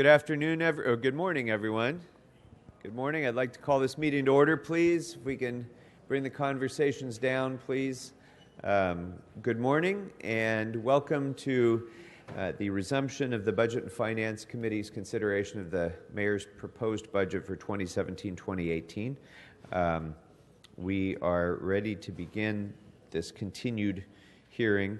Good afternoon, or good morning, everyone. Good morning. I'd like to call this meeting to order, please. If we can bring the conversations down, please. Good morning, and welcome to the resumption of the Budget and Finance Committee's consideration of the Mayor's proposed budget for 2017-2018. We are ready to begin this continued hearing.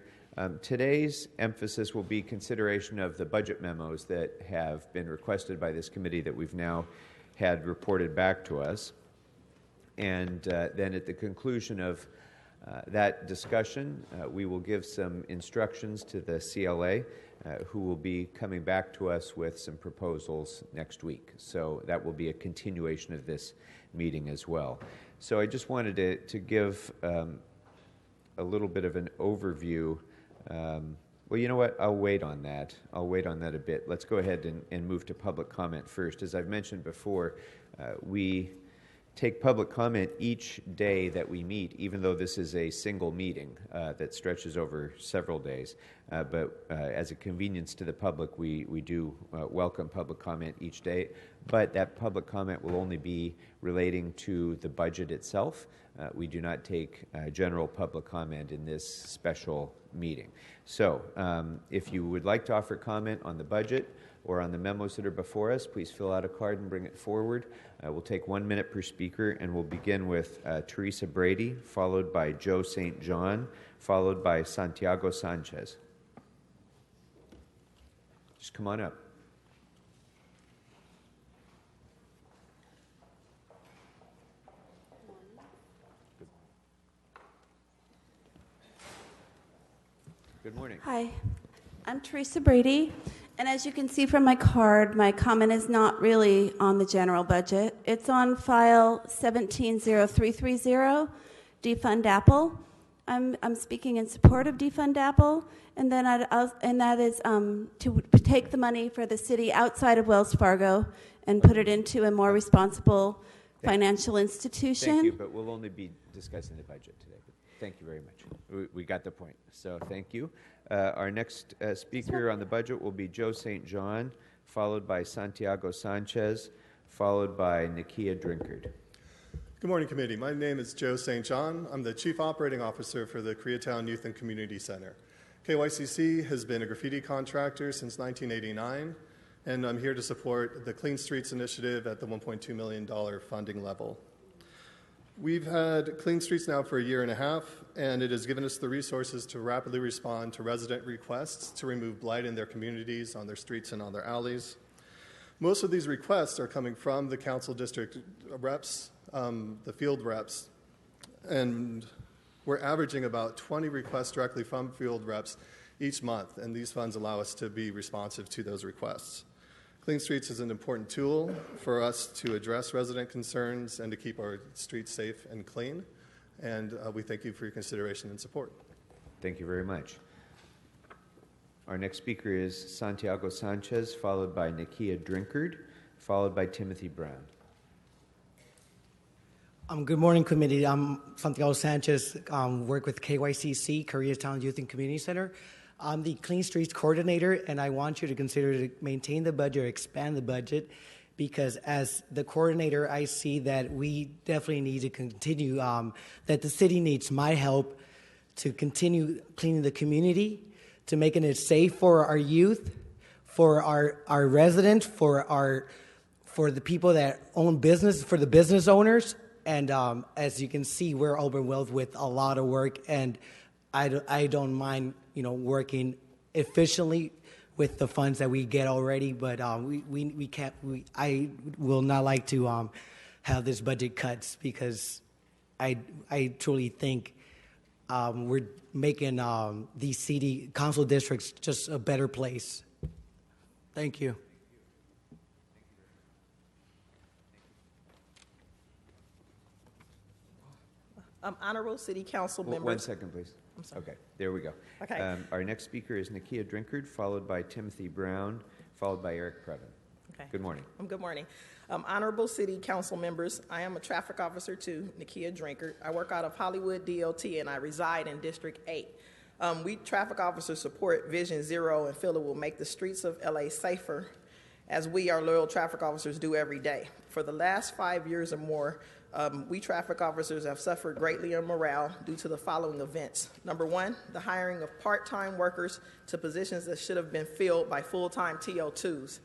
Today's emphasis will be consideration of the budget memos that have been requested by this committee that we've now had reported back to us. And then at the conclusion of that discussion, we will give some instructions to the CLA, who will be coming back to us with some proposals next week. So that will be a continuation of this meeting as well. So I just wanted to give a little bit of an overview. Well, you know what? I'll wait on that. I'll wait on that a bit. Let's go ahead and move to public comment first. As I've mentioned before, we take public comment each day that we meet, even though this is a single meeting that stretches over several days. But as a convenience to the public, we do welcome public comment each day. But that public comment will only be relating to the budget itself. We do not take general public comment in this special meeting. So if you would like to offer comment on the budget or on the memos that are before us, please fill out a card and bring it forward. We'll take 1 minute per speaker, and we'll begin with Teresa Brady, followed by Joe St. John, followed by Santiago Sanchez. Just come on up. Good morning. Hi, I'm Teresa Brady, and as you can see from my card, my comment is not really on the general budget. It's on file 170330, Defund Apple. I'm speaking in support of Defund Apple, and then that is to take the money for the city outside of Wells Fargo and put it into a more responsible financial institution. Thank you, but we'll only be discussing the budget today. Thank you very much. We got the point. So thank you. Our next speaker on the budget will be Joe St. John, followed by Santiago Sanchez, followed by Nakia Drinkard. Good morning, committee. My name is Joe St. John. I'm the Chief Operating Officer for the Koreatown Youth and Community Center. KYCC has been a graffiti contractor since 1989, and I'm here to support the Clean Streets Initiative at the $1.2 million funding level. We've had Clean Streets now for a year and a half, and it has given us the resources to rapidly respond to resident requests to remove blight in their communities, on their streets, and on their alleys. Most of these requests are coming from the council district reps, the field reps, and we're averaging about 20 requests directly from field reps each month, and these funds allow us to be responsive to those requests. Clean Streets is an important tool for us to address resident concerns and to keep our streets safe and clean. And we thank you for your consideration and support. Thank you very much. Our next speaker is Santiago Sanchez, followed by Nakia Drinkard, followed by Timothy Brown. Good morning, committee. I'm Santiago Sanchez, work with KYCC, Koreatown Youth and Community Center. I'm the Clean Streets Coordinator, and I want you to consider to maintain the budget or expand the budget, because as the coordinator, I see that we definitely need to continue, that the city needs my help to continue cleaning the community, to making it safe for our youth, for our residents, for the people that own business, for the business owners. And as you can see, we're overwhelmed with a lot of work, and I don't mind, working efficiently with the funds that we get already, but we can't. I will not like to have this budget cuts, because I truly think we're making these city council districts just a better place. Thank you. Honorable City Council members. 1 second, please. I'm sorry. Okay, there we go. Okay. Our next speaker is Nakia Drinkard, followed by Timothy Brown, followed by Eric Previn. Okay. Good morning. Good morning. Honorable City Council members, I am a traffic officer to Nakia Drinkard. I work out of Hollywood DOT, and I reside in District 8. We traffic officers support Vision Zero and feel it will make the streets of LA safer as we, our loyal traffic officers, do every day. For the last 5 years or more, we traffic officers have suffered greatly in morale due to the following events. Number one, the hiring of part-time workers to positions that should have been filled by full-time TO2s.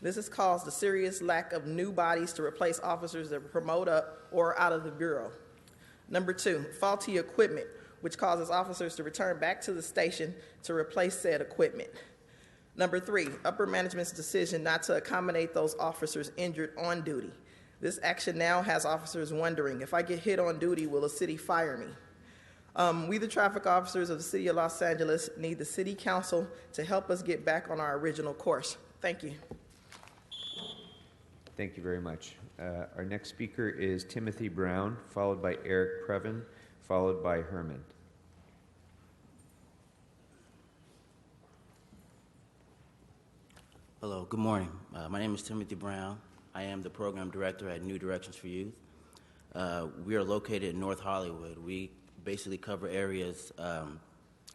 This has caused a serious lack of new bodies to replace officers that promote up or out of the Bureau. Number two, faulty equipment, which causes officers to return back to the station to replace said equipment. Number three, upper management's decision not to accommodate those officers injured on duty. This action now has officers wondering, if I get hit on duty, will the city fire me? We, the traffic officers of the city of Los Angeles, need the city council to help us get back on our original course. Thank you. Thank you very much. Our next speaker is Timothy Brown, followed by Eric Previn, followed by Herman. Hello, good morning. My name is Timothy Brown. I am the program director at New Directions for Youth. We are located in North Hollywood. We basically cover areas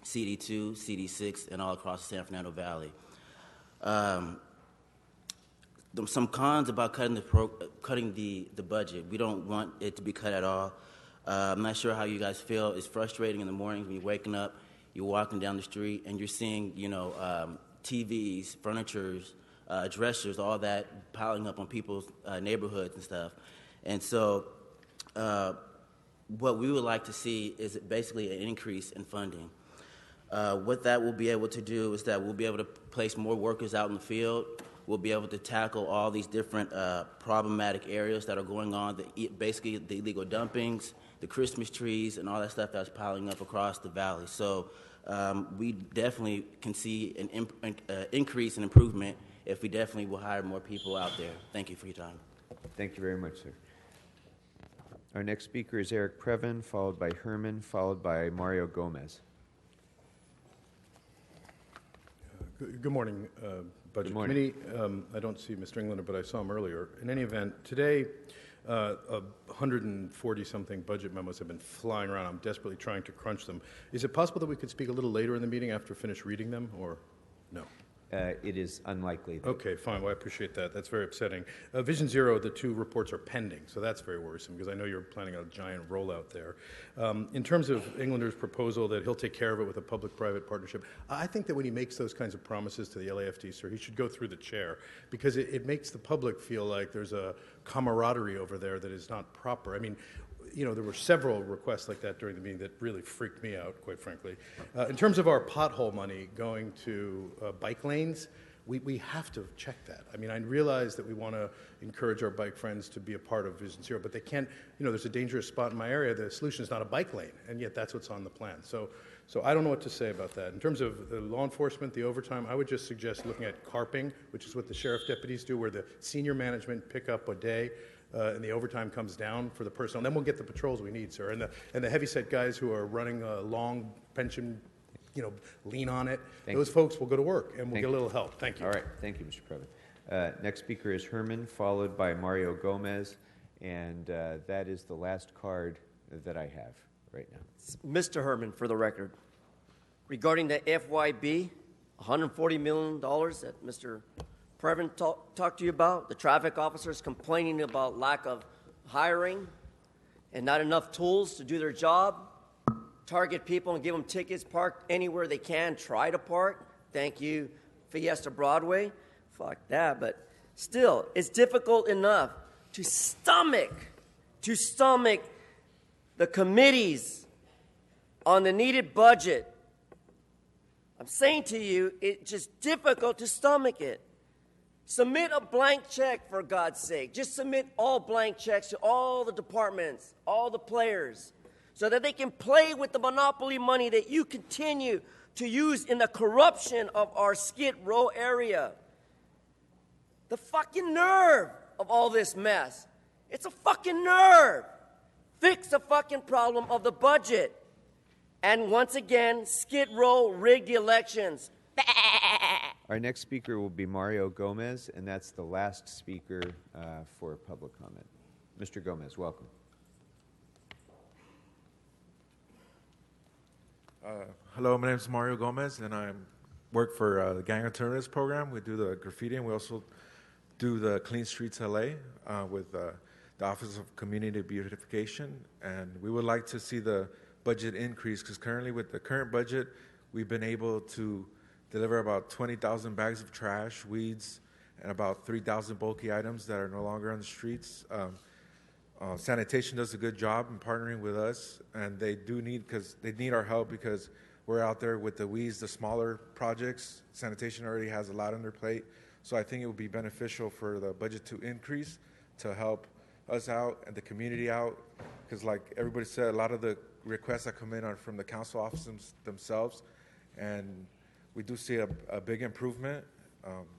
CD2, CD6, and all across the San Fernando Valley. Some cons about cutting the budget. We don't want it to be cut at all. I'm not sure how you guys feel. It's frustrating in the mornings when you're waking up, you're walking down the street, and you're seeing, TVs, furnitures, dressers, all that piling up on people's neighborhoods and stuff. And so what we would like to see is basically an increase in funding. What that will be able to do is that we'll be able to place more workers out in the field. We'll be able to tackle all these different problematic areas that are going on, basically the illegal dumpings, the Christmas trees, and all that stuff that's piling up across the valley. So we definitely can see an increase in improvement if we definitely will hire more people out there. Thank you for your time. Thank you very much, sir. Our next speaker is Eric Previn, followed by Herman, followed by Mario Gomez. Good morning, Budget Committee. I don't see Mr. Englander, but I saw him earlier. In any event, today, 140-something budget memos have been flying around. I'm desperately trying to crunch them. Is it possible that we could speak a little later in the meeting after finish reading them, or no? It is unlikely. Okay, fine. Well, I appreciate that. That's very upsetting. Vision Zero, the two reports are pending, so that's very worrisome because I know you're planning a giant rollout there. In terms of Englander's proposal that he'll take care of it with a public-private partnership, I think that when he makes those kinds of promises to the LAFD, sir, he should go through the chair because it makes the public feel like there's a camaraderie over there that is not proper. I mean, there were several requests like that during the meeting that really freaked me out, quite frankly. In terms of our pothole money going to bike lanes, we have to check that. I mean, I realize that we want to encourage our bike friends to be a part of Vision Zero, but they can't, there's a dangerous spot in my area. The solution is not a bike lane, and yet that's what's on the plan. So I don't know what to say about that. In terms of the law enforcement, the overtime, I would just suggest looking at carping, which is what the sheriff deputies do, where the senior management pick up a day, and the overtime comes down for the personnel. Then we'll get the patrols we need, sir. And the heavyset guys who are running a long pension, lean on it. Those folks will go to work and we'll get a little help. Thank you. All right. Thank you, Mr. Previn. Next speaker is Herman, followed by Mario Gomez. And that is the last card that I have right now. Mr. Herman, for the record. Regarding the FYB, $140 million that Mr. Previn talked to you about, the traffic officers complaining about lack of hiring and not enough tools to do their job, target people and give them tickets, park anywhere they can, try to park. Thank you, Fiesta Broadway. Fuck that, but still, it's difficult enough to stomach the committees on the needed budget. I'm saying to you, it's just difficult to stomach it. Submit a blank check, for God's sake. Just submit all blank checks to all the departments, all the players, so that they can play with the monopoly money that you continue to use in the corruption of our Skid Row area. The fucking nerve of all this mess. It's a fucking nerve. Fix the fucking problem of the budget. And once again, Skid Row rigged the elections. Our next speaker will be Mario Gomez, and that's the last speaker for public comment. Mr. Gomez, welcome. Hello, my name is Mario Gomez, and I work for the Gang of Terrorists program. We do the graffiti, and we also do the Clean Streets LA with the Office of Community Beautification, and we would like to see the budget increase because currently with the current budget, we've been able to deliver about 20,000 bags of trash, weeds, and about 3,000 bulky items that are no longer on the streets. Sanitation does a good job in partnering with us, and they need our help because we're out there with the weeds, the smaller projects. Sanitation already has a lot on their plate, so I think it would be beneficial for the budget to increase to help us out and the community out, because like everybody said, a lot of the requests that come in are from the council offices themselves, and we do see a big improvement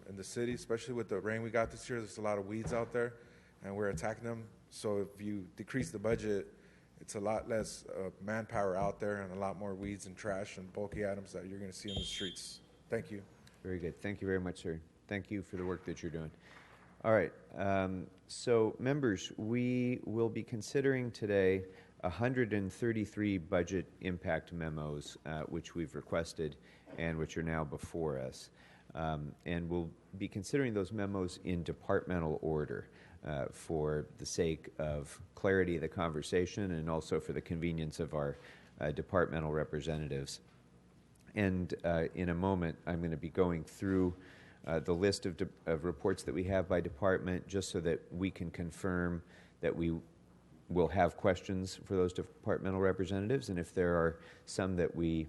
in the city, especially with the rain we got this year. There's a lot of weeds out there, and we're attacking them. So if you decrease the budget, it's a lot less manpower out there and a lot more weeds and trash and bulky items that you're going to see on the streets. Thank you. Very good. Thank you very much, sir. Thank you for the work that you're doing. All right. So, members, we will be considering today 133 budget impact memos, which we've requested and which are now before us. And we'll be considering those memos in departmental order for the sake of clarity of the conversation and also for the convenience of our departmental representatives. And in a moment, I'm going to be going through the list of reports that we have by department just so that we can confirm that we will have questions for those departmental representatives. And if there are some that we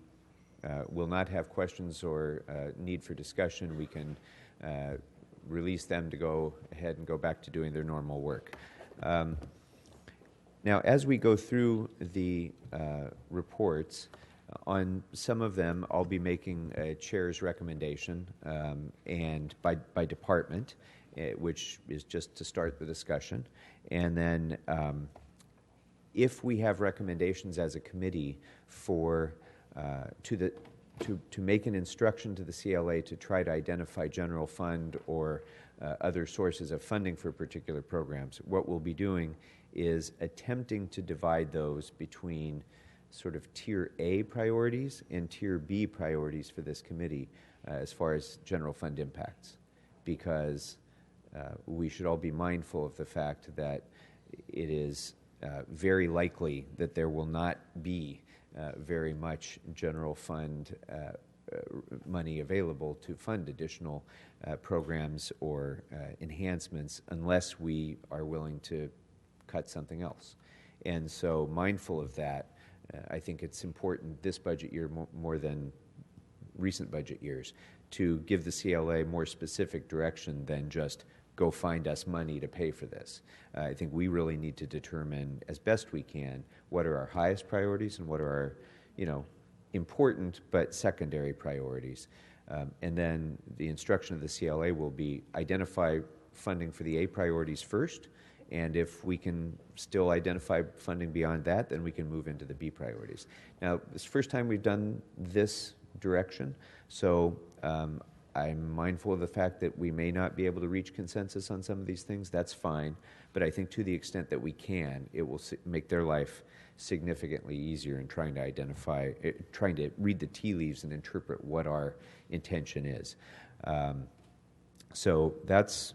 will not have questions or need for discussion, we can release them to go ahead and go back to doing their normal work. Now, as we go through the reports, on some of them, I'll be making a chair's recommendation, and by department, which is just to start the discussion. And then, if we have recommendations as a committee for to make an instruction to the CLA to try to identify general fund or other sources of funding for particular programs, what we'll be doing is attempting to divide those between sort of Tier A priorities and Tier B priorities for this committee as far as general fund impacts, because we should all be mindful of the fact that it is very likely that there will not be very much general fund money available to fund additional programs or enhancements unless we are willing to cut something else. And so, mindful of that, I think it's important this budget year more than recent budget years to give the CLA more specific direction than just go find us money to pay for this. I think we really need to determine as best we can what are our highest priorities and what are our, important but secondary priorities. And then the instruction of the CLA will be identify funding for the A priorities first, and if we can still identify funding beyond that, then we can move into the B priorities. Now, it's the first time we've done this direction, so I'm mindful of the fact that we may not be able to reach consensus on some of these things. That's fine, but I think to the extent that we can, it will make their life significantly easier in trying to identify, trying to read the tea leaves and interpret what our intention is. So that's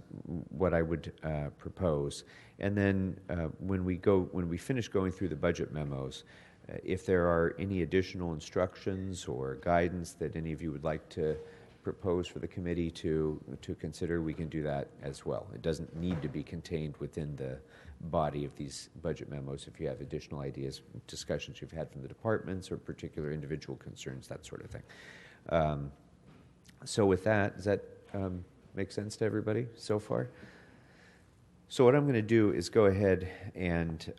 what I would propose. And then when we finish going through the budget memos, if there are any additional instructions or guidance that any of you would like to propose for the committee to consider, we can do that as well. It doesn't need to be contained within the body of these budget memos. If you have additional ideas, discussions you've had from the departments or particular individual concerns, that sort of thing. So with that, does that make sense to everybody so far? So what I'm going to do is go ahead and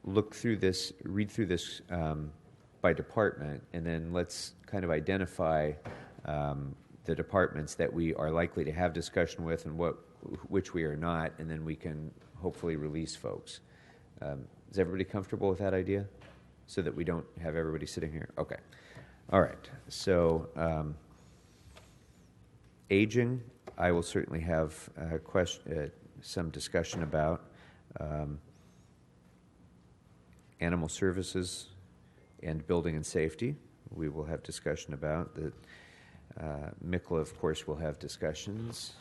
read through this by department, and then let's kind of identify the departments that we are likely to have discussion with and which we are not, and then we can hopefully release folks. Is everybody comfortable with that idea? So that we don't have everybody sitting here? Okay. All right. So aging, I will certainly have some discussion about. Animal services and building and safety, we will have discussion about. The MICLA, of course, will have discussions.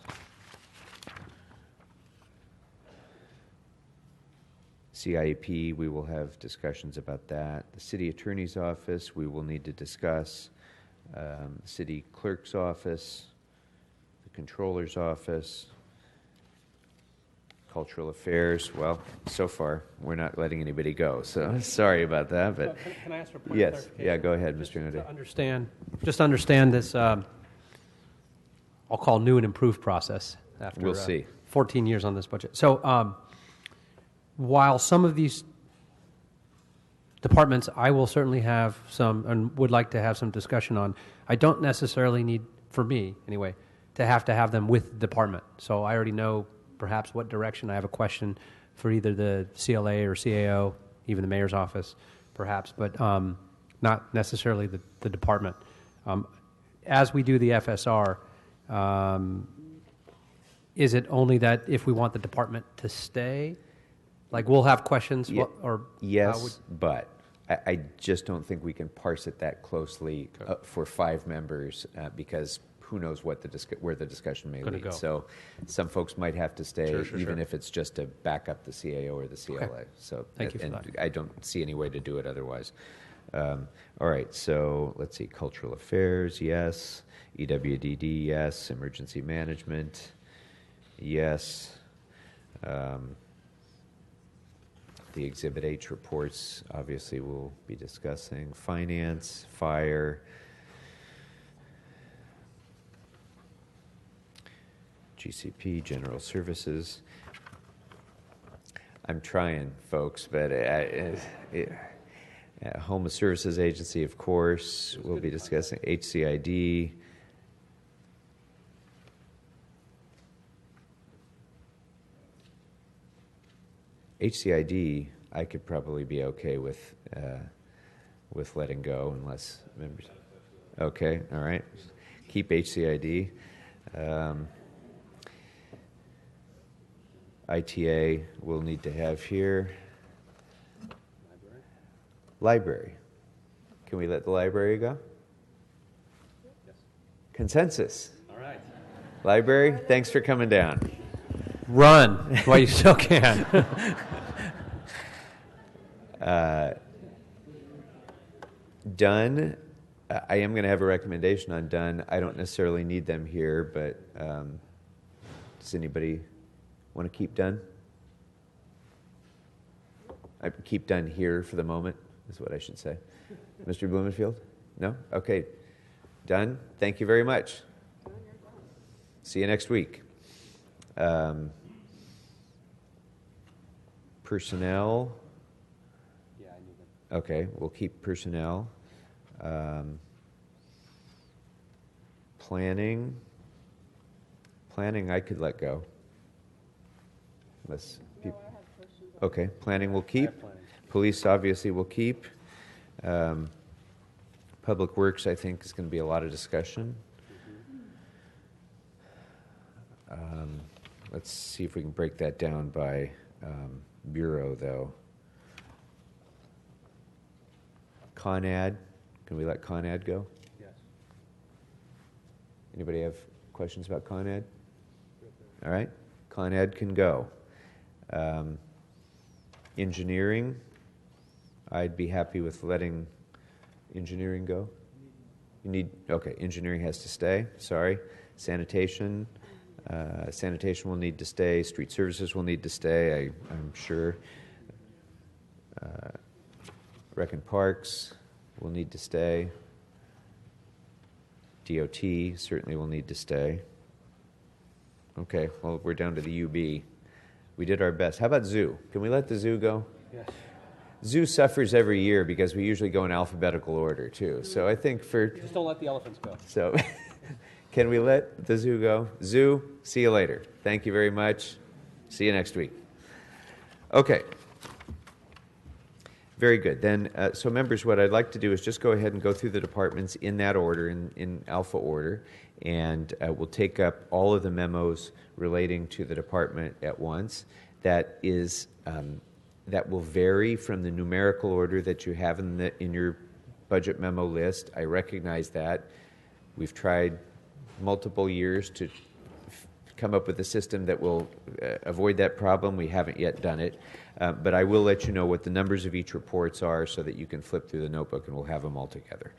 CIP, we will have discussions about that. The city attorney's office, we will need to discuss. City clerk's office, the controller's office, cultural affairs. Well, so far, we're not letting anybody go, so sorry about that. But Can I ask for a point of yes, clarification? yeah, go ahead, Mr. Node. Just understand this, I'll call new and improved process after We'll see. 14 years on this budget. So while some of these departments I will certainly have some and would like to have some discussion on, I don't necessarily need, for me anyway, to have them with the department. So I already know perhaps what direction I have a question for either the CLA or CAO, even the mayor's office, perhaps, but not necessarily the department. As we do the FSR, is it only that if we want the department to stay? Like, we'll have questions? Yes, but I just don't think we can parse it that closely for 5 members because who knows what where the discussion may lead. So some folks might have to stay, even if it's just to back up the CAO or the CLA. Okay. So Thank you for that. I don't see any way to do it otherwise. All right, so let's see. Cultural affairs, yes. EWDD, yes. Emergency management, yes. The Exhibit H reports, obviously, we'll be discussing. Finance, fire, GCP, general services. I'm trying, folks, but Homeless Services Agency, of course, we'll be discussing. HCID. HCID, I could probably be okay with letting go unless members. Okay, all right. Keep HCID. ITA we'll need to have here. Library. Can we let the library go? Yes. Consensus. All right. Library, thanks for coming down. Run while you still can. Done. I am going to have a recommendation on Done. I don't necessarily need them here, but does anybody want to keep Done? I keep Done here for the moment, is what I should say. Mr. Blumenfield? No? Okay. Done. Thank you very much. See you next week. Personnel. Yeah, I need them. Okay, we'll keep personnel. Planning. Planning I could let go. Unless people. Okay, planning we'll keep. Police obviously we'll keep. Public Works I think is going to be a lot of discussion. Let's see if we can break that down by bureau, though. ConAd, can we let ConAd go? Yes. Anybody have questions about ConAd? All right, ConAd can go. Engineering, I'd be happy with letting engineering go. You need, okay, engineering has to stay, sorry. Sanitation, sanitation will need to stay. Street services will need to stay, I'm sure. Rec and Parks will need to stay. DOT certainly will need to stay. Okay, well, we're down to the UB. We did our best. How about Zoo? Can we let the Zoo go? Yes. Zoo suffers every year because we usually go in alphabetical order, too. So I think for... Just don't let the elephants go. So can we let the Zoo go? Zoo, see you later. Thank you very much. See you next week. Okay. Very good. Then, so members, what I'd like to do is just go ahead and go through the departments in that order, in alpha order, and we'll take up all of the memos relating to the department at once. That is, that will vary from the numerical order that you have in your budget memo list. I recognize that. We've tried multiple years to come up with a system that will avoid that problem. We haven't yet done it. But I will let you know what the numbers of each reports are so that you can flip through the notebook and we'll have them all together.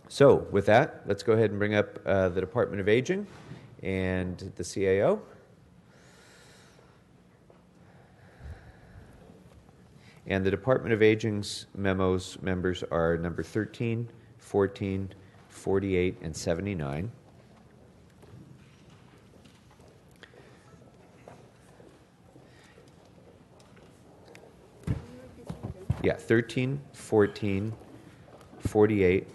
So with that, let's go ahead and bring up the Department of Aging and the CAO. And the Department of Aging's memos members are number 13, 14, 48, and 79. Yeah, 13, 14, 48,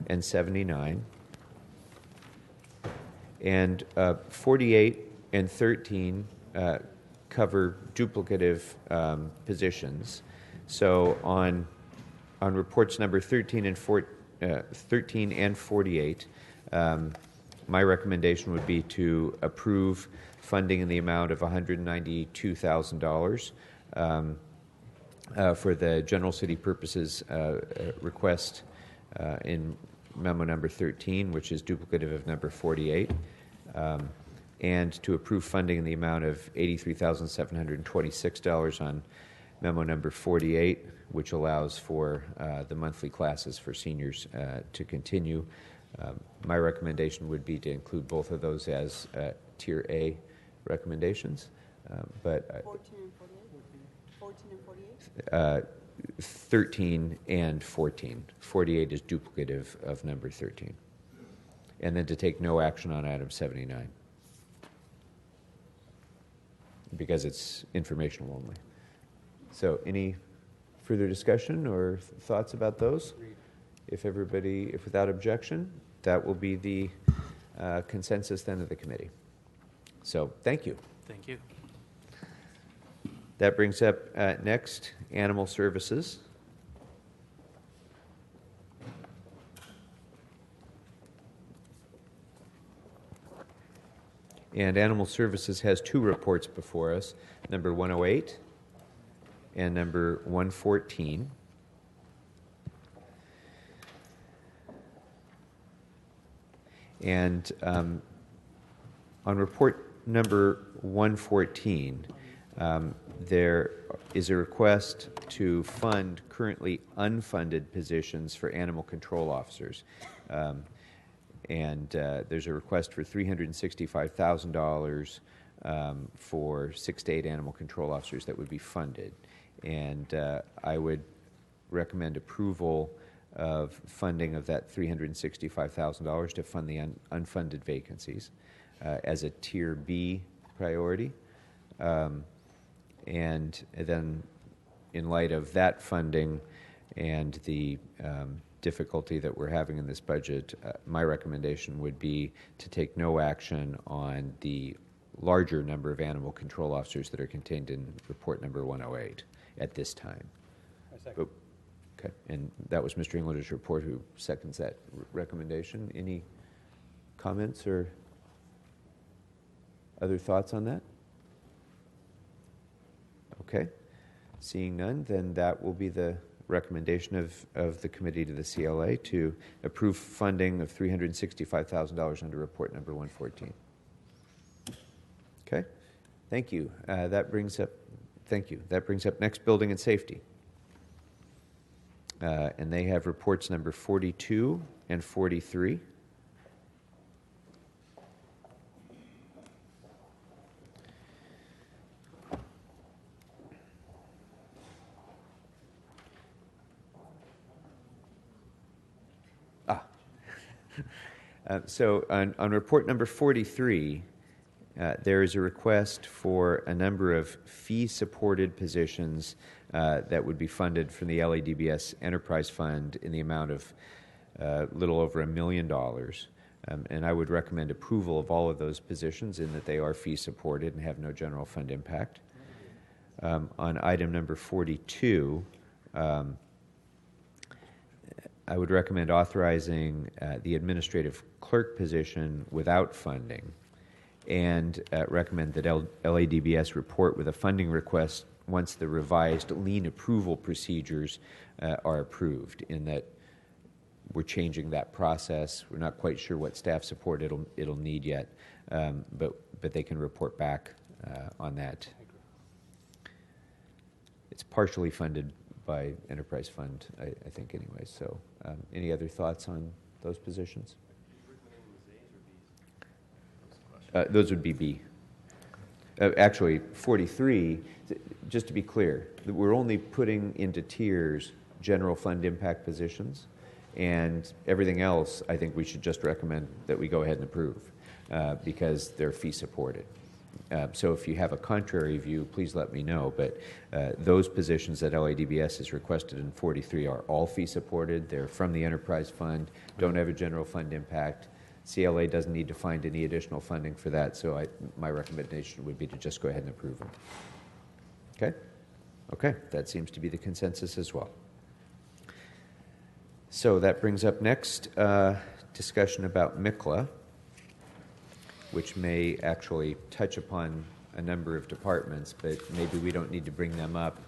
and 79. And 48 and 13 cover duplicative positions. So on reports number 13 and 48, my recommendation would be to approve funding in the amount of $192,000 for the general city purposes request in memo number 13, which is duplicative of number 48, and to approve funding in the amount of $83,726 on memo number 48, which allows for the monthly classes for seniors to continue. My recommendation would be to include both of those as Tier A recommendations. 14 and 48? 14 and 48? 13 and 14. 48 is duplicative of number 13. And then to take no action on item 79, because it's informational only. So any further discussion or thoughts about those? If without objection, that will be the consensus then of the committee. So thank you. Thank you. That brings up next, Animal Services. And Animal Services has two reports before us, number 108 and number 114. And on report number 114, there is a request to fund currently unfunded positions for animal control officers. And there's a request for $365,000 for 6 to 8 animal control officers that would be funded. And I would recommend approval of funding of that $365,000 to fund the unfunded vacancies as a Tier B priority. And then in light of that funding and the difficulty that we're having in this budget, my recommendation would be to take no action on the larger number of animal control officers that are contained in report number 108 at this time. Okay, and that was Mr. Englander's report who seconds that recommendation. Any comments or other thoughts on that? Okay, seeing none, then that will be the recommendation of the committee to the CLA to approve funding of $365,000 under report number 114. Okay, thank you. That brings up next, Building and Safety. And they have reports number 42 and 43. So on report number 43, there is a request for a number of fee-supported positions that would be funded from the LADBS Enterprise Fund in the amount of a little over $1 million. And I would recommend approval of all of those positions in that they are fee-supported and have no general fund impact. On item number 42, I would recommend authorizing the administrative clerk position without funding, and recommend that LADBS report with a funding request once the revised lien approval procedures are approved, in that we're changing that process. We're not quite sure what staff support it'll need yet, but they can report back on that. It's partially funded by Enterprise Fund, I think, anyway. So, any other thoughts on those positions? Those would be B. Actually, 43, just to be clear, we're only putting into tiers general fund impact positions, and everything else I think we should just recommend that we go ahead and approve because they're fee supported. So if you have a contrary view, please let me know, but those positions that LADBS has requested in 43 are all fee supported. They're from the Enterprise Fund, don't have a general fund impact. CLA doesn't need to find any additional funding for that, so my recommendation would be to just go ahead and approve them. Okay? Okay, that seems to be the consensus as well. So that brings up next discussion about MICLA, which may actually touch upon a number of departments, but maybe we don't need to bring them up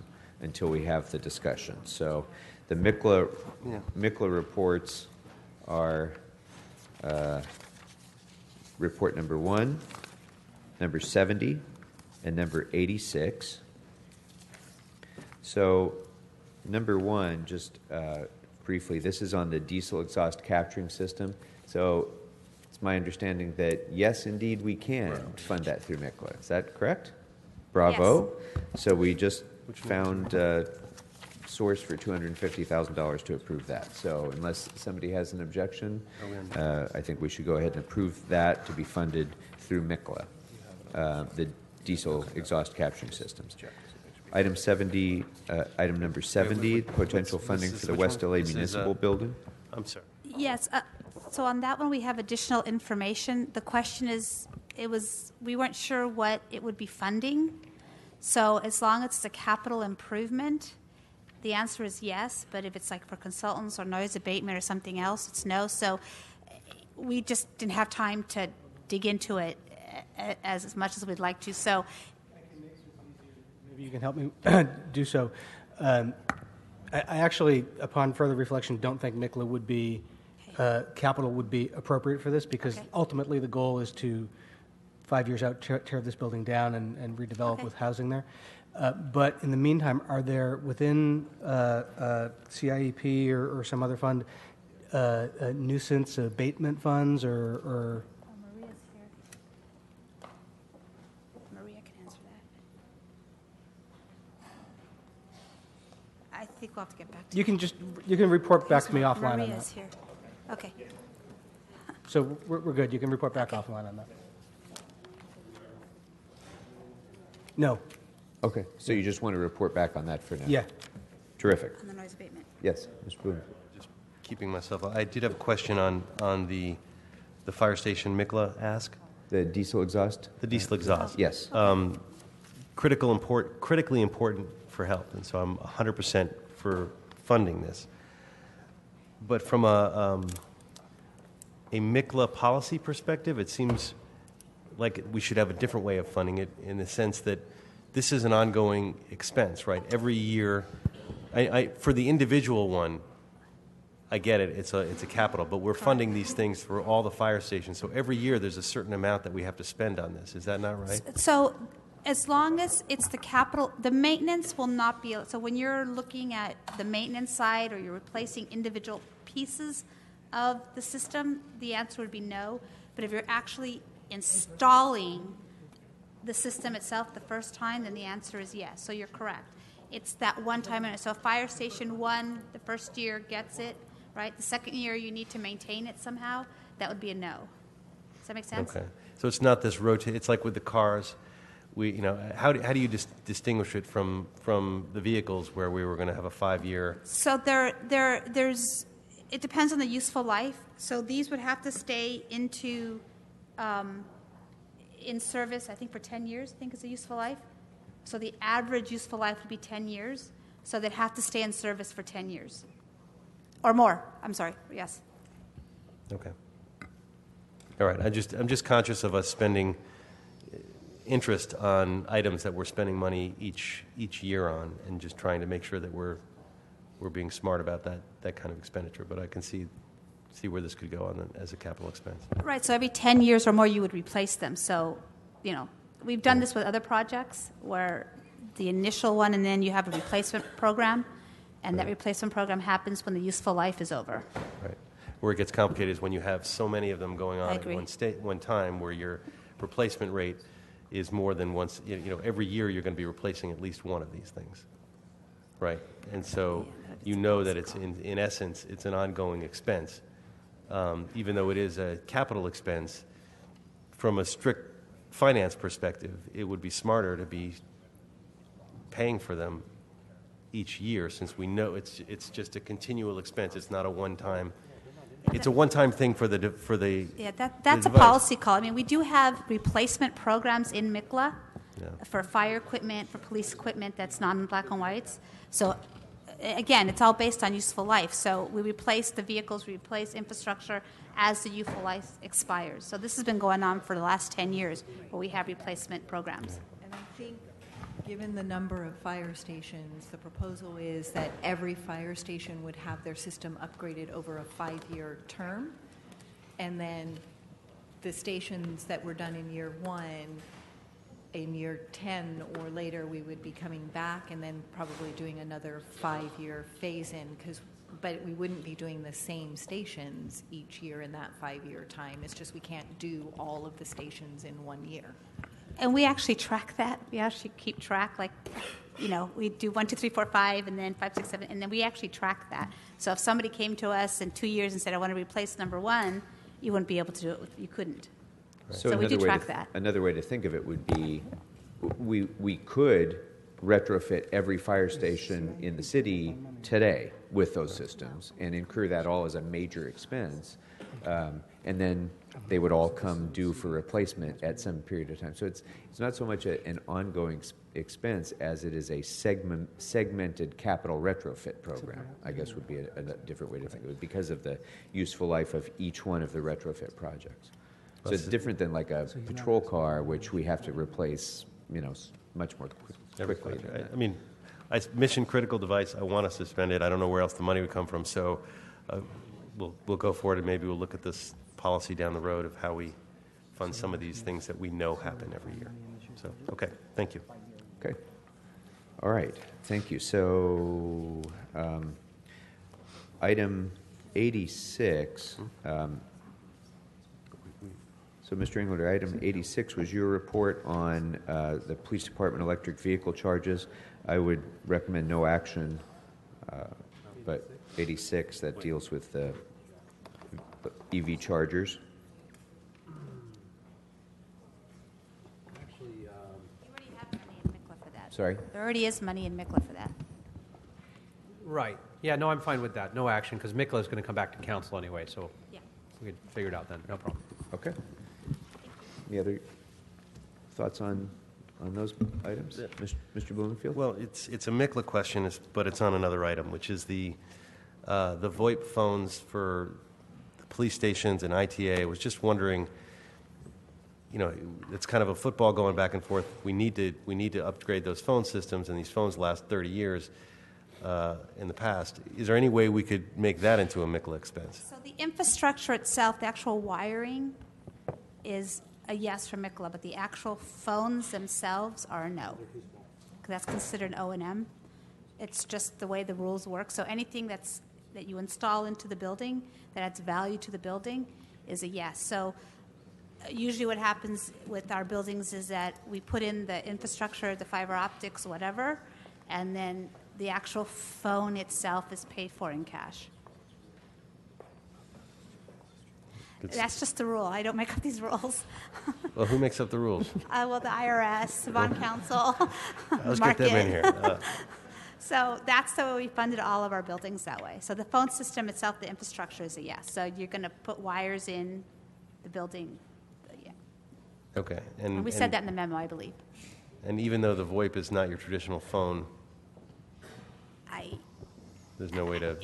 until we have the discussion. So the MICLA reports are report number 1, number 70, and number 86. So number 1, just briefly, this is on the diesel exhaust capturing system. So it's my understanding that, yes, indeed, we can fund that through MICLA. Is that correct? Bravo. Yes. So we just found source for $250,000 to approve that. So unless somebody has an objection, I think we should go ahead and approve that to be funded through MICLA, the diesel exhaust capturing systems. Item 70, item number 70, potential funding for the West LA Municipal Building. I'm sorry. Yes. So on that one, we have additional information. The question is, we weren't sure what it would be funding. So as long as it's a capital improvement, the answer is yes. But if it's like for consultants or noise abatement or something else, it's no. So we just didn't have time to dig into it as much as we'd like to. So maybe you can help me do so. I actually, upon further reflection, don't think MICLA would be capital would be appropriate for this because ultimately the goal is to 5 years out tear this building down and redevelop with housing there. But in the meantime, are there within CIEP or some other fund nuisance abatement funds or Maria's here. Maria can answer that. I think we'll have to get back to you can report back to me offline Maria's on that. Here. Okay. So we're good. You can report back offline on that. No. Okay, so you just want to report back on that for now? Yeah. Terrific. On the noise abatement. Yes, Mr. Boone. Just keeping myself, I did have a question on the fire station MICLA ask. The diesel exhaust? The diesel exhaust. Yes. Critically important for health, and so I'm 100% for funding this. But from a MICLA policy perspective, it seems like we should have a different way of funding it in the sense that this is an ongoing expense, right? Every year, for the individual one, I get it, it's a capital, but we're funding these things for all the fire stations. So every year there's a certain amount that we have to spend on this. Is that not right? So as long as it's the capital, the maintenance will not be, so when you're looking at the maintenance side or you're replacing individual pieces of the system, the answer would be no. But if you're actually installing the system itself the first time, then the answer is yes. So you're correct. It's that one time. So Fire Station 1, the first year gets it, right? The second year you need to maintain it somehow. That would be a no. Does that make sense? Okay. So it's not this rotate. It's like with the cars. How do you distinguish it from the vehicles where we were going to have a 5-year? So there's. It depends on the useful life. So these would have to stay into. In service, I think for 10 years, I think is a useful life. So the average useful life would be 10 years. So they'd have to stay in service for 10 years. Or more, I'm sorry, yes. Okay. All right, I'm just conscious of us spending interest on items that we're spending money each year on and just trying to make sure that we're being smart about that kind of expenditure. But I can see see where this could go on as a capital expense. Right, so every 10 years or more, you would replace them. So, we've done this with other projects where the initial one, and then you have a replacement program, and that replacement program happens when the useful life is over. Right. Where it gets complicated is when you have so many of them going on I at agree. one time, where your replacement rate is more than once. Every year you're going to be replacing at least one of these things, right? And so that it's in essence it's an ongoing expense, even though it is a capital expense. From a strict finance perspective, it would be smarter to be paying for them each year, since we know it's just a continual expense. It's not a one-time. It's a one-time thing for the. Yeah, that's a policy call. I mean, we do have replacement programs in MICLA for fire equipment, for police equipment that's not in black and whites. So, again, it's all based on useful life. So we replace the vehicles, we replace infrastructure as the useful life expires. So this has been going on for the last 10 years, where we have replacement programs. And I think, given the number of fire stations, the proposal is that every fire station would have their system upgraded over a 5-year term, and then the stations that were done in year 1, in year 10 or later, we would be coming back and then probably doing another 5-year phase-in, but we wouldn't be doing the same stations each year in that 5-year time. It's just we can't do all of the stations in 1 year. And we actually track that. We actually keep track, we do 1, 2, 3, 4, 5, and then 5, 6, 7, and then we actually track that. So if somebody came to us in 2 years and said, I want to replace number 1, you wouldn't be able to do it. You couldn't. Right. So we do track that. Another way to think of it would be we could retrofit every fire station in the city today with those systems and incur that all as a major expense. And then they would all come due for replacement at some period of time. So it's not so much an ongoing expense as it is a segmented capital retrofit program, I guess would be a different way to think of it, because of the useful life of each one of the retrofit projects. So it's different than like a patrol car, which we have to replace, much more quickly. I mean, mission critical device, I want to suspend it. I don't know where else the money would come from. So we'll go forward, and maybe we'll look at this policy down the road of how we fund some of these things that we know happen every year. So, okay, thank you. Okay. All right, thank you. So item 86, so Mr. Englander, item 86 was your report on the police department electric vehicle charges. I would recommend no action, but 86, that deals with the EV chargers. Actually, you already have money in MICLA for that. Sorry? There already is money in MICLA for that. Right. Yeah, no, I'm fine with that. No action, because MICLA is going to come back to council anyway, so we could figure it out then. No problem. Okay. Any other thoughts on those items? Mr. Blumenfield? Well, it's a MICLA question, but it's on another item, which is the VoIP phones for the police stations and ITA. I was just wondering, it's kind of a football going back and forth. We need to upgrade those phone systems, and these phones last 30 years in the past. Is there any way we could make that into a MICLA expense? So the infrastructure itself, the actual wiring, is a yes for MICLA, but the actual phones themselves are a no. That's considered O&M. It's just the way the rules work. So anything that you install into the building that adds value to the building is a yes. So usually what happens with our buildings is that we put in the infrastructure, the fiber optics, whatever, and then the actual phone itself is paid for in cash. That's just the rule. I don't make up these rules. Well, who makes up the rules? Well, the IRS, bond council, Let's market. get them in here. So that's the way we funded all of our buildings that way. So the phone system itself, the infrastructure is a yes. So you're going to put wires in the building. Yeah. Okay. And we said that in the memo, I believe. And even though the VoIP is not your traditional phone, there's no way to...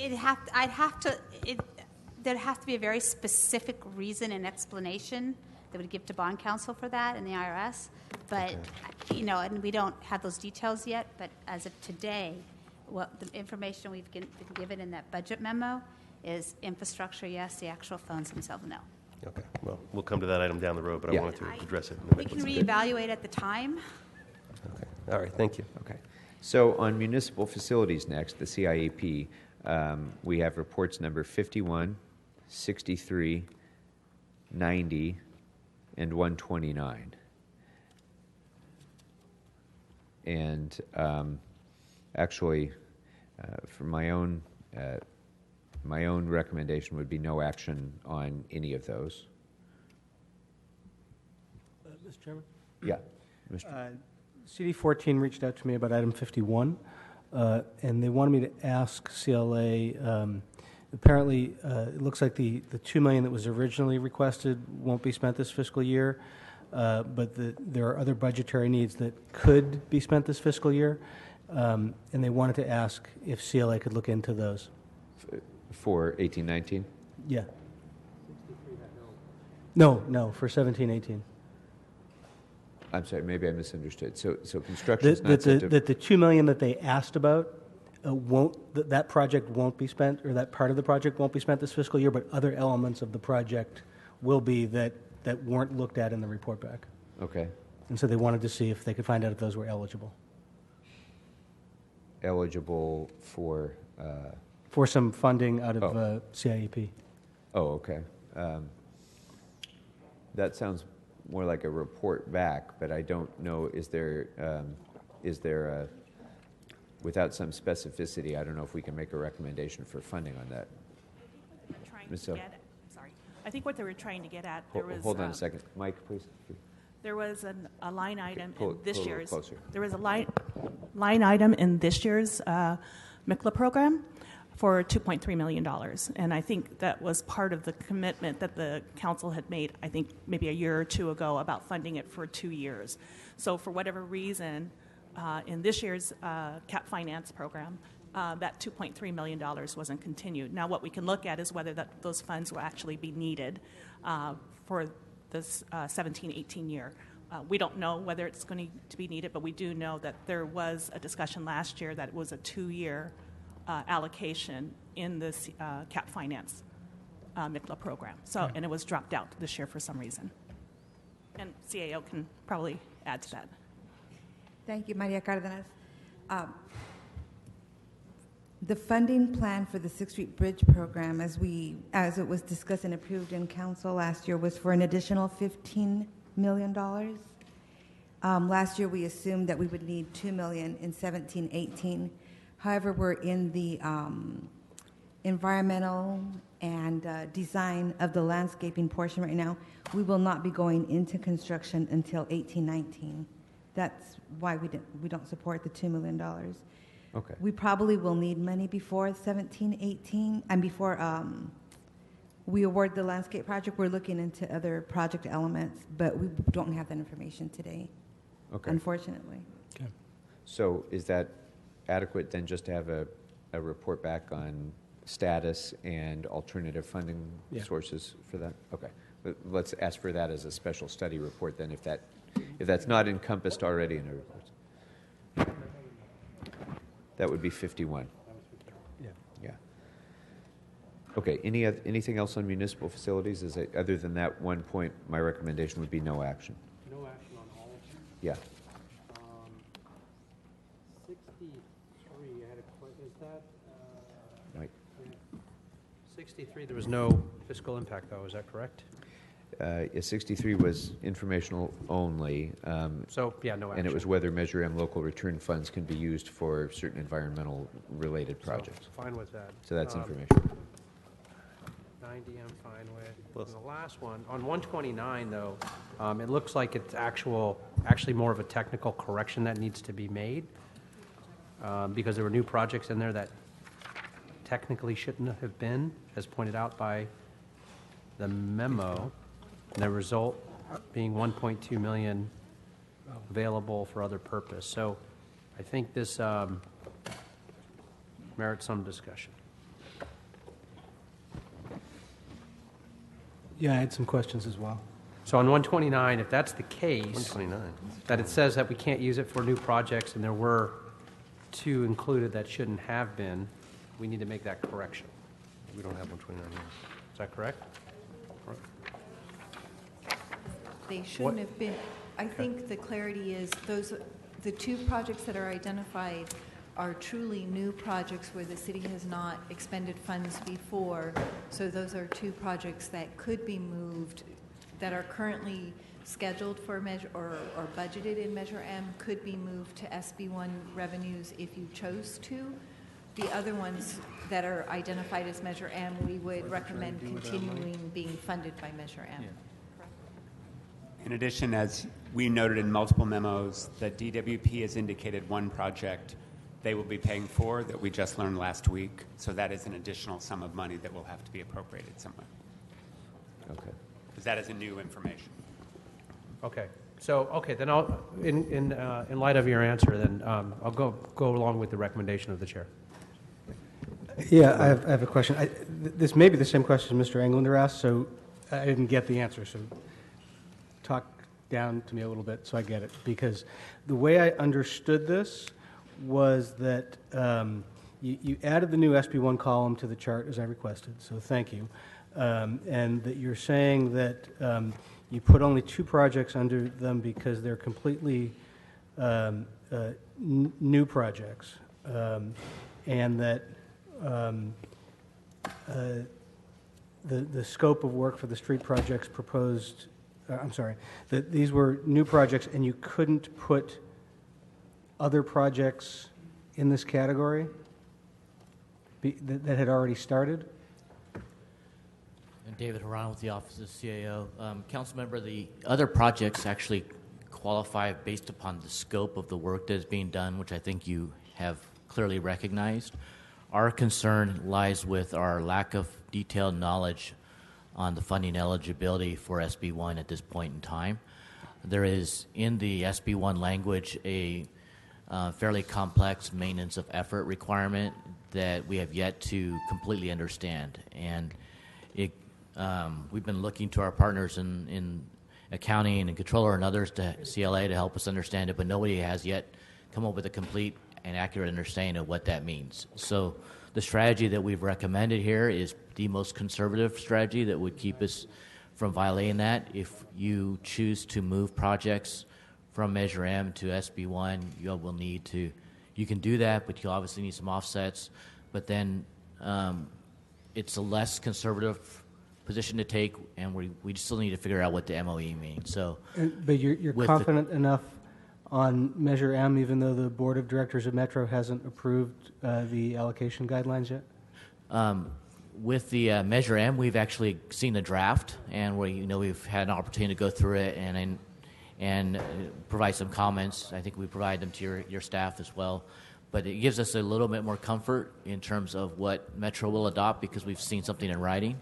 There'd have to be a very specific reason and explanation that would give to bond counsel for that and the IRS. But, and we don't have those details yet, but as of today, what the information we've been given in that budget memo is infrastructure, yes, the actual phones themselves, no. Okay, well, we'll come to that item down the road, but Yeah. I wanted to address it. We can reevaluate at the time. Okay, all right, thank you. Okay. So on municipal facilities next, the CIAP, we have reports number 51, 63, 90, and 129. And actually, for my own recommendation would be no action on any of those. Mr. Chairman? Yeah. Mr. CD14 reached out to me about item 51, and they wanted me to ask CLA. Apparently, it looks like the $2 million that was originally requested won't be spent this fiscal year, but there are other budgetary needs that could be spent this fiscal year, and they wanted to ask if CLA could look into those. For 18-19? Yeah. No, for 17-18. I'm sorry, maybe I misunderstood. So construction is not set to... That the $2 million that they asked about that project won't be spent, or that part of the project won't be spent this fiscal year, but other elements of the project will be that weren't looked at in the report back. Okay. And so they wanted to see if they could find out if those were eligible. Eligible for... For some funding out of CIEP. Oh, okay. That sounds more like a report back, but I don't know, is there a, without some specificity, I don't know if we can make a recommendation for funding on that. I think what they were trying to get at, Hold on a second. Mike, please. There was a line item in this year's. Closer. There was a line item in this year's MICLA program for $2.3 million. And I think that was part of the commitment that the council had made, I think maybe a year or two ago, about funding it for 2 years. So for whatever reason, in this year's CAP finance program, that $2.3 million wasn't continued. Now what we can look at is whether those funds will actually be needed for this 17-18 year. We don't know whether it's going to be needed, but we do know that there was a discussion last year that it was a 2-year allocation in this CAP finance MICLA program. So, and it was dropped out this year for some reason. And CAO can probably add to that. Thank you, Maria Cardenas. The funding plan for the 6th Street Bridge program, as it was discussed and approved in council last year, was for an additional $15 million. Last year, we assumed that we would need $2 million in 17-18. However, we're in the environmental and design of the landscaping portion right now. We will not be going into construction until 18-19. That's why we don't support the $2 million. Okay. We probably will need money before 17-18, and before we award the landscape project. We're looking into other project elements, but we don't have that information today, unfortunately. Okay. So is that adequate then, just to have a report back on status and alternative funding sources for that? Okay. Let's ask for that as a special study report then, if that's not encompassed already in a report. That would be 51. Yeah. Okay. Anything else on municipal facilities? Other than that one point, my recommendation would be no action. No action on all of them? Yeah. 63, I had a question. Is that... Right. 63, there was no fiscal impact, though. Is that correct? 63 was informational only. So, yeah, no action. And it was whether Measure M local return funds can be used for certain environmental-related projects. So, fine with that. So that's information. 90 I'm fine with. And the last one, on 129, though, it looks like it's actually more of a technical correction that needs to be made because there were new projects in there that technically shouldn't have been, as pointed out by the memo. And the result being 1.2 million available for other purpose. So I think this merits some discussion. Yeah, I had some questions as well. So on 129, if that's the case, that it says that we can't use it for new projects and there were 2 included that shouldn't have been, we need to make that correction. We don't have 129 here. Is that correct? They shouldn't have been. I think the clarity is the two projects that are identified are truly new projects where the city has not expended funds before. So those are two projects that could be moved, that are currently scheduled for measure or budgeted in Measure M, could be moved to SB1 revenues if you chose to. The other ones that are identified as Measure M, we would recommend continuing being funded by Measure M. Yeah. In addition, as we noted in multiple memos, the DWP has indicated one project they will be paying for that we just learned last week. So that is an additional sum of money that will have to be appropriated somewhere. Okay. Because that is a new information. Okay. So, okay, then I'll, in light of your answer, then I'll go along with the recommendation of the chair. Yeah, I have a question. This may be the same question Mr. Englander asked, so I didn't get the answer. So talk down to me a little bit so I get it. Because the way I understood this was that you added the new SB1 column to the chart as I requested, so thank you. And that you're saying that you put only two projects under them because they're completely new projects, and that the scope of work for the street projects proposed, I'm sorry, that these were new projects and you couldn't put other projects in this category that had already started? And David Haran with the Office of CAO. Councilmember, the other projects actually qualify based upon the scope of the work that is being done, which I think you have clearly recognized. Our concern lies with our lack of detailed knowledge on the funding eligibility for SB1 at this point in time. There is, in the SB1 language, a fairly complex maintenance of effort requirement that we have yet to completely understand. And we've been looking to our partners in accounting and controller and others, to CLA, to help us understand it, but nobody has yet come up with a complete and accurate understanding of what that means. So the strategy that we've recommended here is the most conservative strategy that would keep us from violating that. If you choose to move projects from Measure M to SB1, you will need to, you can do that, but you obviously need some offsets. But then it's a less conservative position to take, and we still need to figure out what the MOE means. So, but you're confident enough on Measure M, even though the Board of Directors of Metro hasn't approved the allocation guidelines yet? With the Measure M, we've actually seen the draft, and we've had an opportunity to go through it and provide some comments. I think we provide them to your staff as well. But it gives us a little bit more comfort in terms of what Metro will adopt, because we've seen something in writing.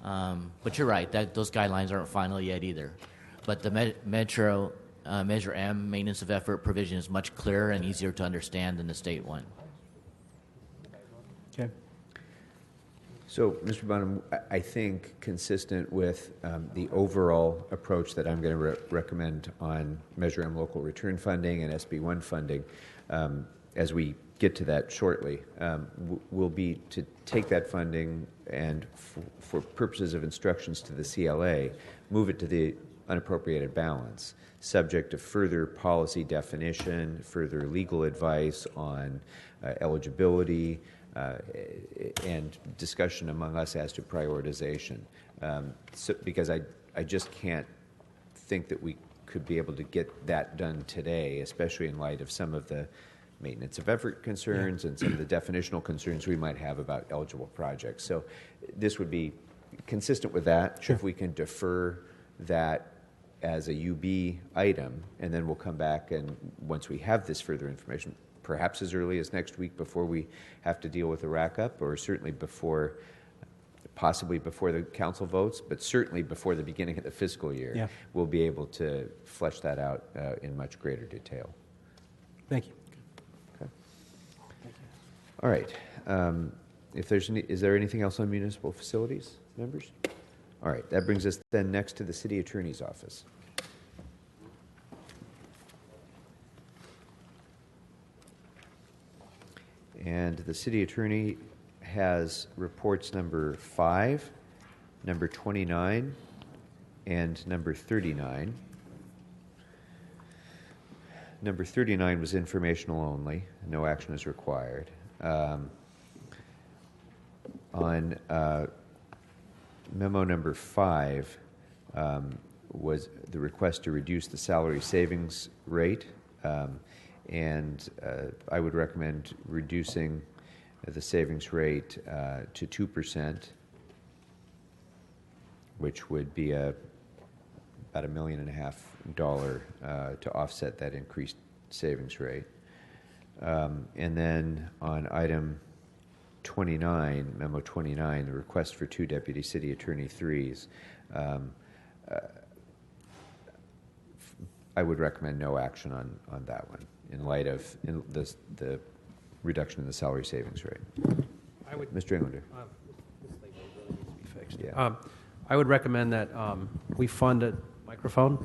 But you're right, those guidelines aren't final yet either. But the Metro Measure M maintenance of effort provision is much clearer and easier to understand than the state one. Okay. So, Mr. Bonham, I think consistent with the overall approach that I'm going to recommend on Measure M local return funding and SB1 funding, as we get to that shortly, will be to take that funding and, for purposes of instructions to the CLA, move it to the unappropriated balance, subject to further policy definition, further legal advice on eligibility, and discussion among us as to prioritization. Because I just can't think that we could be able to get that done today, especially in light of some of the maintenance of effort concerns and some of the definitional concerns we might have about eligible projects. So this would be consistent with that. Sure. If we can defer that as a UB item, and then we'll come back, and once we have this further information, perhaps as early as next week before we have to deal with the rack-up, or certainly possibly before the council votes, but certainly before the beginning of the fiscal year, we'll be able to flesh that out in much greater detail. Thank you. Okay. All right. Is there anything else on municipal facilities, members? All right. That brings us then next to the city attorney's office. And the city attorney has reports number 5, number 29, and number 39. Number 39 was informational only. No action is required. On memo number 5 was the request to reduce the salary savings rate, and I would recommend reducing the savings rate to 2%, which would be about $1.5 million to offset that increased savings rate. And then on item 29, memo 29, the request for 2 deputy city attorney 3s, I would recommend no action on that one in light of the reduction in the salary savings rate. Mr. Englander. This thing really needs to be fixed. Yeah. I would recommend that we fund a microphone.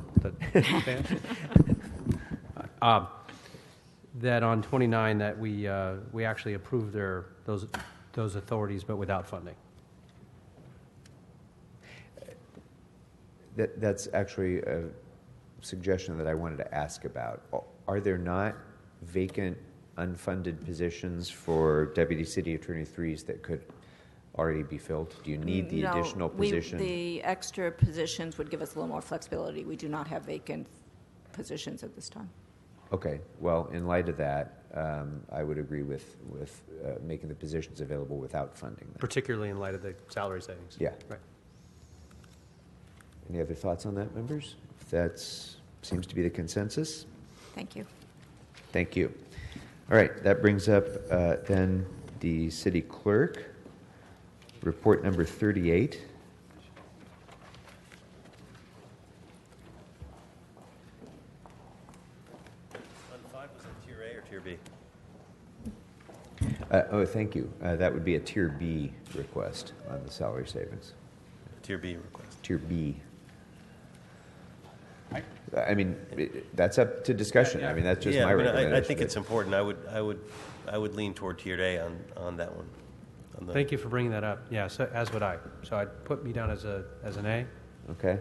That on 29 that we actually approve those authorities, but without funding. That's actually a suggestion that I wanted to ask about. Are there not vacant, unfunded positions for deputy city attorney 3s that could already be filled? Do you need the additional position? The extra positions would give us a little more flexibility. We do not have vacant positions at this time. Okay. Well, in light of that, I would agree with making the positions available without funding them. Particularly in light of the salary savings. Yeah. Right. Any other thoughts on that, members? If that seems to be the consensus. Thank you. Thank you. All right. That brings up then the city clerk. Report number 38. On 5, was it Tier A or Tier B? Oh, thank you. That would be a Tier B request on the salary savings. Tier B request. Tier B. I mean, that's up to discussion. I mean, that's just my recommendation. I think it's important. I would lean toward Tier A on that one. Thank you for bringing that up. Yeah, so, as would I. So I'd put me down as an A. Okay.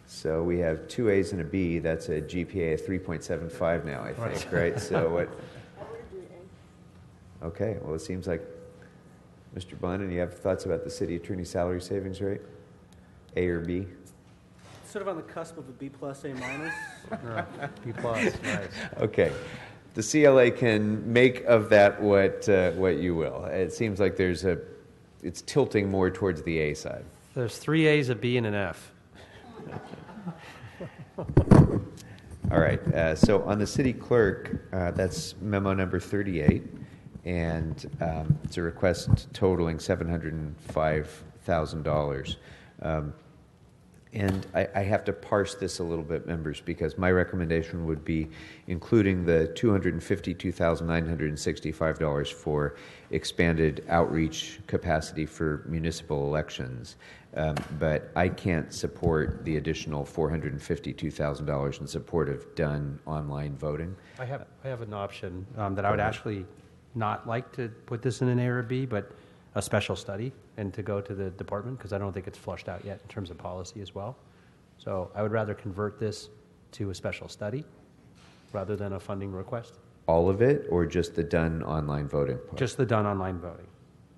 So we have 2 A's and a B. That's a GPA of 3.75 now, I think, right? So what? Okay. Well, it seems like, Mr. Bonin, you have thoughts about the city attorney salary savings rate? A or B? Sort of on the cusp of a B plus, A minus. B plus, nice. Okay. The CLA can make of that what you will. It seems like it's tilting more towards the A side. There's 3 A's, a B, and an F. All right. So on the city clerk, that's memo number 38, and it's a request totaling $705,000. And I have to parse this a little bit, members, because my recommendation would be including the $252,965 for expanded outreach capacity for municipal elections. But I can't support the additional $452,000 in support of done online voting. I have an option that I would actually not like to put this in an A or a B, but a special study and to go to the department because I don't think it's flushed out yet in terms of policy as well. So I would rather convert this to a special study rather than a funding request. All of it or just the done online voting part? Just the done online voting.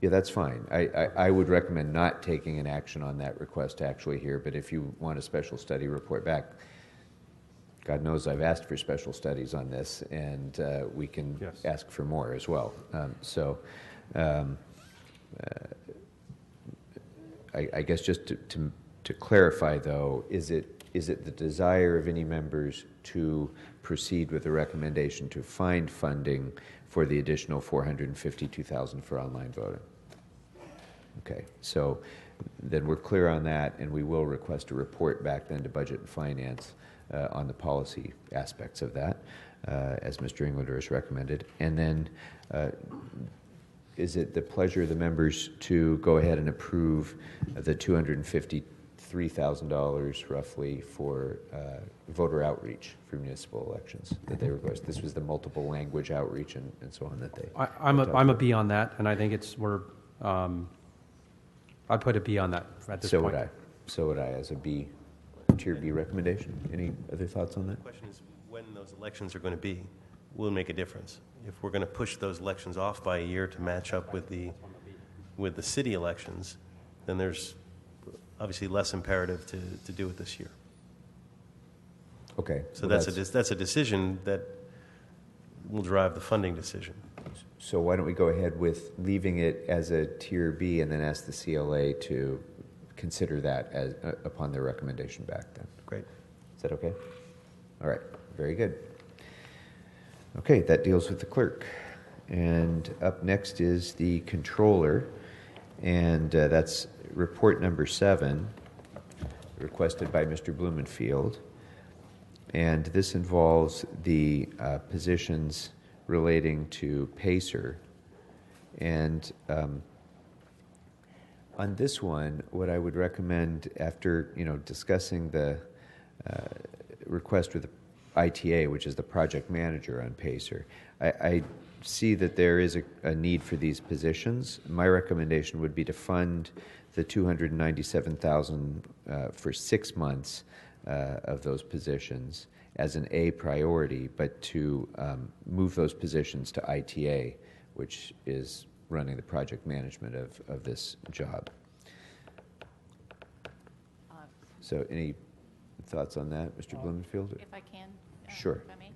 Yeah, that's fine. I would recommend not taking an action on that request actually here, but if you want a special study report back, God knows I've asked for special studies on this, and we can ask for more as well. I guess just to clarify, though, is it the desire of any members to proceed with a recommendation to find funding for the additional $452,000 for online voting? Okay, so then we're clear on that, and we will request a report back then to Budget and Finance on the policy aspects of that, as Mr. Englander has recommended. And then is it the pleasure of the members to go ahead and approve the $253,000 $3,000 roughly for voter outreach for municipal elections that they request. This was the multiple language outreach and so on that they. I'm a B on that, and I think I'd put a B on that at this point. So would I as a B, tier B recommendation. Any other thoughts on that? The question is when those elections are going to be will make a difference. If we're going to push those elections off by a year to match up with the city elections, then there's obviously less imperative to do it this year. Okay. So that's a decision that will drive the funding decision. So why don't we go ahead with leaving it as a tier B and then ask the CLA to consider that as upon their recommendation back then? Great. Is that okay? All right. Very good. Okay, that deals with the clerk. And up next is the controller, and that's report number 7, requested by Mr. Blumenfield. And this involves the positions relating to PACER. And on this one, what I would recommend after discussing the request with the ITA, which is the project manager on PACER, I see that there is a need for these positions. My recommendation would be to fund the $297,000 for 6 months of those positions as an A priority, but to move those positions to ITA, which is running the project management of this job. So any thoughts on that, Mr. Blumenfield? If I can. Sure. If I may.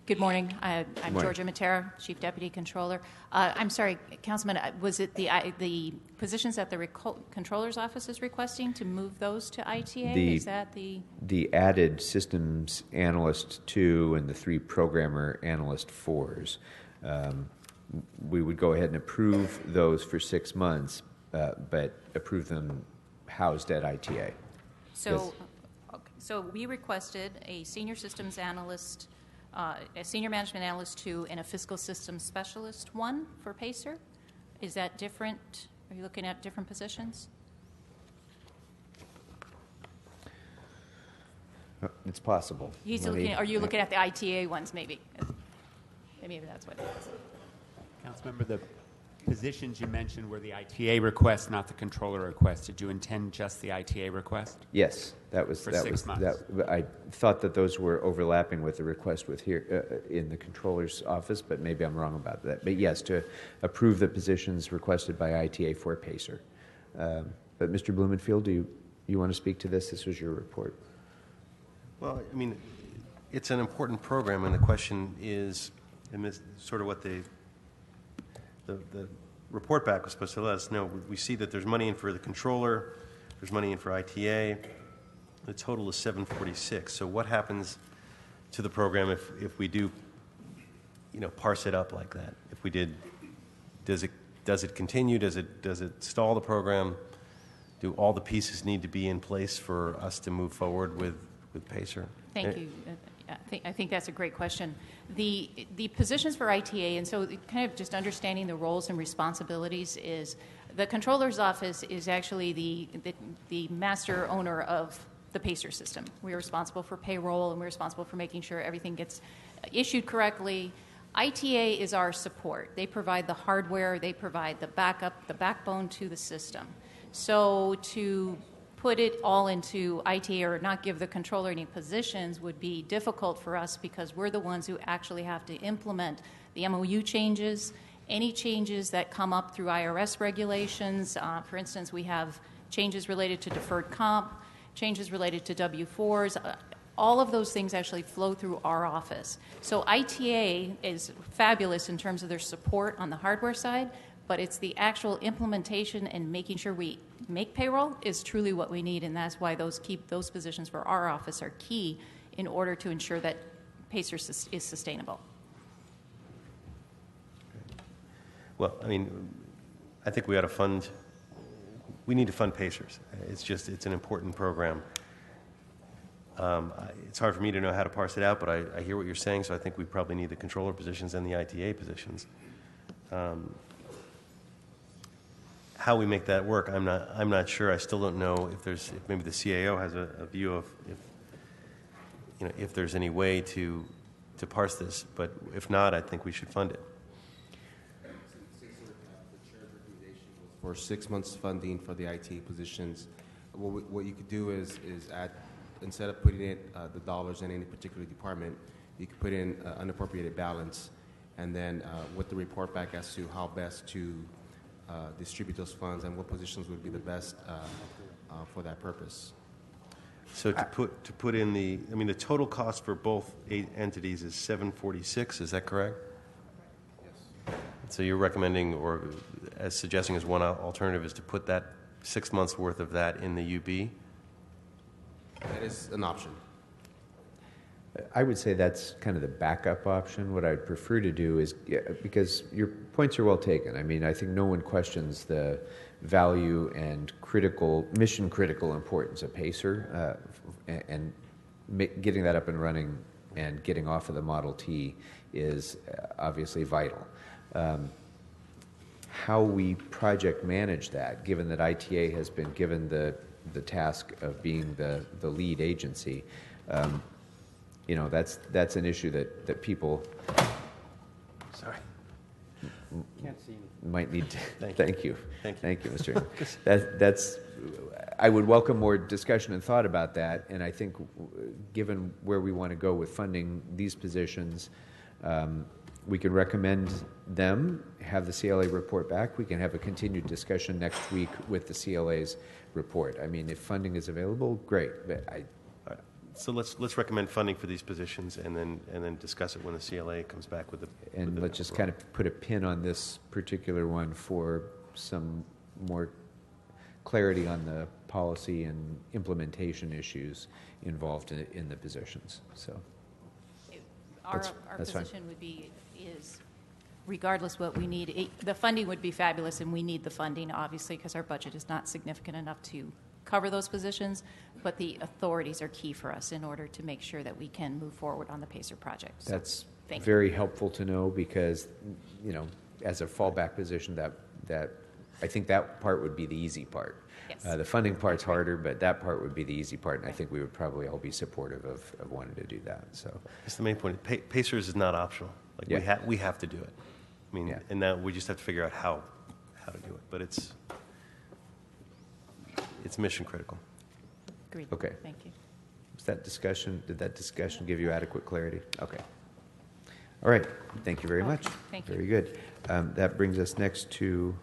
Good morning. I'm morning. Georgia Matera, Chief Deputy Controller. I'm sorry, Councilman, was it the positions that the Controller's Office is requesting to move those to ITA? Is that the added Systems Analyst 2 and the 3 Programmer Analyst 4s? We would go ahead and approve those for 6 months, but approve them housed at ITA. So, Yes. Okay. So we requested a Senior Systems Analyst, a Senior Management Analyst 2, and a Fiscal Systems Specialist 1 for PACER. Is that different? Are you looking at different positions? It's possible. Are you looking at the ITA ones, maybe? Maybe that's what it is. Councilmember, the positions you mentioned were the ITA request, not the controller request. Did you intend just the ITA request? Yes, that was For that 6 was months. that. I thought that those were overlapping with the request with here in the controller's office, but maybe I'm wrong about that. But yes, to approve the positions requested by ITA for PACER. But Mr. Blumenfield, do you want to speak to this? This was your report. Well, I mean, it's an important program, and the question is, and this is sort of what the report back was supposed to let us know. We see that there's money in for the controller, there's money in for ITA. The total is $746. So what happens to the program if we do, parse it up like that? If we did, does it continue? Does it stall the program? Do all the pieces need to be in place for us to move forward with PACER? Thank you. I think that's a great question. The positions for ITA, and so kind of just understanding the roles and responsibilities is the Controller's Office is actually the master owner of the PACER system. We're responsible for payroll, and we're responsible for making sure everything gets issued correctly. ITA is our support. They provide the hardware, they provide the backup, the backbone to the system. So to put it all into ITA or not give the controller any positions would be difficult for us because we're the ones who actually have to implement the MOU changes, any changes that come up through IRS regulations. For instance, we have changes related to deferred comp, changes related to W-4s. All of those things actually flow through our office. So ITA is fabulous in terms of their support on the hardware side, but it's the actual implementation and making sure we make payroll is truly what we need, and that's why those positions for our office are key in order to ensure that PACER is sustainable. Well, I mean, I think we need to fund PACERs. It's an important program. It's hard for me to know how to parse it out, but I hear what you're saying, so I think we probably need the controller positions and the ITA positions. how we make that work, I'm not sure. I still don't know if maybe the CAO has a view of if there's any way to parse this. But if not, I think we should fund it. For 6 months funding for the IT positions, what you could do is add, instead of putting it the dollars in any particular department, you could put in unappropriated balance, and then with the report back as to how best to distribute those funds and what positions would be the best for that purpose. So to put in the total cost for both 8 entities is $746. Is that correct? Yes. So you're recommending, or as suggesting as one alternative, is to put that 6 months worth of that in the UB? That is an option. I would say that's kind of the backup option. What I'd prefer to do is, because your points are well taken. I mean, I think no one questions the value and mission critical importance of PACER, and getting that up and running and getting off of the Model T is obviously vital. How we project manage that, given that ITA has been given the task of being the lead agency, that's an issue that people Can't see me. might need to. Thank you, Mr. That's I would welcome more discussion and thought about that, and I think given where we want to go with funding these positions, we can recommend them, have the CLA report back. We can have a continued discussion next week with the CLA's report. I mean, if funding is available, great. But So let's recommend funding for these positions, and then discuss it when the CLA comes back with the. And let's just kind of put a pin on this particular one for some more clarity on the policy and implementation issues involved in the positions. So our that's position would be is, regardless what we need, the funding would be fabulous, and we need the funding, obviously, because our budget is not significant enough to cover those positions, but the authorities are key for us in order to make sure that we can move forward on the PACER project. So, that's thank very helpful to know, because, as a fallback position, that I think that part would be the easy part. Yes. The funding part's harder, but that part would be the easy part, and I think we would probably all be supportive of wanting to do that. So that's the main point. PACERs is not optional. Like we have to do it. I mean, and now we just have to figure out how to do it. But it's mission critical. Agreed. Okay. Thank you. Did that discussion give you adequate clarity? Okay. All right. Thank you very much. Thank you. Very good. That brings us next to.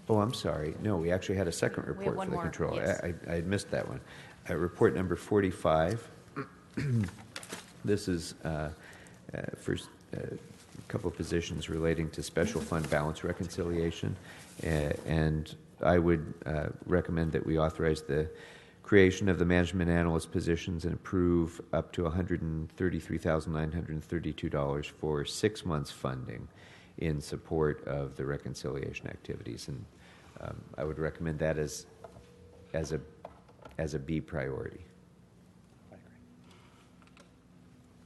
Oh, I'm sorry. No, we actually had a second We have report one for the more, control. yes. I had missed that one. Report number 45. This is for a couple of positions relating to special fund balance reconciliation, and I would recommend that we authorize the creation of the management analyst positions and approve up to $133,932 for 6 months funding in support of the reconciliation activities, and I would recommend that as a B priority. I agree.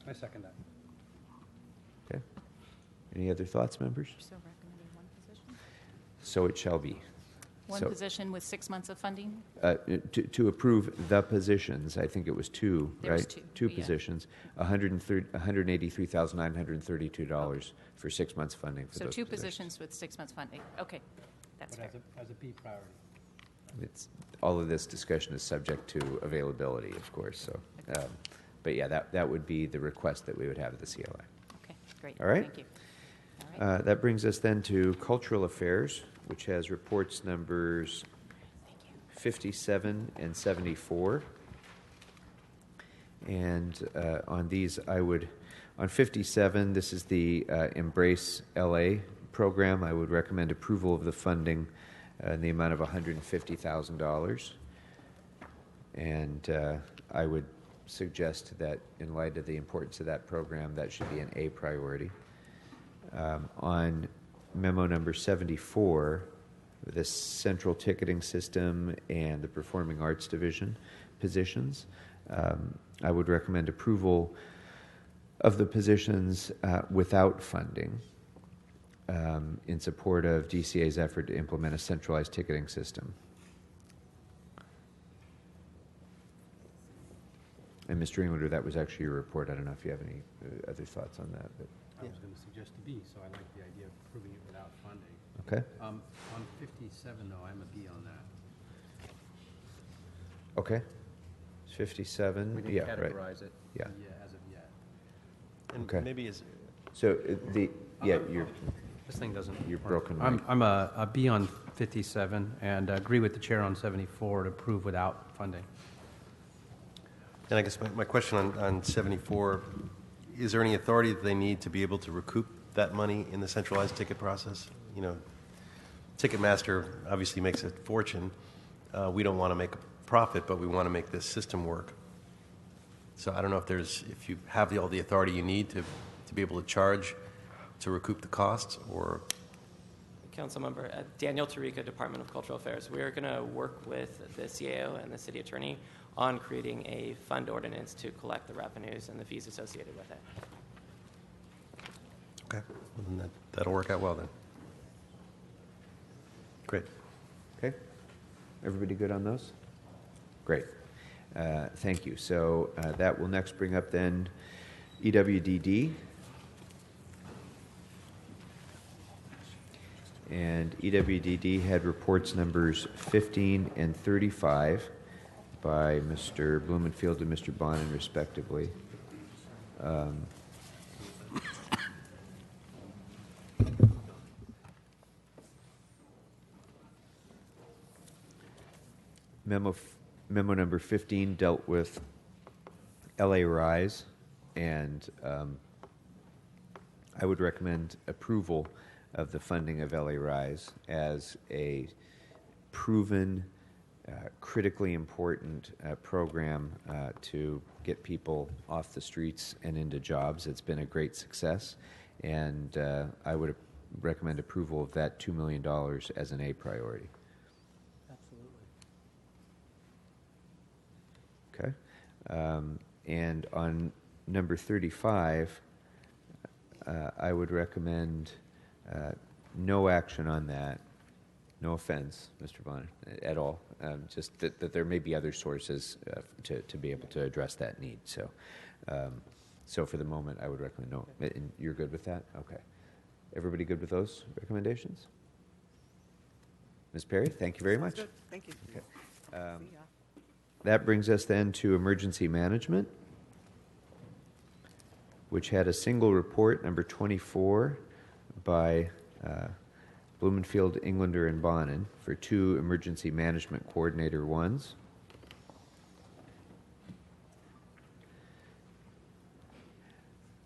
I second that. Okay. Any other thoughts, members? So recommending one position? So it shall be. One position with 6 months of funding? To approve the positions, I think it was two, There right? was two, Two yeah. positions, $183,932 for 6 months funding for So those two positions. positions with 6 months funding. Okay, that's But fair. as a B priority. All of this discussion is subject to availability, of course. So, but yeah, that would be the request that we would have at the CLA. Okay, great. All right. Thank you. All right. That brings us then to Cultural Affairs, which has reports numbers 57 and 74. And on these, on 57, this is the Embrace LA program. I would recommend approval of the funding in the amount of $150,000. And I would suggest that in light of the importance of that program, that should be an A priority. On memo number 74, the central ticketing system and the performing arts division positions, I would recommend approval of the positions without funding in support of DCA's effort to implement a centralized ticketing system. And Mr. Englander, that was actually your report. I don't know if you have any other thoughts on that. But. I was going to suggest a B, so I like the idea of approving it without funding. Okay. On 57, though, I'm a B on that. Okay. 57. We didn't yeah, categorize right. it Yeah. as of yet. And okay. maybe is so you're this thing doesn't. You're broken. I'm a B on 57 and agree with the chair on 74 to approve without funding. And I guess my question on 74, is there any authority that they need to be able to recoup that money in the centralized ticket process? You know, Ticketmaster obviously makes a fortune. We don't want to make a profit, but we want to make this system work. So I don't know if you have all the authority you need to be able to charge to recoup the costs, or... Councilmember Daniel Tarica, Department of Cultural Affairs. We are going to work with the CAO and the city attorney on creating a fund ordinance to collect the revenues and the fees associated with it. Okay, well, then that'll work out well then. Great. Okay. Everybody good on those? Great. Thank you. So that will next bring up then EWDD. And EWDD had reports numbers 15 and 35 by Mr. Blumenfield and Mr. Bonin, respectively. Memo number 15 dealt with LA Rise, and I would recommend approval of the funding of LA Rise as a proven, critically important program to get people off the streets and into jobs. It's been a great success, and I would recommend approval of that $2 million as an A priority. Okay. And on number 35, I would recommend no action on that. No offense, Mr. Bonner, at all. Just that there may be other sources to be able to address that need. So, so for the moment, I would recommend no. And you're good with that? Okay. Everybody good with those recommendations? Ms. Perry, thank you very much. Good. Thank you. Okay. That brings us then to emergency management, which had a single report, number 24, by Blumenfield, Englander, and Bonin for 2 emergency management coordinator ones.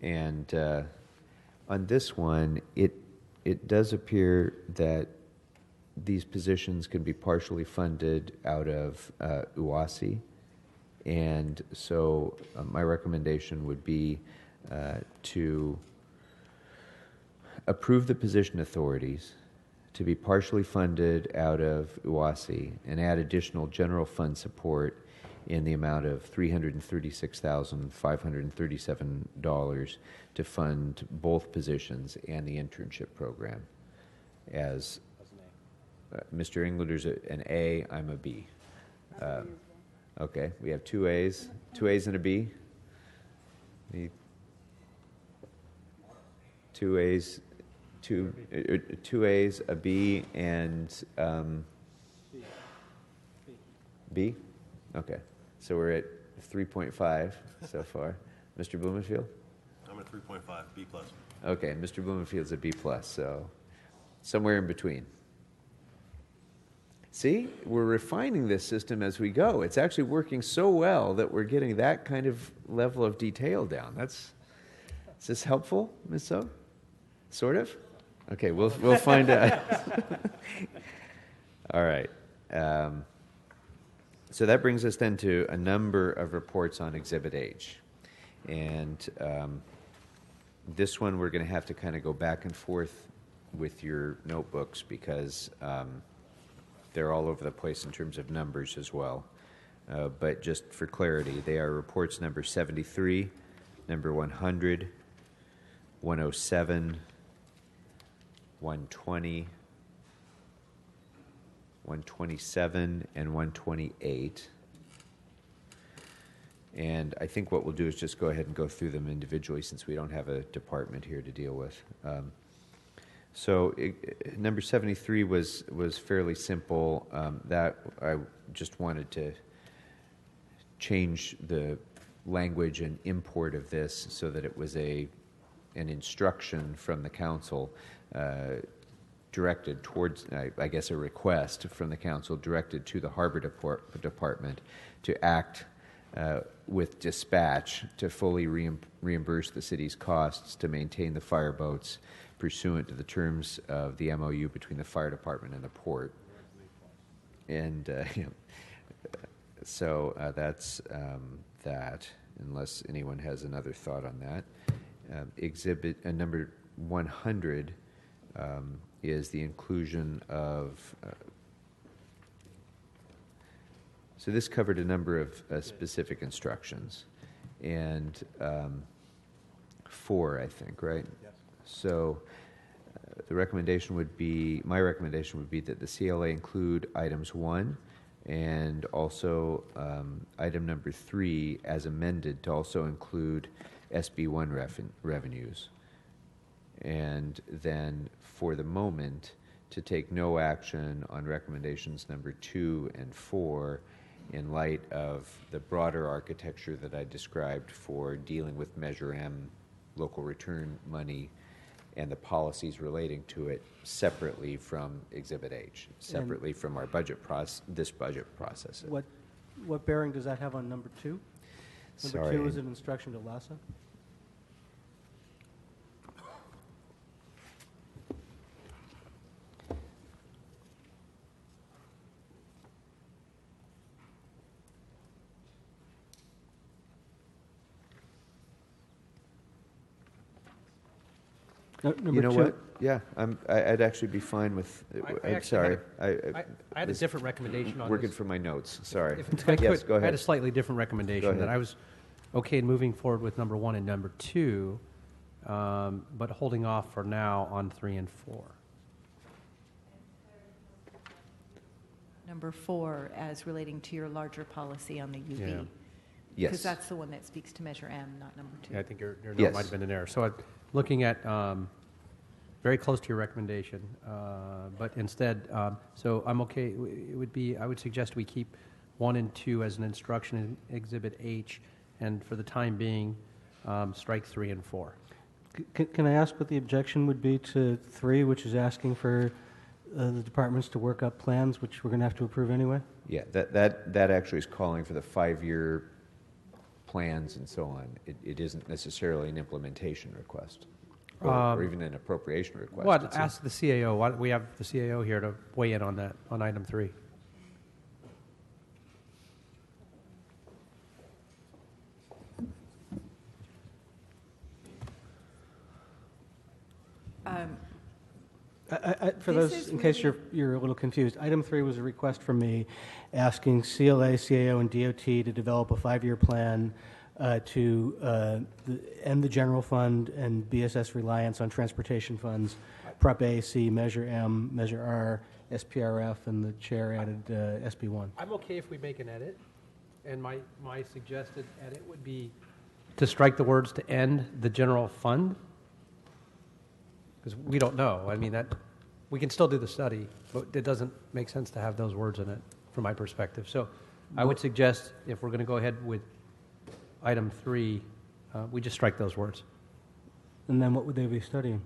And on this one, it does appear that these positions can be partially funded out of UASI, and so my recommendation would be to approve the position authorities to be partially funded out of UASI and add additional general fund support in the amount of $336,537 to fund both positions and the internship program. As Mr. Englander's an A, I'm a B. Okay, we have 2 A's, 2 A's and a B. 2 A's, two A's, a B, and B? Okay, so we're at 3.5 so far. Mr. Blumenfield? I'm at 3.5, B+. Okay, Mr. Blumenfield's a B+, so somewhere in between. See, we're refining this system as we go. It's actually working so well that we're getting that kind of level of detail down. Is this helpful, Ms. So? Sort of? Okay, we'll find out. All right. So that brings us then to a number of reports on Exhibit H. And this one we're going to have to kind of go back and forth with your notebooks because they're all over the place in terms of numbers as well. But just for clarity, they are reports number 73, number 100, 107, 120, 127, and 128. And I think what we'll do is just go ahead and go through them individually since we don't have a department here to deal with. Number 73 was fairly simple. That I just wanted to change the language and import of this so that it was an instruction from the council directed towards, I guess, a request from the council directed to the Harbor Department to act with dispatch to fully reimburse the city's costs to maintain the fireboats pursuant to the terms of the MOU between the fire department and the port. And that's that, unless anyone has another thought on that. Exhibit number 100 is the inclusion of so this covered a number of specific instructions, and 4, I think, right? Yes. So my recommendation would be that the CLA include items 1 and also item number 3 as amended to also include SB1 revenues. And then for the moment to take no action on recommendations number 2 and 4 in light of the broader architecture that I described for dealing with Measure M, local return money, and the policies relating to it separately from Exhibit H, separately from our this budget process. What bearing does that have on number 2? Number 2 is an instruction to LASA. You know what? Yeah, I'd actually be fine with. I'm sorry. I had a different recommendation on working this. for my notes. Sorry. Yes, go ahead. I had a slightly different recommendation that I was okay in moving forward with number 1 and number 2, but holding off for now on 3 and 4. Number 4 as relating to your larger policy on the UV. Yeah. Yes. Because that's the one that speaks to Measure M, not number 2. Yeah, I think your note might have been in there. So looking at very close to your recommendation, but instead, so I'm okay. It would be, I would suggest we keep 1 and 2 as an instruction in Exhibit H, and for the time being, strike 3 and 4. Can I ask what the objection would be to 3, which is asking for the departments to work up plans, which we're going to have to approve anyway? Yeah, that actually is calling for the 5-year plans and so on. It isn't necessarily an implementation request or even an appropriation request. Well, ask the CAO. Why don't we have the CAO here to weigh in on that, on item 3? For those, in case you're a little confused, item 3 was a request from me asking CLA, CAO, and DOT to develop a 5-year plan to end the general fund and BSS reliance on transportation funds, Prop A, C, Measure M, Measure R, SPRF, and the chair added SB1. I'm okay if we make an edit, and my suggested edit would be to strike the words to end the general fund, because we don't know. I mean, that we can still do the study, but it doesn't make sense to have those words in it from my perspective. So I would suggest if we're going to go ahead with item 3, we just strike those words. And then what would they be studying?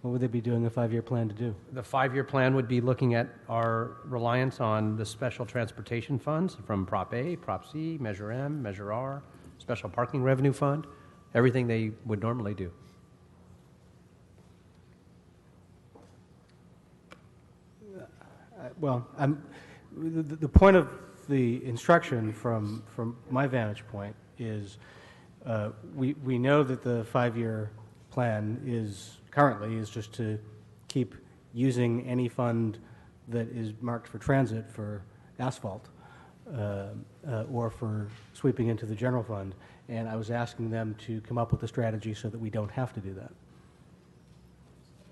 What would they be doing a 5-year plan to do? The 5-year plan would be looking at our reliance on the special transportation funds from Prop A, Prop C, Measure M, Measure R, Special Parking Revenue Fund, everything they would normally do. Well, the point of the instruction from my vantage point is we know that the 5-year plan currently is just to keep using any fund that is marked for transit for asphalt. or for sweeping into the general fund. And I was asking them to come up with a strategy so that we don't have to do that.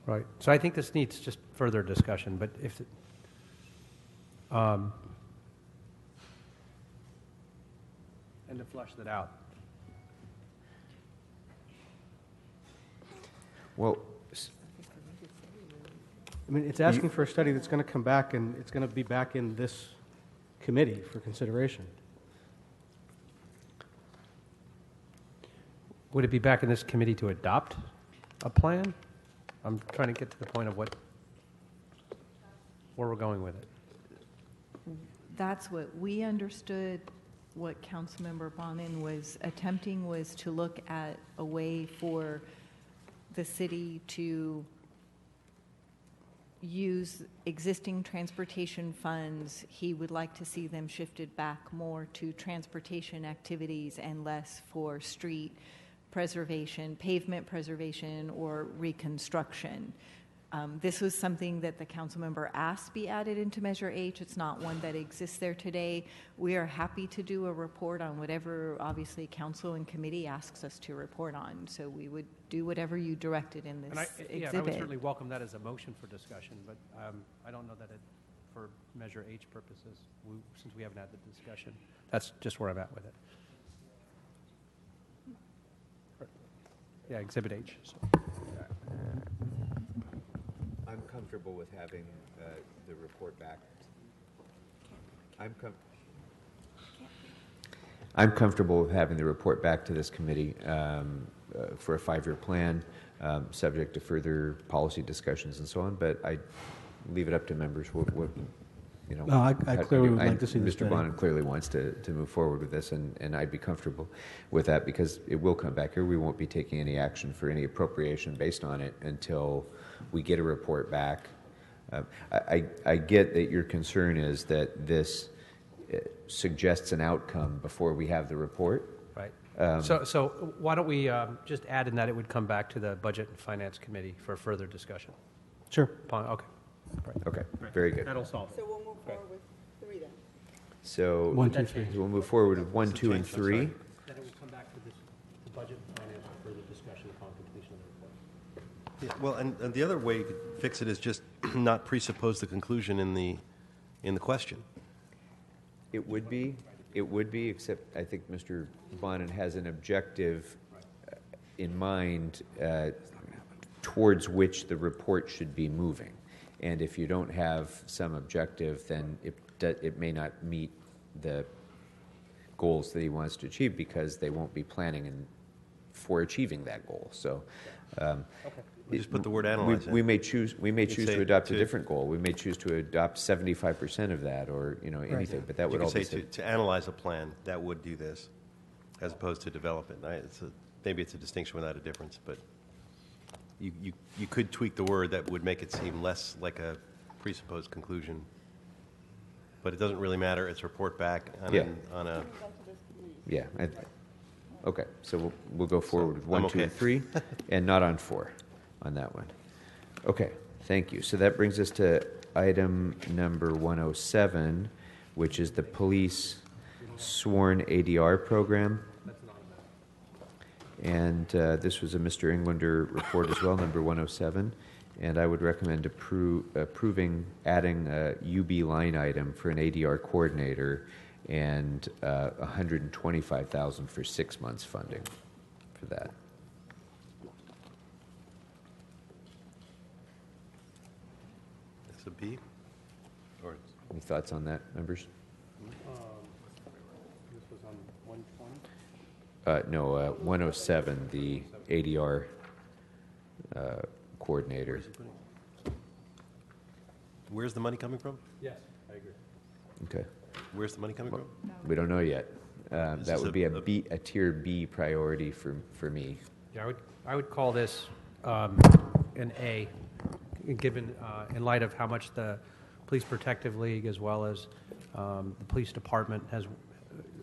Right. So I think this needs just further discussion, but if, and to flush that out. Well, I mean, it's asking for a study that's going to come back, and it's going to be back in this committee for consideration. Would it be back in this committee to adopt a plan? I'm trying to get to the point of where we're going with it. That's what we understood. What Councilmember Bonin was attempting was to look at a way for the city to use existing transportation funds. He would like to see them shifted back more to transportation activities and less for street preservation, pavement preservation, or reconstruction. This was something that the council member asked be added into Measure H. It's not one that exists there today. We are happy to do a report on whatever, obviously, council and committee asks us to report on. So we would do whatever you directed in this exhibit. Yeah, I would certainly welcome that as a motion for discussion, but I don't know that it, for Measure H purposes, since we haven't had the discussion. That's just where I'm at with it. Yeah, Exhibit H. So. I'm comfortable with having the report back. I'm comfortable with having the report back to this committee for a 5-year plan, subject to further policy discussions and so on. But I leave it up to members. No, I clearly would like to see this Mr. Bonin clearly wants to move forward with this, and I'd be comfortable with that because it will come back here. We won't be taking any action for any appropriation based on it until we get a report back. I get that your concern is that this suggests an outcome before we have the report. Right. So why don't we just add in that it would come back to the Budget and Finance Committee for further discussion? Sure. Okay. Right. Okay. Very good. That'll solve it. So we'll move forward with 3 then. So 1, 2, 3. we'll move forward with 1, 2, and 3. Then it will come back to the Budget and Finance for further discussion upon completion of the report. Yeah, well, and the other way you could fix it is just not presuppose the conclusion in the question. It would be, except I think Mr. Bonin has an objective in mind towards which the report should be moving. And if you don't have some objective, then it may not meet the goals that he wants to achieve because they won't be planning for achieving that goal. So, We just put the word analyze in. We may choose to adopt a different goal. We may choose to adopt 75% of that, or anything. But that would all be to analyze a plan that would do this, as opposed to develop it. Maybe it's a distinction without a difference, but you could tweak the word that would make it seem less like a presupposed conclusion. But it doesn't really matter. It's report back on a. Yeah. Okay. So we'll go forward with 1, I'm 2, and 3, and not on 4 on that one. Okay. Thank you. So that brings us to item number 107, which is the police sworn ADR program. And this was a Mr. Englander report as well, number 107. And I would recommend approving adding a UB line item for an ADR coordinator and $125,000 for 6 months funding for that. It's a B? Or any thoughts on that, members? This was on 120? No, 107, the ADR coordinator. Where's the money coming from? Yes, I agree. Okay. Where's the money coming from? We don't know yet. That would be a tier B priority for me. Yeah, I would call this an A, given in light of how much the Police Protective League as well as the police department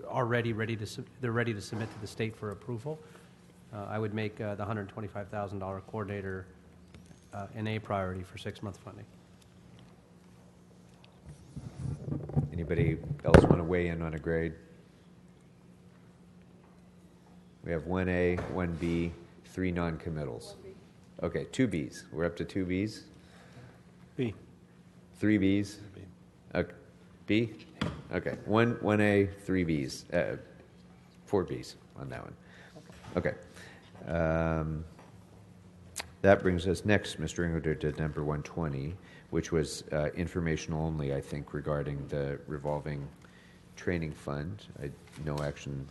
are ready to submit to the state for approval. I would make the $125,000 coordinator an A priority for 6 month funding. Anybody else want to weigh in on a grade? We have 1A, 1B, 3 non-committals. Okay, 2 Bs. We're up to 2 Bs? B. 3 Bs? Okay. B? Okay. 1A, 3 Bs. 4 Bs on that one. Okay. That brings us next, Mr. Englander, to number 120, which was informational only, I think, regarding the revolving training fund. No action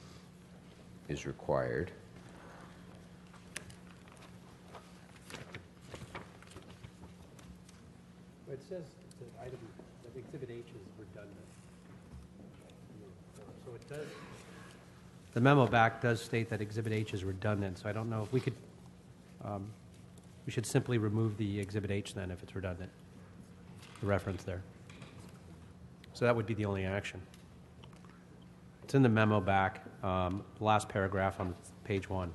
is required. It says the item, that Exhibit H is redundant. So it does. The memo back does state that Exhibit H is redundant, so I don't know if we could, we should simply remove the Exhibit H then if it's redundant, the reference there. So that would be the only action. It's in the memo back, last paragraph on page 1.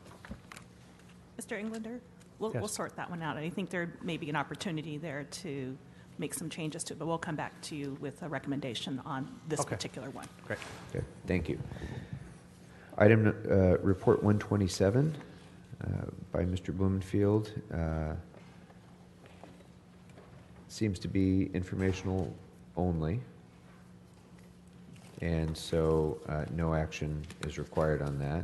Mr. Englander, Yes. we'll sort that one out. I think there may be an opportunity there to make some changes to it, but we'll come back to you with a recommendation on this particular one. Great. Okay, thank you. Item report 127 by Mr. Blumenfield seems to be informational only, and so no action is required on that.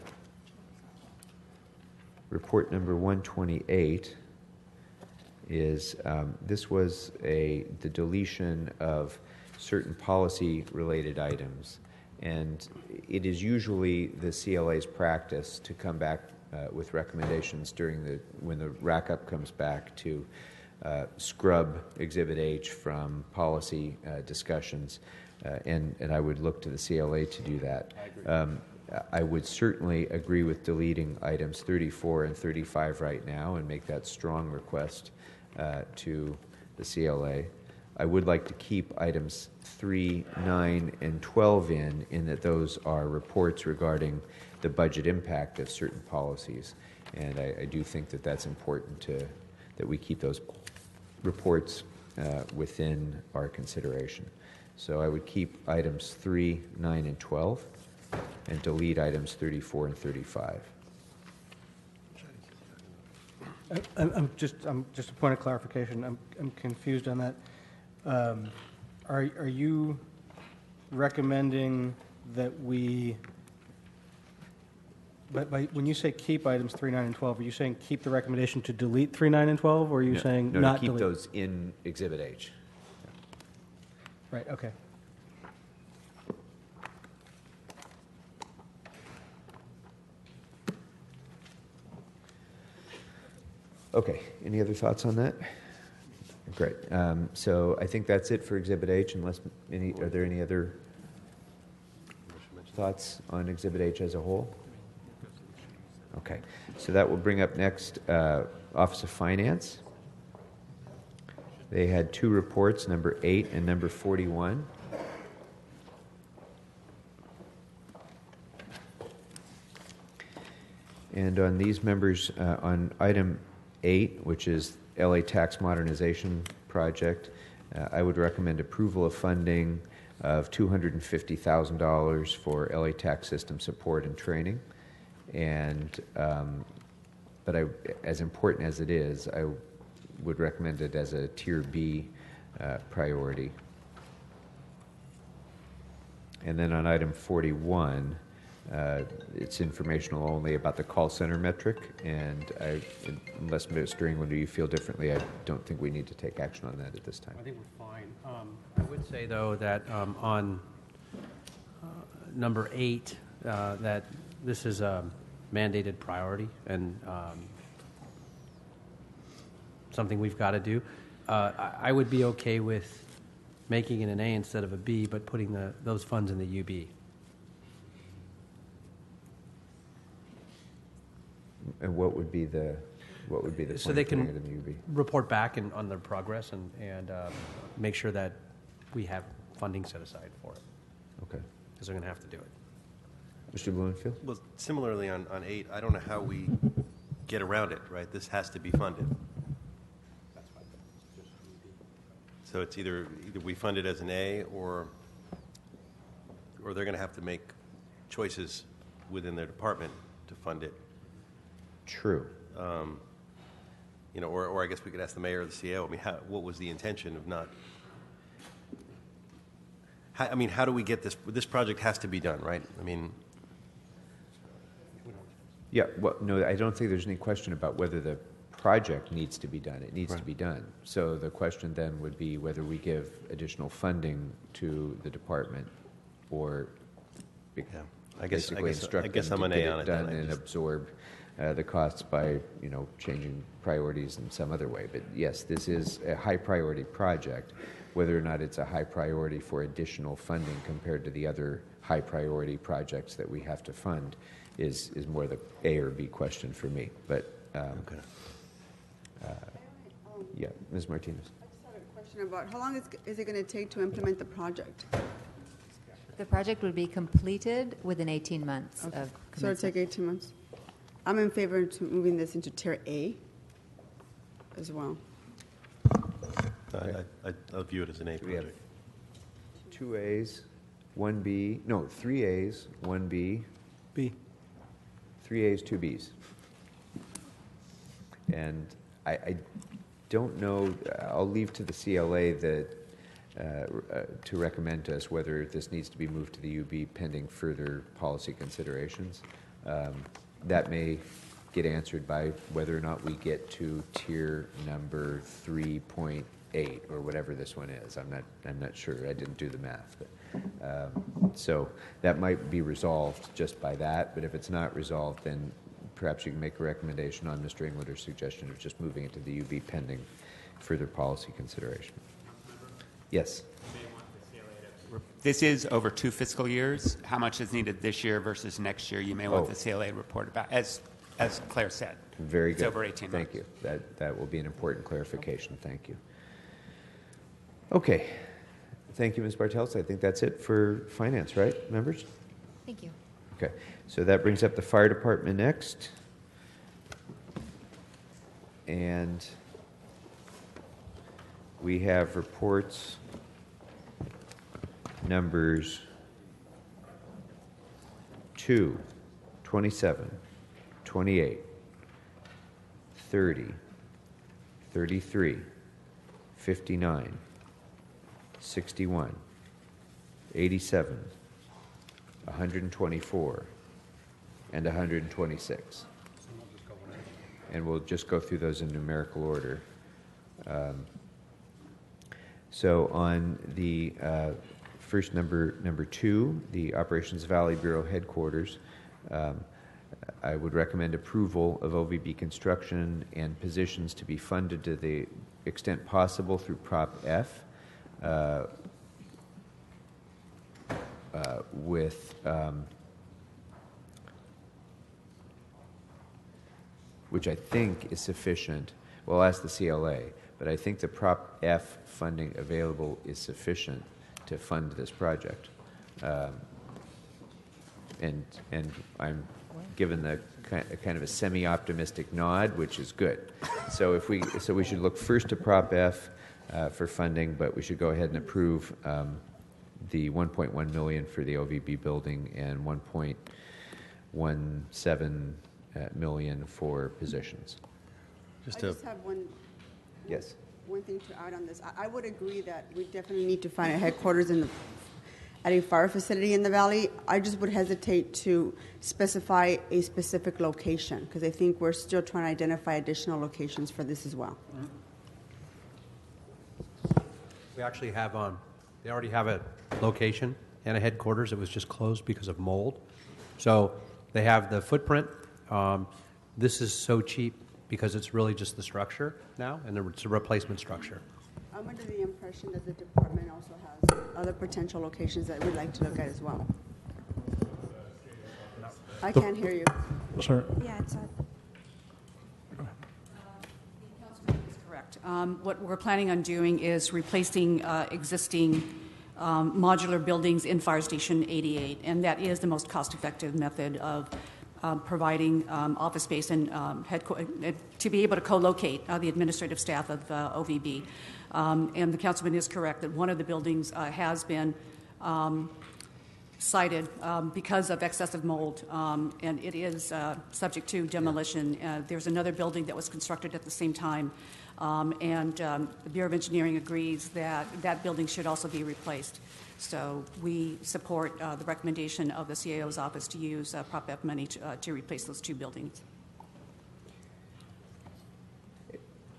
Report number 128 is this was the deletion of certain policy-related items. And it is usually the CLA's practice to come back with recommendations when the rack-up comes back to scrub Exhibit H from policy discussions, and I would look to the CLA to do that. I would certainly agree with deleting items 34 and 35 right now and make that strong request to the CLA. I would like to keep items 3, 9, and 12 in that those are reports regarding the budget impact of certain policies. And I do think that that's important that we keep those reports within our consideration. So I would keep items 3, 9, and 12 and delete items 34 and 35. I'm just a point of clarification. I'm confused on that. Are you recommending that we? But when you say keep items 3, 9, and 12, are you saying keep the recommendation to delete 3, 9, and 12, or are you saying no, not to keep delete? those in Exhibit H? Right. Okay. Okay, any other thoughts on that? Great. So I think that's it for Exhibit H, unless are there any other thoughts on Exhibit H as a whole? Okay, so that will bring up next Office of Finance. They had 2 reports, number 8 and number 41. And on these members, on item 8, which is LA Tax Modernization Project, I would recommend approval of funding of $250,000 for LA tax system support and training. And but as important as it is, I would recommend it as a Tier B priority. And then on item 41, it's informational only about the call center metric, and unless Mr. Englander, you feel differently, I don't think we need to take action on that at this time. I think we're fine. I would say, though, that on number 8, that this is a mandated priority and something we've got to do. I would be okay with making it an A instead of a B, but putting those funds in the UB. And what would be the So they point of can putting it in the UB? report back on their progress and make sure that we have funding set aside for it. Okay. Because they're going to have to do it. Mr. Bloomfield? Well, similarly on 8, I don't know how we get around it, right? This has to be funded. So it's either we fund it as an A or or they're going to have to make choices within their department to fund it. True. You know, or I guess we could ask the mayor or the CEO. I mean, what was the intention of not? I mean, how do we get this? This project has to be done, right? I mean, yeah. Well, no, I don't think there's any question about whether the project needs to be done. It needs Right. to be done. So the question then would be whether we give additional funding to the department, or basically instruct them I'm to an get A on it it done then. and absorb the costs by, you know, changing priorities in some other way. But yes, this is a high priority project. Whether or not it's a high priority for additional funding compared to the other high priority projects that we have to fund is more the A or B question for me. But yeah, Ms. Martinez. I just had a question about how long is it going to take to implement the project? The project would be completed within 18 months Okay. of So it'll take 18 months? I'm in favor of moving this into Tier A as well. I'll view it as an A We have project. 2 A's, 1 B, no, 3 A's, 1 B. B. 3 A's, 2 B's. And I don't know, I'll leave to the CLA to recommend to us whether this needs to be moved to the UB pending further policy considerations. That may get answered by whether or not we get to tier number 3.8 or whatever this one is. I'm not sure. I didn't do the math. But, so that might be resolved just by that. But if it's not resolved, then perhaps you can make a recommendation on Mr. Englander's suggestion of just moving it to the UB pending further policy consideration. Yes. This is over 2 fiscal years. How much is needed this year versus next year? You may want the CLA report about, as Claire said. Very good. It's over 18 months. Thank you. That will be an important clarification. Thank you. Okay. Thank you, Ms. Bartels. I think that's it for finance, right, members? Thank you. Okay. So that brings up the fire department next. And we have reports numbers 2, 27, 28, 30, 33, 59, 61, 87, 124, and 126. And we'll just go through those in numerical order. So on the first number 2, the Operations Valley Bureau headquarters, I would recommend approval of OVB construction and positions to be funded to the extent possible through Prop F, with which I think is sufficient. Well, I'll ask the CLA, but I think the Prop F funding available is sufficient to fund this project. And I'm given the kind of a semi-optimistic nod, which is good. So we should look first to Prop F for funding, but we should go ahead and approve the 1.1 million for the OVB building and 1.17 million for positions. I just have one. Yes. One thing to add on this. I would agree that we definitely need to find a headquarters at a fire facility in the valley. I just would hesitate to specify a specific location because I think we're still trying to identify additional locations for this as well. We actually have they already have a location and a headquarters. It was just closed because of mold. So they have the footprint. This is so cheap because it's really just the structure now, and it's a replacement structure. I'm under the impression that the department also has other potential locations that we'd like to look at as well. I can't hear you. Sir. Yeah, it's Correct. What we're planning on doing is replacing existing modular buildings in Fire Station 88, and that is the most cost-effective method of providing office space and to be able to co-locate the administrative staff of OVB. And the councilman is correct that one of the buildings has been cited because of excessive mold, and it is subject to demolition. There's another building that was constructed at the same time, and the Bureau of Engineering agrees that that building should also be replaced. So we support the recommendation of the CAO's office to use Prop F money to replace those two buildings.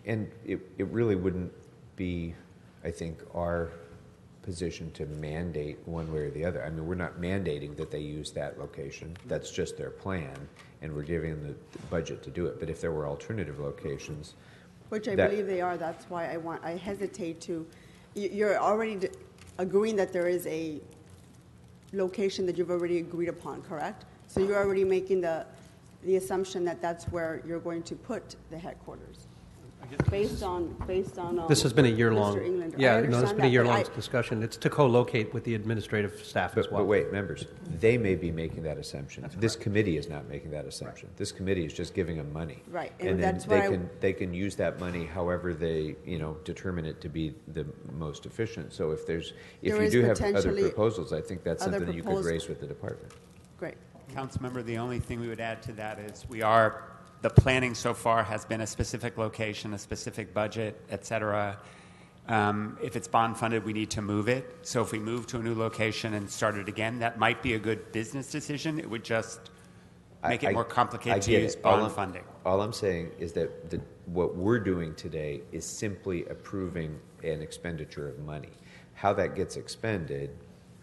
And it really wouldn't be, I think, our position to mandate one way or the other. I mean, we're not mandating that they use that location. That's just their plan, and we're giving them the budget to do it. But if there were alternative locations, which I believe they are, that's why I hesitate to. You're already agreeing that there is a location that you've already agreed upon, correct? So you're already making the assumption that that's where you're going to put the headquarters. Based on This has been a year-long. Mr. Englander. Yeah, I no, it's understand been a that, year-long but discussion. It's to co-locate with the administrative staff as well. But wait, members, they may be making that assumption. This committee is not making that assumption. This committee is just giving them money. Right, and then that's what they can use that money however they determine it to be the most efficient. So if you do have other proposals, I think that's something that you could raise with the department. Great. Councilmember, the only thing we would add to that is the planning so far has been a specific location, a specific budget, et cetera. If it's bond funded, we need to move it. So if we move to a new location and start it again, that might be a good business decision. It would just make it more complicated to use bond funding. All I'm saying is that what we're doing today is simply approving an expenditure of money. How that gets expended,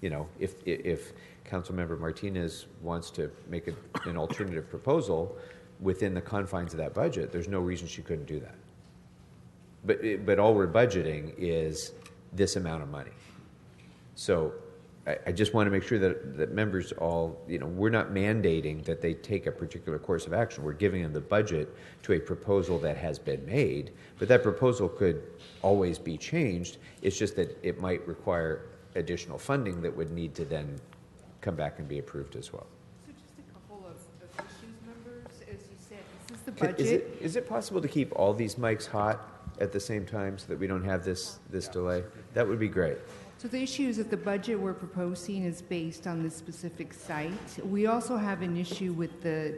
if Councilmember Martinez wants to make an alternative proposal within the confines of that budget, there's no reason she couldn't do that. But all we're budgeting is this amount of money. So I just want to make sure that members all, we're not mandating that they take a particular course of action. We're giving them the budget to a proposal that has been made, but that proposal could always be changed. It's just that it might require additional funding that would need to then come back and be approved as well. The budget. Is it possible to keep all these mics hot at the same time so that we don't have this delay? That would be great. So the issue is that the budget we're proposing is based on this specific site. We also have an issue with the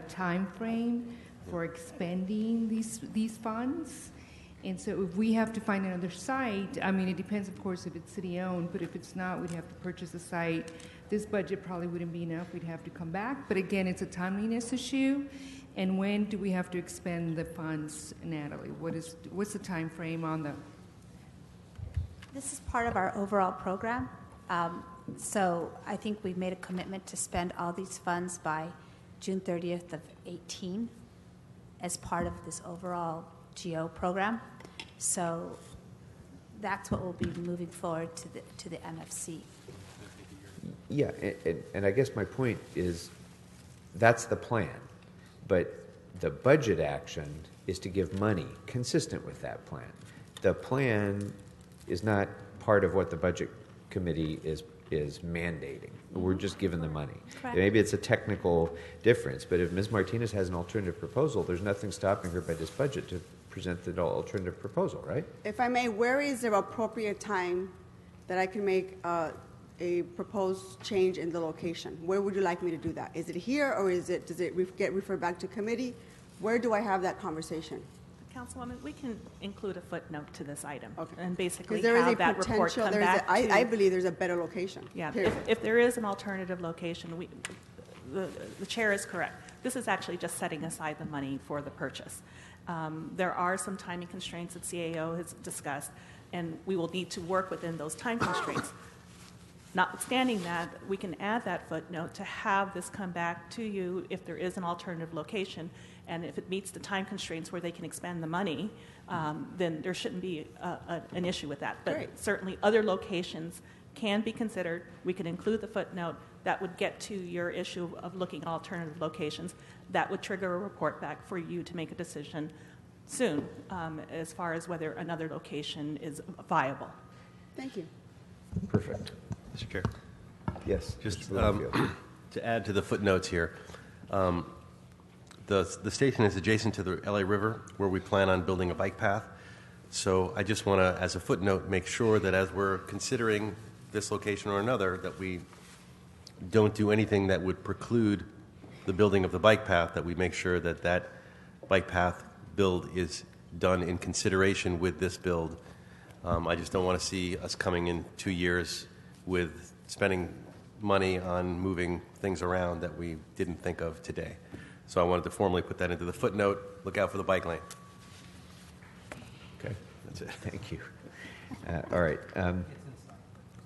time frame for expending these funds. And so if we have to find another site, I mean, it depends, of course, if it's city-owned, but if it's not, we'd have to purchase a site. This budget probably wouldn't be enough. We'd have to come back. But again, it's a timeliness issue. And when do we have to expend the funds, Natalie? What's the time frame on the? This is part of our overall program. So I think we've made a commitment to spend all these funds by June 30th of 18 as part of this overall GO program. So that's what we'll be moving forward to the MFC. Yeah, and I guess my point is that's the plan. But the budget action is to give money consistent with that plan. The plan is not part of what the budget committee is mandating. We're just giving the money. Correct. Maybe it's a technical difference, but if Ms. Martinez has an alternative proposal, there's nothing stopping her by this budget to present the alternative proposal, right? If I may, where is the appropriate time that I can make a proposed change in the location? Where would you like me to do that? Is it here, or does it get referred back to committee? Where do I have that conversation? Councilwoman, we can include a footnote to this item, okay, and basically there have is a that report come back I believe there's a better location. Yeah, if there is an alternative location, the chair is correct. This is actually just setting aside the money for the purchase. There are some timing constraints that CAO has discussed, and we will need to work within those time constraints. Notwithstanding that, we can add that footnote to have this come back to you if there is an alternative location, and if it meets the time constraints where they can expend the money, then there shouldn't be an issue with that. But Great. Certainly other locations can be considered. We can include the footnote. That would get to your issue of looking at alternative locations. That would trigger a report back for you to make a decision soon as far as whether another location is viable. Thank you. Perfect. Mr. Chair. Yes. Just to add to the footnotes here, the station is adjacent to the LA River, where we plan on building a bike path. So I just want to, as a footnote, make sure that as we're considering this location or another, that we don't do anything that would preclude the building of the bike path, that we make sure that that bike path build is done in consideration with this build. I just don't want to see us coming in 2 years with spending money on moving things around that we didn't think of today. So I wanted to formally put that into the footnote. Look out for the bike lane. Okay. That's it. Thank you. All right.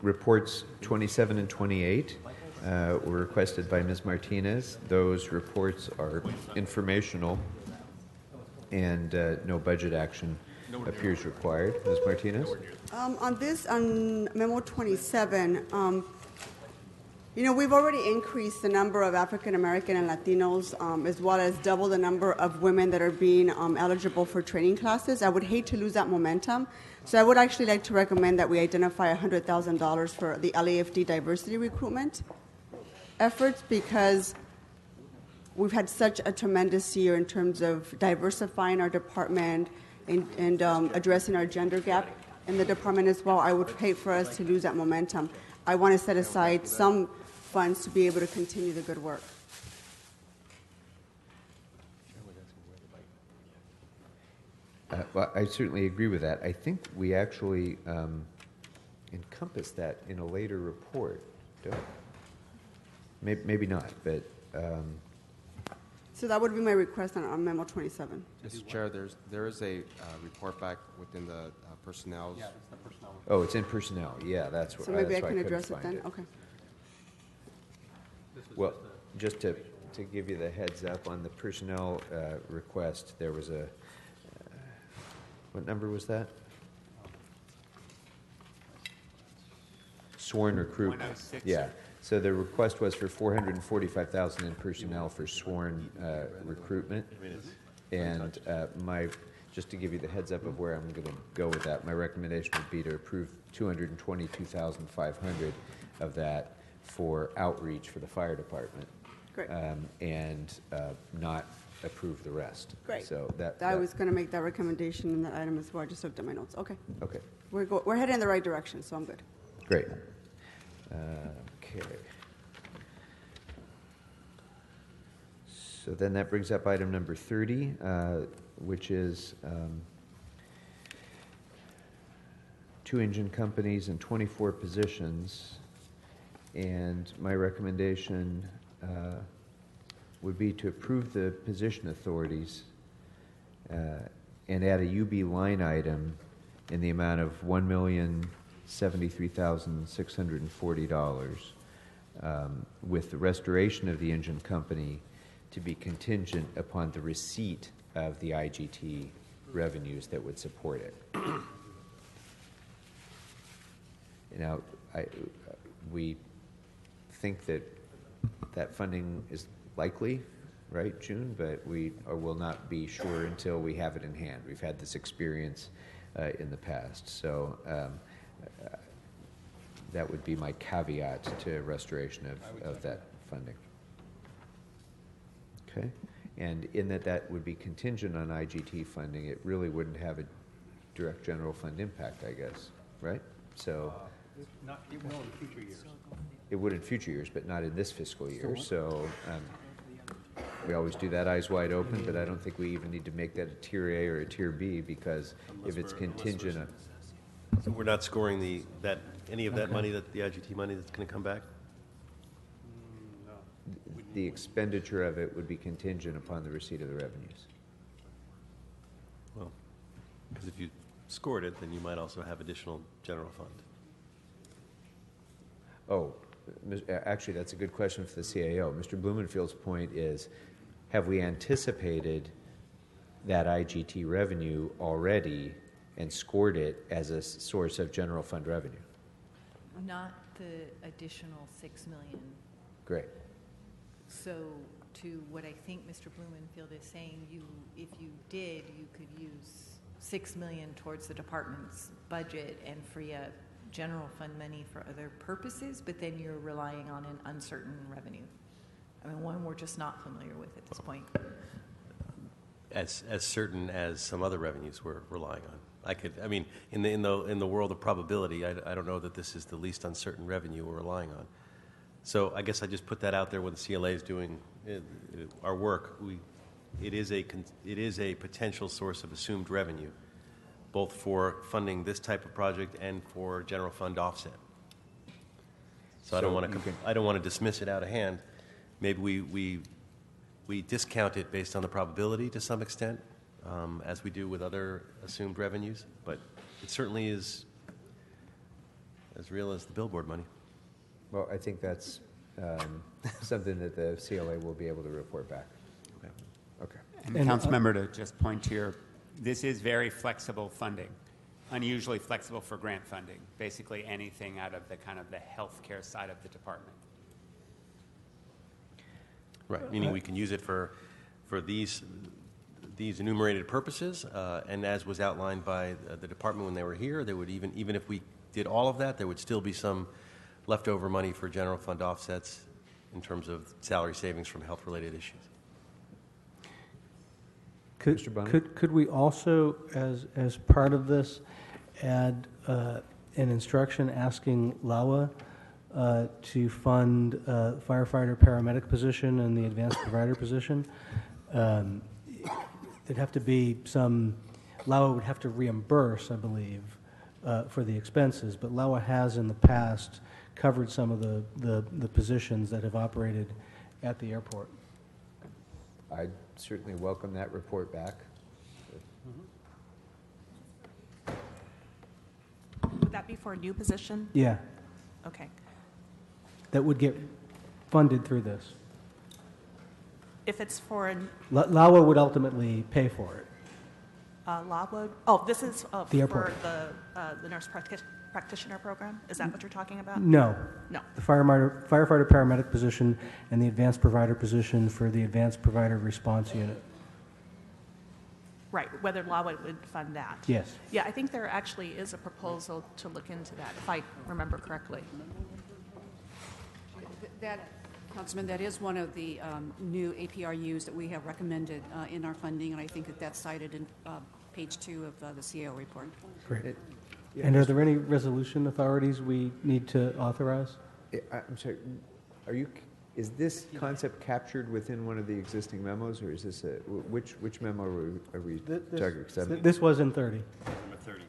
Reports 27 and 28 were requested by Ms. Martinez. Those reports are informational, and no budget action appears required. Ms. Martinez? On Memo 27, we've already increased the number of African American and Latinos, as well as double the number of women that are being eligible for training classes. I would hate to lose that momentum. So I would actually like to recommend that we identify $100,000 for the LAFD diversity recruitment efforts, because we've had such a tremendous year in terms of diversifying our department and addressing our gender gap in the department as well. I would hate for us to lose that momentum. I want to set aside some funds to be able to continue the good work. Well, I certainly agree with that. I think we actually encompass that in a later report. Maybe not, but... So that would be my request on Memo 27. Mr. Chair, there is a report back within the personnel. Yeah, it's the personnel. Oh, it's in personnel. Yeah, that's what. So maybe I can address it then. Okay. Well, just to give you the heads up on the personnel request, there was a. What number was that? Sworn recruitment. 106. Yeah. So the request was for $445,000 in personnel for sworn recruitment, and just to give you the heads up of where I'm going to go with that, my recommendation would be to approve $222,500 of that for outreach for the fire department. Great. And not approve the rest. Great. So I was going to make that recommendation in that item as well. I just looked at my notes. Okay. Okay. We're heading in the right direction, so I'm good. Great. Okay. So then that brings up item number 30, which is 2 engine companies and 24 positions. And my recommendation would be to approve the position authorities and add a UB line item in the amount of $1,073,640, with the restoration of the engine company to be contingent upon the receipt of the IGT revenues that would support it. Now, we think that funding is likely, right, June, but we will not be sure until we have it in hand. We've had this experience in the past, so that would be my caveat to restoration of that funding. Okay, and in that would be contingent on IGT funding, it really wouldn't have a direct general fund impact, I guess, right? So Not in future years. it would in future years, but not in this fiscal year. So we always do that eyes wide open, but I don't think we even need to make that a tier A or a tier B, because if it's contingent on... So we're not scoring any of that money, that the IGT money that's going to come back? The expenditure of it would be contingent upon the receipt of the revenues. Well, because if you scored it, then you might also have additional general fund. Oh, actually, that's a good question for the CAO. Mr. Blumenfield's point is, have we anticipated that IGT revenue already and scored it as a source of general fund revenue? Not the additional $6 million. Great. So to what I think Mr. Blumenfield is saying, if you did, you could use $6 million towards the department's budget and free up general fund money for other purposes, but then you're relying on an uncertain revenue. I mean, one we're just not familiar with at this point. As certain as some other revenues we're relying on. In the world of probability, I don't know that this is the least uncertain revenue we're relying on. So I guess I just put that out there when the CLA is doing our work. It is a potential source of assumed revenue, both for funding this type of project and for general fund offset. So I don't want to dismiss it out of hand. Maybe we discount it based on the probability to some extent, as we do with other assumed revenues, but it certainly is as real as the billboard money. Well, I think that's something that the CLA will be able to report back. Okay. And Councilmember, to just point to this is very flexible funding, unusually flexible for grant funding, basically anything out of the kind of the healthcare side of the department. Right, meaning we can use it for these enumerated purposes, and as was outlined by the department when they were here, there would even if we did all of that, there would still be some leftover money for general fund offsets in terms of salary savings from health-related issues. Could we also, as part of this, add an instruction asking LAWA to fund firefighter paramedic position and the advanced provider position? There'd have to be LAWA would have to reimburse, I believe, for the expenses, but LAWA has in the past covered some of the positions that have operated at the airport. I certainly welcome that report back. Would that be for a new position? Yeah. Okay. That would get funded through this. If it's for LAWA would ultimately pay for it. LAWA, oh, this is The for airport. the nurse practitioner program? Is that what you're talking about? No. No. The firefighter paramedic position and the advanced provider position for the advanced provider response unit. Right, whether LAWA would fund that. Yes. Yeah, I think there actually is a proposal to look into that, if I remember correctly. That, Councilman, that is one of the new APRUs that we have recommended in our funding, and I think that that's cited in page 2 of the CAO report. Great. And are there any resolution authorities we need to authorize? I'm sorry, is this concept captured within one of the existing memos, or is this which memo are we talking? This was in 30. Number 30.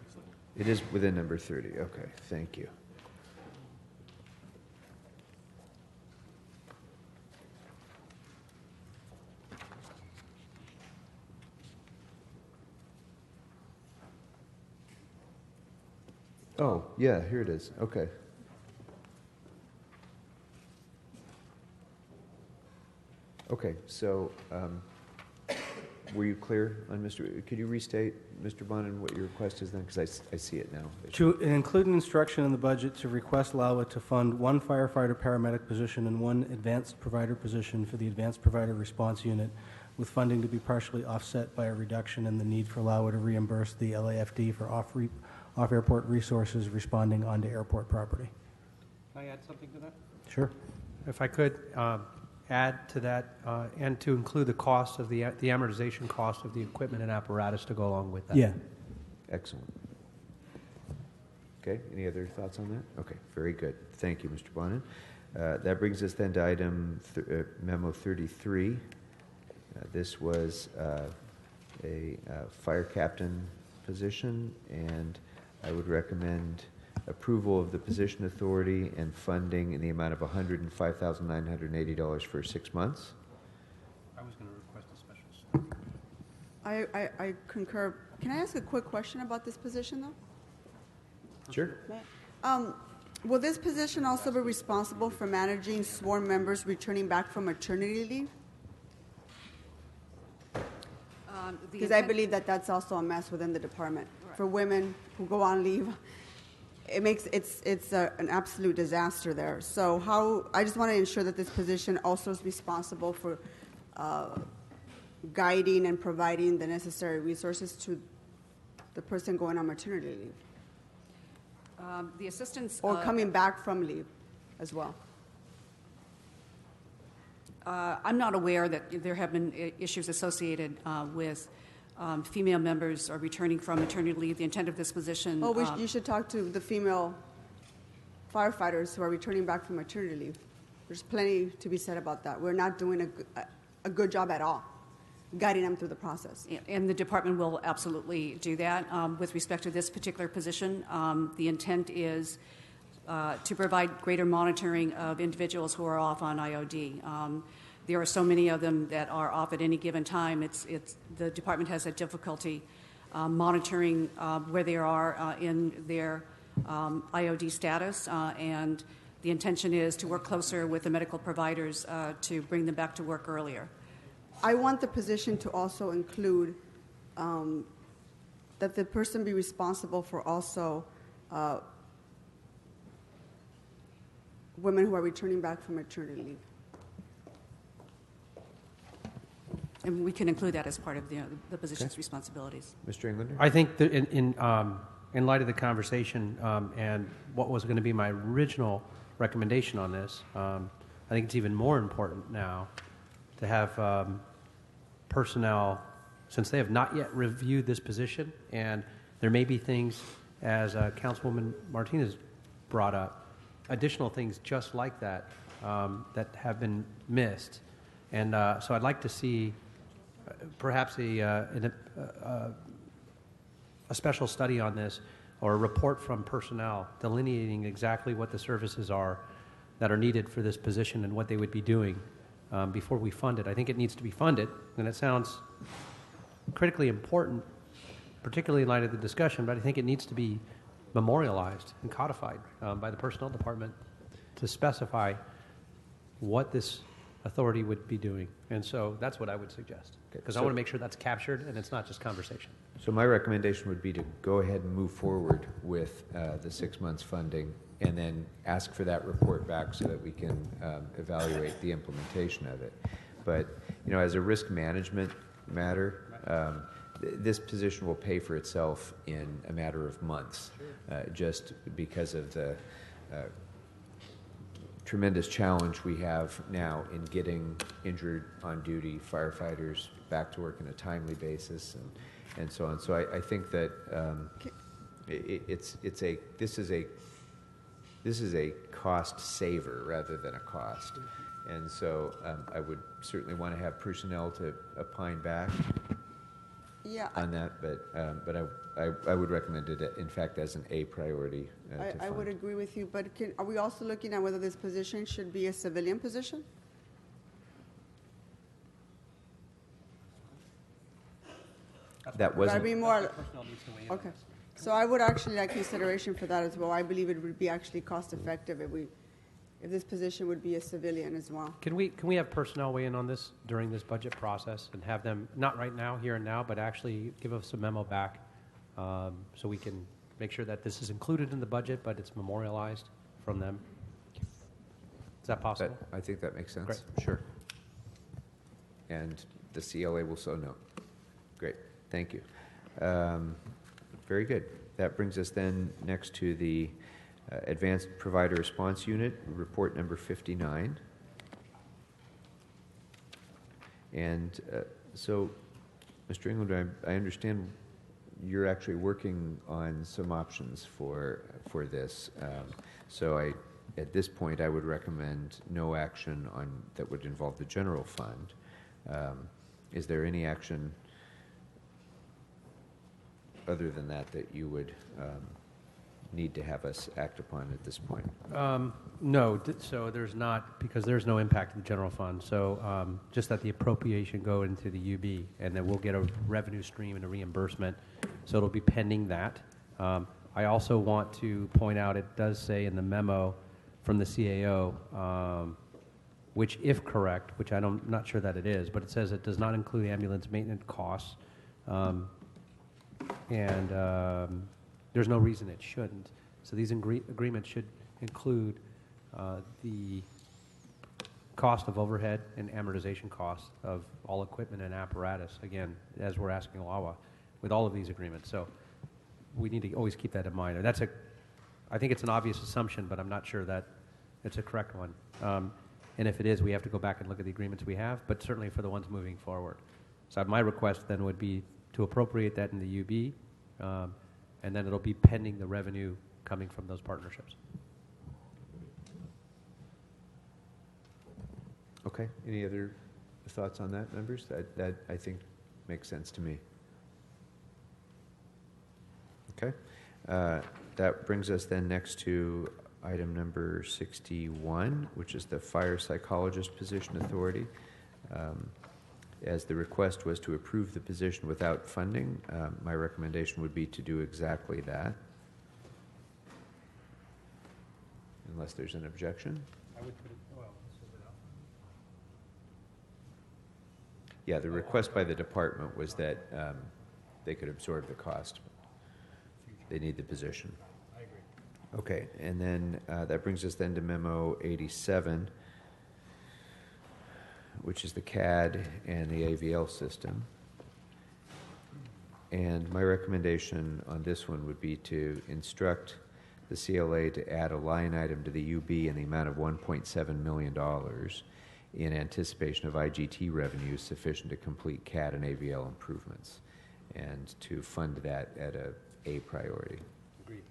It is within number 30. Okay, thank you. Oh, yeah, here it is. Okay. Okay, so were you clear on could you restate, Mr. Bonin, what your request is then? Because I see it now. To include an instruction in the budget to request LAWA to fund one firefighter paramedic position and one advanced provider position for the advanced provider response unit, with funding to be partially offset by a reduction in the need for LAWA to reimburse the LAFD for off-airport resources responding onto airport property. Can I add something to that? Sure. If I could add to that and to include the cost of the amortization cost of the equipment and apparatus to go along with that. Yeah. Excellent. Okay, any other thoughts on that? Okay, very good. Thank you, Mr. Bonin. That brings us then to item Memo 33. This was a fire captain position, and I would recommend approval of the position authority and funding in the amount of $105,980 for 6 months. I was going to request a special. I concur. Can I ask a quick question about this position, though? Sure. Will this position also be responsible for managing sworn members returning back from maternity leave? Because I believe that that's also a mess within the department. Right. For women who go on leave, it's an absolute disaster there. So I just want to ensure that this position also is responsible for guiding and providing the necessary resources to the person going on maternity leave. The assistants... Or coming back from leave as well. I'm not aware that there have been issues associated with female members or returning from maternity leave. The intent of this position... you should talk to the female firefighters who are returning back from maternity leave. There's plenty to be said about that. We're not doing a good job at all guiding them through the process. And the department will absolutely do that. With respect to this particular position, the intent is to provide greater monitoring of individuals who are off on IOD. There are so many of them that are off at any given time. The department has a difficulty monitoring where they are in their IOD status, and the intention is to work closer with the medical providers to bring them back to work earlier. I want the position to also include that the person be responsible for also women who are returning back from maternity leave. And we can include that as part of the position's responsibilities. Mr. Englander? I think that in light of the conversation and what was going to be my original recommendation on this, I think it's even more important now to have personnel, since they have not yet reviewed this position, and there may be things, as Councilwoman Martinez brought up, additional things just like that that have been missed. And so I'd like to see perhaps a special study on this, or a report from personnel delineating exactly what the services are that are needed for this position and what they would be doing before we fund it. I think it needs to be funded, and it sounds critically important, particularly in light of the discussion, but I think it needs to be memorialized and codified by the personnel department to specify what this authority would be doing. And so that's what I would suggest, because I want to make sure that's captured and it's not just conversation. So my recommendation would be to go ahead and move forward with the 6 months funding, and then ask for that report back so that we can evaluate the implementation of it. But, as a risk management matter, this position will pay for itself in a matter of months, just because of the tremendous challenge we have now in getting injured on duty firefighters back to work on a timely basis, and so on. So I think that this is a cost saver rather than a cost, and so I would certainly want to have personnel to opine back on that, but I would recommend it, in fact, as an A priority. I would agree with you, but are we also looking at whether this position should be a civilian position? That wasn't. Gotta be more. Okay, so I would actually like consideration for that as well. I believe it would be actually cost effective if this position would be a civilian as well. Can we have personnel weigh in on this during this budget process and have them, not right now, here and now, but actually give us a memo back so we can make sure that this is included in the budget, but it's memorialized from them? Is that possible? I think that makes sense. Great. Sure. And the CLA will so note. Great. Thank you. Very good. That brings us then next to the Advanced Provider Response Unit, report number 59. And so, Mr. Englander, I understand you're actually working on some options for this. So at this point, I would recommend no action on that would involve the general fund. Is there any action other than that you would need to have us act upon at this point? No, so there's not, because there's no impact to the general fund. So just that the appropriation go into the UB, and then we'll get a revenue stream and a reimbursement. So it'll be pending that. I also want to point out, it does say in the memo from the CAO, which, if correct, which I'm not sure that it is, but it says it does not include ambulance maintenance costs. And there's no reason it shouldn't. So these agreements should include the cost of overhead and amortization costs of all equipment and apparatus, again, as we're asking LAWA with all of these agreements. So we need to always keep that in mind. And I think it's an obvious assumption, but I'm not sure that it's a correct one. And if it is, we have to go back and look at the agreements we have, but certainly for the ones moving forward. So my request then would be to appropriate that in the UB, and then it'll be pending the revenue coming from those partnerships. Okay. Any other thoughts on that, members? That I think makes sense to me. Okay. That brings us then next to item number 61, which is the Fire Psychologist Position Authority. As the request was to approve the position without funding, my recommendation would be to do exactly that. Unless there's an objection. I would put it, well, this is without. Yeah, the request by the department was that they could absorb the cost. They need the position. I agree. Okay, and then that brings us then to Memo 87, which is the CAD and the AVL system. And my recommendation on this one would be to instruct the CLA to add a line item to the UB in the amount of $1.7 million in anticipation of IGT revenues sufficient to complete CAD and AVL improvements, and to fund that at a priority. Agreed.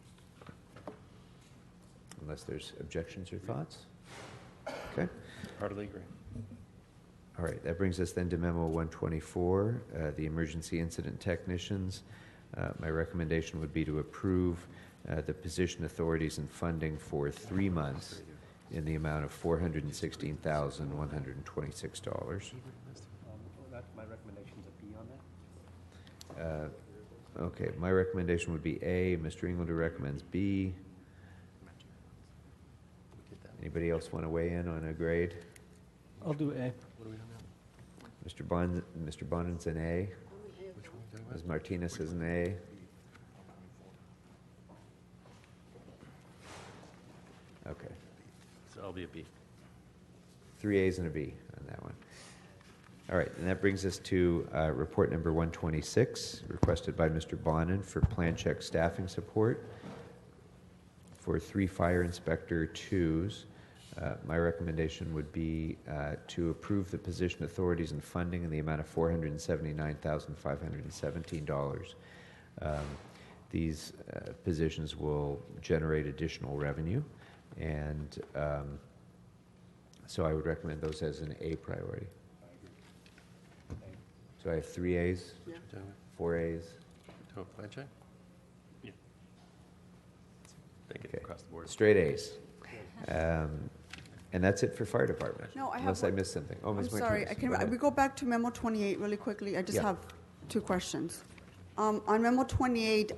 Unless there's objections or thoughts? Okay. Heartily agree. All right, that brings us then to Memo 124, the emergency incident technicians. My recommendation would be to approve the position authorities and funding for 3 months in the amount of $416,126. My recommendation is a B on that. Okay, my recommendation would be A. Mr. Ingledew recommends B. Anybody else want to weigh in on a grade? I'll do A. Mr. Bonden's an A. Ms. Martinez is an A. Okay. So I'll be a B. 3 A's and a B on that one. All right, and that brings us to report number 126, requested by Mr. Bonin for plan check staffing support for 3 fire inspector 2s. My recommendation would be to approve the position authorities and funding in the amount of $479,517. These positions will generate additional revenue, and so I would recommend those as an A priority. So I have 3 A's, 4 A's. Plan check? Yeah. Take it across the board. Straight A's. And that's it for fire department. No, I have unless one. I missed something. Oh, I'm Ms. sorry. Martinez, We go back to Memo 28 really quickly. I just Yeah. have 2 questions. On Memo 28,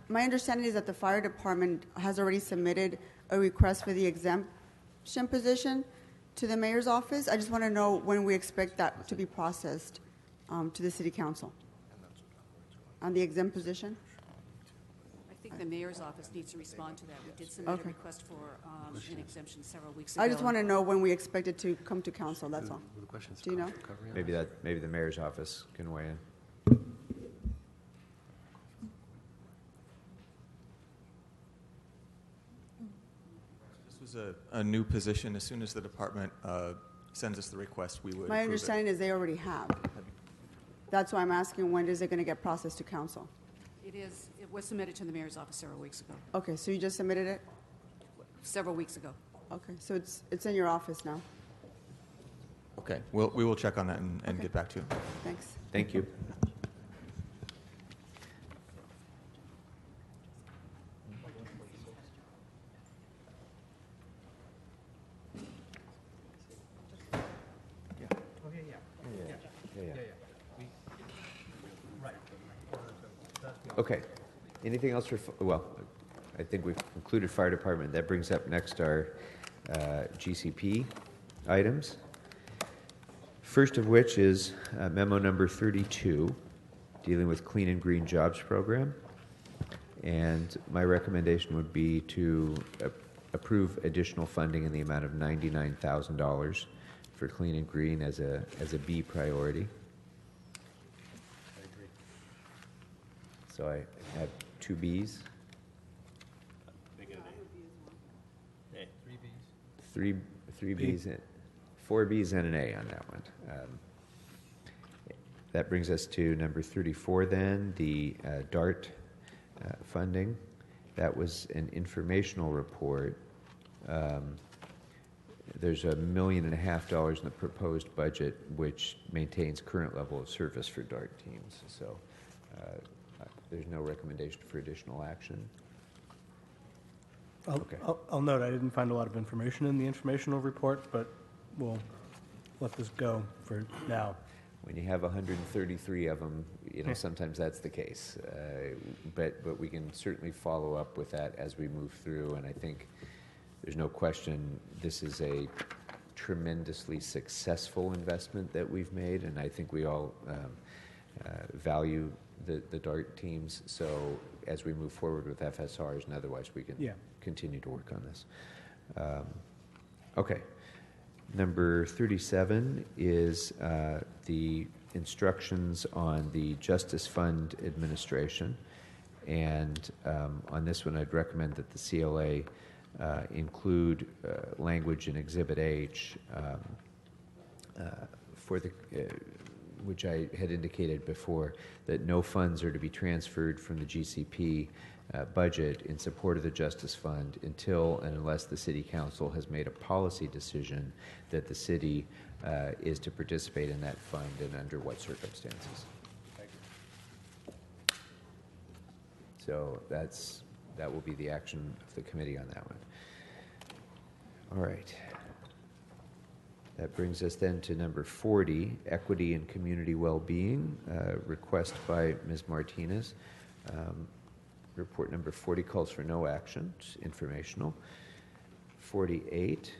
my understanding is that the fire department has already submitted a request for the exemption position to the mayor's office. I just want to know when we expect that to be processed to the city council on the exempt position. I think the mayor's office needs to respond to that. We did submit a Okay. request for an exemption several weeks ago. I just want to know when we expect it to come to council, that's all. The questions Do you know? maybe the mayor's office can weigh in. This was a new position. As soon as the department sends us the request, we would My approve understanding is they already have. That's why I'm asking, when is it going to get processed to council? It was submitted to the mayor's office several weeks ago. Okay, so you just submitted it? Several weeks ago. Okay, so it's in your office now. Okay, we will check on that and get back to you. Thanks. Thank you. Okay. Anything else for, well, I think we've concluded fire department. That brings up next our GCP items. First of which is memo number 32, dealing with Clean and Green Jobs Program. And my recommendation would be to approve additional funding in the amount of $99,000 for Clean and Green as a B priority. So I have 2 Bs. A. 3 Bs, and 4 Bs and an A on that one. That brings us to number 34 then, the DART funding. That was an informational report there's $1.5 million in the proposed budget, which maintains current level of service for DART teams. So there's no recommendation for additional action. I'll note I didn't find a lot of information in the informational report, but we'll let this go for now. When you have 133 of them, sometimes that's the case. But we can certainly follow up with that as we move through. And I think there's no question this is a tremendously successful investment that we've made, and I think we all value the DART teams. So as we move forward with FSRs and otherwise, we can continue to work on this. Okay. Number 37 is the instructions on the Justice Fund administration. And on this one, I'd recommend that the CLA include language in Exhibit H for the which I had indicated before, that no funds are to be transferred from the GCP budget in support of the Justice Fund until and unless the City Council has made a policy decision that the city is to participate in that fund and under what circumstances. So that will be the action of the committee on that one. All right. That brings us then to number 40, Equity and Community Well-Being, request by Ms. Martinez. Report number 40 calls for no action, it's informational. 48.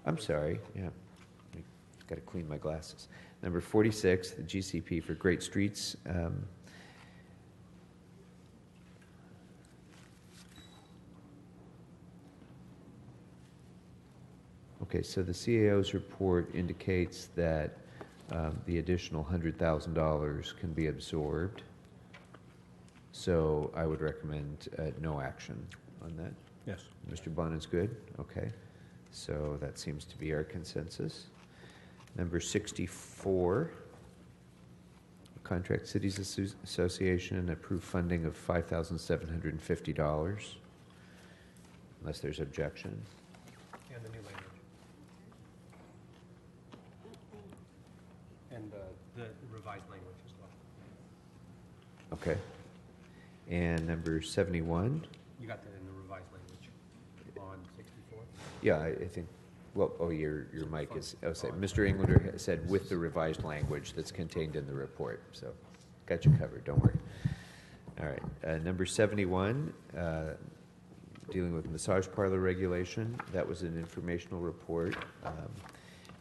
I'm sorry, yeah. Got to clean my glasses. Number 46, the GCP for Great Streets. Okay, so the CAO's report indicates that the additional $100,000 can be absorbed. So I would recommend no action on that. Yes. Mr. Bonin's good? Okay. So that seems to be our consensus. Number 64, Contract Cities Association, approved funding of $5,750, unless there's objection. And the new language. And the revised language as well. Okay. And number 71. You got that in the revised language on 64? Yeah, I think, well, oh, your mic is, Mr. Englander said with the revised language that's contained in the report. So got you covered, don't worry. All right. Number 71, dealing with massage parlor regulation. That was an informational report,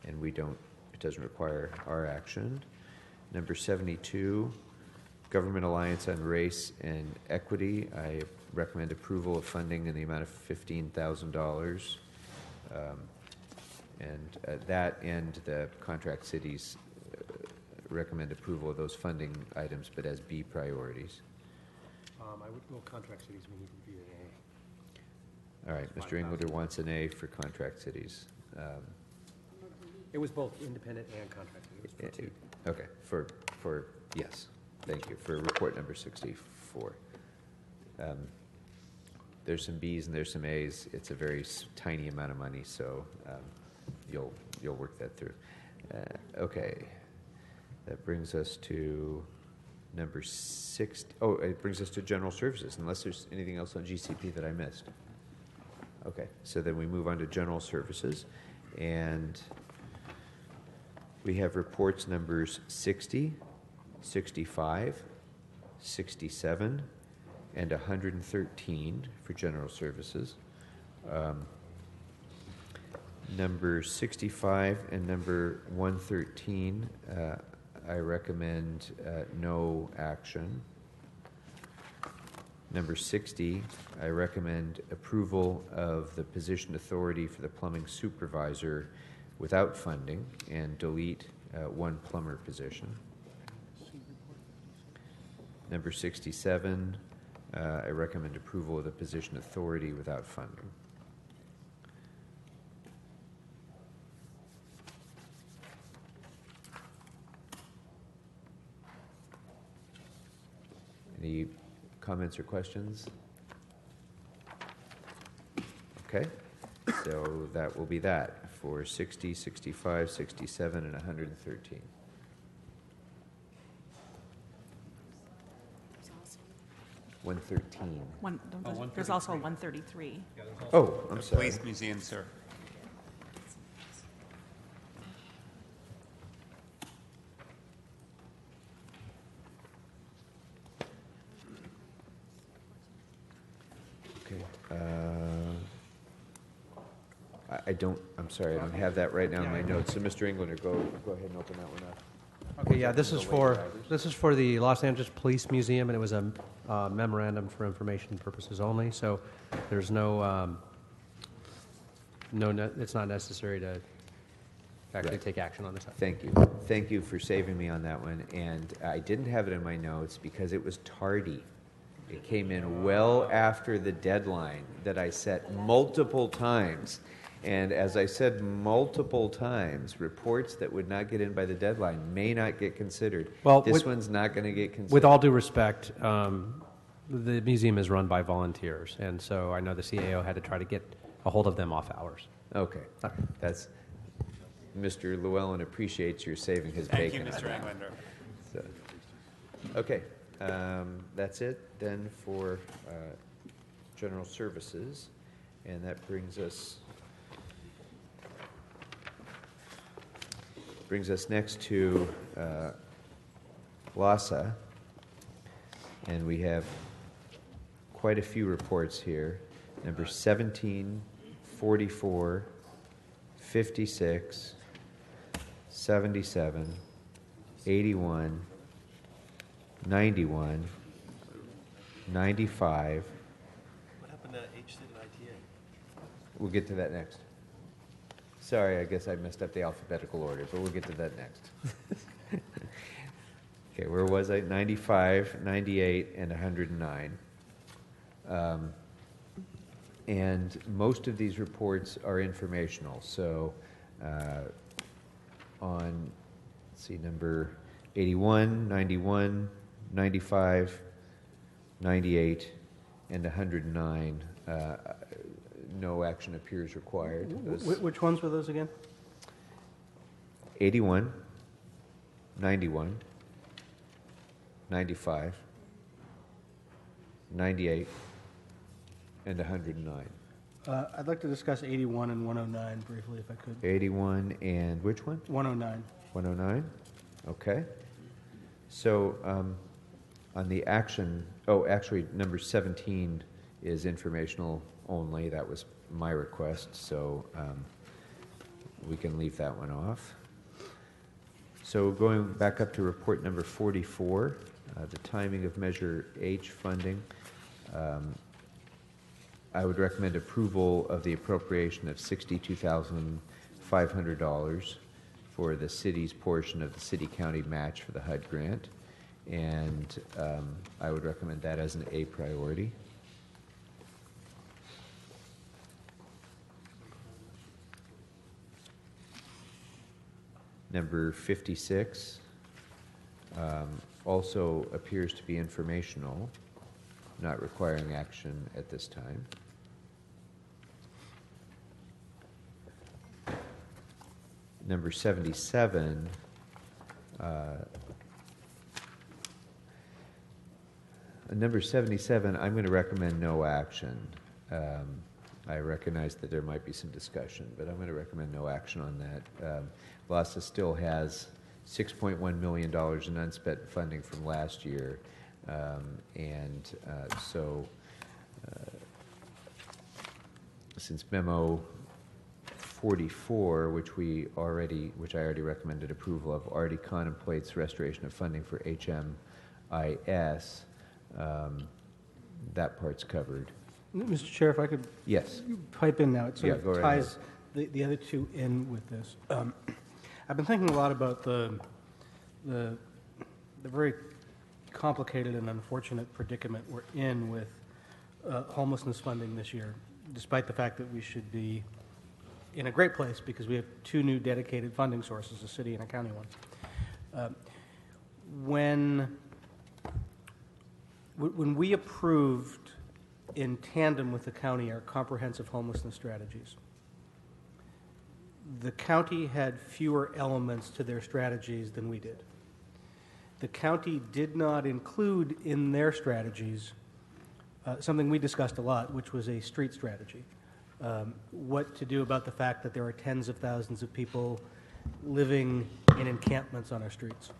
and it doesn't require our action. Number 72, Government Alliance on Race and Equity. I recommend approval of funding in the amount of $15,000. And that and the contract cities recommend approval of those funding items, but as B priorities. Contract cities, we need to be an A. All right, Mr. Englander wants an A for contract cities. It was both independent and contract. It was for two. Okay, for yes, thank you, for report number 64. There's some Bs and there's some As. It's a very tiny amount of money, so you'll work that through. Okay, that brings us to number 6. Oh, it brings us to general services, unless there's anything else on GCP that I missed. Okay, so then we move on to general services, and we have reports numbers 60, 65, 67, and 113 for general services. Number 65 and number 113, I recommend no action. Number 60, I recommend approval of the position authority for the plumbing supervisor without funding and delete one plumber position. Number 67, I recommend approval of the position authority without funding. Any comments or questions? Okay. So that will be that for 60, 65, 67, and 113. There's also 133. Oh, I'm The sorry. Police Museum, sir. Okay. I'm sorry, I don't have that right now in my notes. So, Mr. Englander, go ahead and open that one up. Okay, yeah, this is for the Los Angeles Police Museum, and it was a memorandum for information purposes only. So there's it's not necessary to actually take action on this. Thank you. Thank you for saving me on that one. And I didn't have it in my notes because it was tardy. It came in well after the deadline that I set multiple times. And as I said multiple times, reports that would not get in by the deadline may not get considered. Well, this one's not going to get considered. With all due respect, the museum is run by volunteers, and so I know the CAO had to try to get a hold of them off hours. Okay. That's Mr. Llewellyn appreciates your saving his Thank bacon. you, Mr. Englander. So, okay. That's it then for general services, and that brings us next to LASA, and we have quite a few reports here. Number 17, 44, 56, 77, 81, 91, 95. What happened to HSID and ITA? We'll get to that next. Sorry, I guess I messed up the alphabetical order, but we'll get to that next. Okay, where was I? 95, 98, and 109. And most of these reports are informational. So on, let's see, number 81, 91, 95, 98, and 109, no action appears required. Which ones were those again? 81, 91, 95, 98, and 109. I'd like to discuss 81 and 109 briefly, if I could. 81 and which one? 109. 109? Okay. So on the action, actually, number 17 is informational only. That was my request, so we can leave that one off. So going back up to report number 44, the timing of Measure H funding. I would recommend approval of the appropriation of $62,500 for the city's portion of the city-county match for the HUD grant, and I would recommend that as an A priority. Number 56 also appears to be informational, not requiring action at this time. Number 77, I'm going to recommend no action. I recognize that there might be some discussion, but I'm going to recommend no action on that. LASA still has $6.1 million in unspent funding from last year, so since Memo 44, which I already recommended approval of, already contemplates restoration of funding for HMIS, that part's covered. Mr. Chair, if I could yes. pipe in now. It sort go of right ties the other two in with this. I've been thinking a lot about the very complicated and unfortunate predicament we're in with homelessness funding this year, despite the fact that we should be in a great place because we have two new dedicated funding sources, a city and a county one. When we approved in tandem with the county our comprehensive homelessness strategies, the county had fewer elements to their strategies than we did. The county did not include in their strategies something we discussed a lot, which was a street strategy. What to do about the fact that there are tens of thousands of people living in encampments on our streets.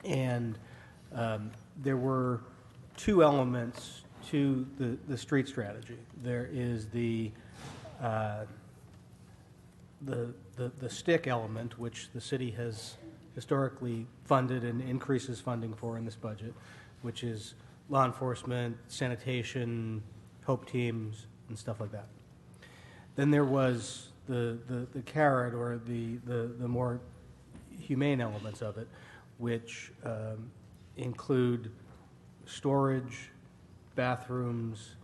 And there were two elements to the street strategy. There is the stick element, which the city has historically funded and increases funding for in this budget, which is law enforcement, sanitation, HOPE teams, and stuff like that. Then there was the carrot, or the more humane elements of it, which include storage, bathrooms,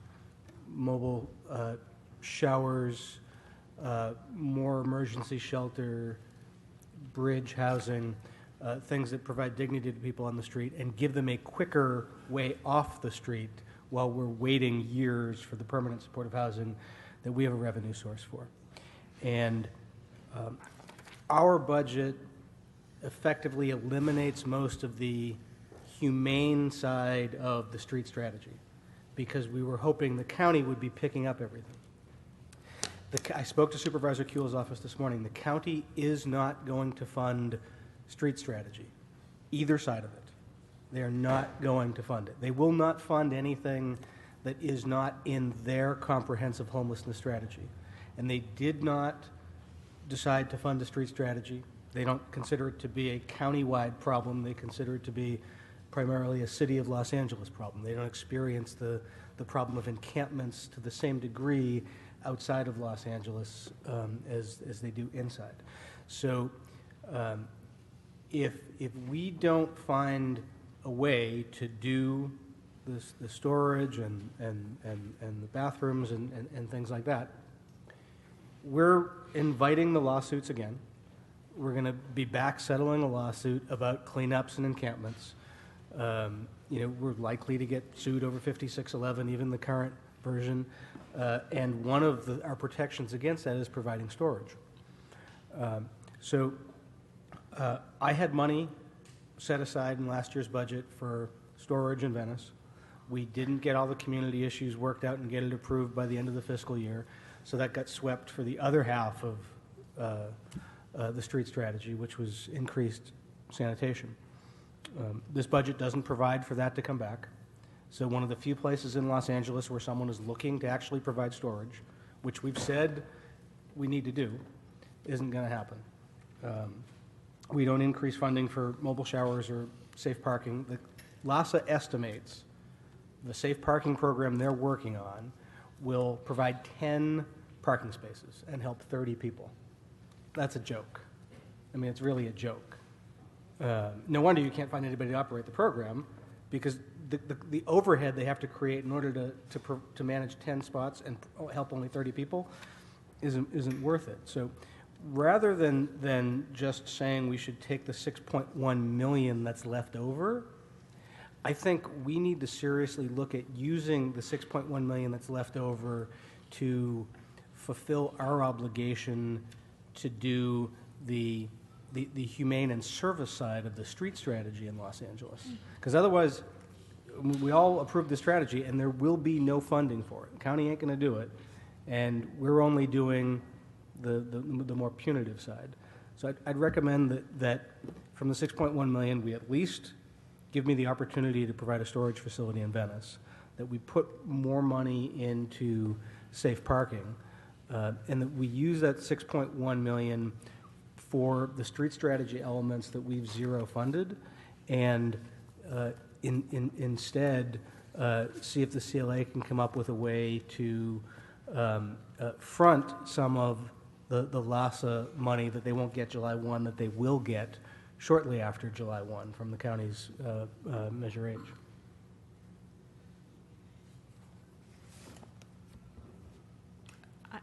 mobile showers, more emergency shelter, bridge housing, things that provide dignity to people on the street and give them a quicker way off the street while we're waiting years for the permanent supportive housing that we have a revenue source for. And our budget effectively eliminates most of the humane side of the street strategy because we were hoping the county would be picking up everything. I spoke to Supervisor Kuehl's office this morning. The county is not going to fund street strategy, either side of it. They are not going to fund it. They will not fund anything that is not in their comprehensive homelessness strategy. And they did not decide to fund a street strategy. They don't consider it to be a county-wide problem. They consider it to be primarily a city of Los Angeles problem. They don't experience the problem of encampments to the same degree outside of Los Angeles as they do inside. So if we don't find a way to do the storage and the bathrooms and things like that, we're inviting the lawsuits again. We're going to be back settling a lawsuit about cleanups and encampments. We're likely to get sued over 5611, even the current version. And one of our protections against that is providing storage. I had money set aside in last year's budget for storage in Venice. We didn't get all the community issues worked out and get it approved by the end of the fiscal year, so that got swept for the other half of the street strategy, which was increased sanitation. This budget doesn't provide for that to come back. So one of the few places in Los Angeles where someone is looking to actually provide storage, which we've said we need to do, isn't going to happen. We don't increase funding for mobile showers or safe parking. LASA estimates the safe parking program they're working on will provide 10 parking spaces and help 30 people. That's a joke. I mean, it's really a joke. No wonder you can't find anybody to operate the program, because the overhead they have to create in order to manage 10 spots and help only 30 people isn't worth it. So rather than just saying we should take the $6.1 million that's left over, I think we need to seriously look at using the $6.1 million that's left over to fulfill our obligation to do the humane and service side of the street strategy in Los Angeles. Because otherwise, we all approved the strategy, and there will be no funding for it. The county ain't going to do it, and we're only doing the more punitive side. So I'd recommend that from the $6.1 million, we at least give me the opportunity to provide a storage facility in Venice, that we put more money into safe parking, and that we use that $6.1 million for the street strategy elements that we've zero funded, and instead see if the CLA can come up with a way to front some of the LASA money that they won't get July 1 that they will get shortly after July 1 from the county's Measure H.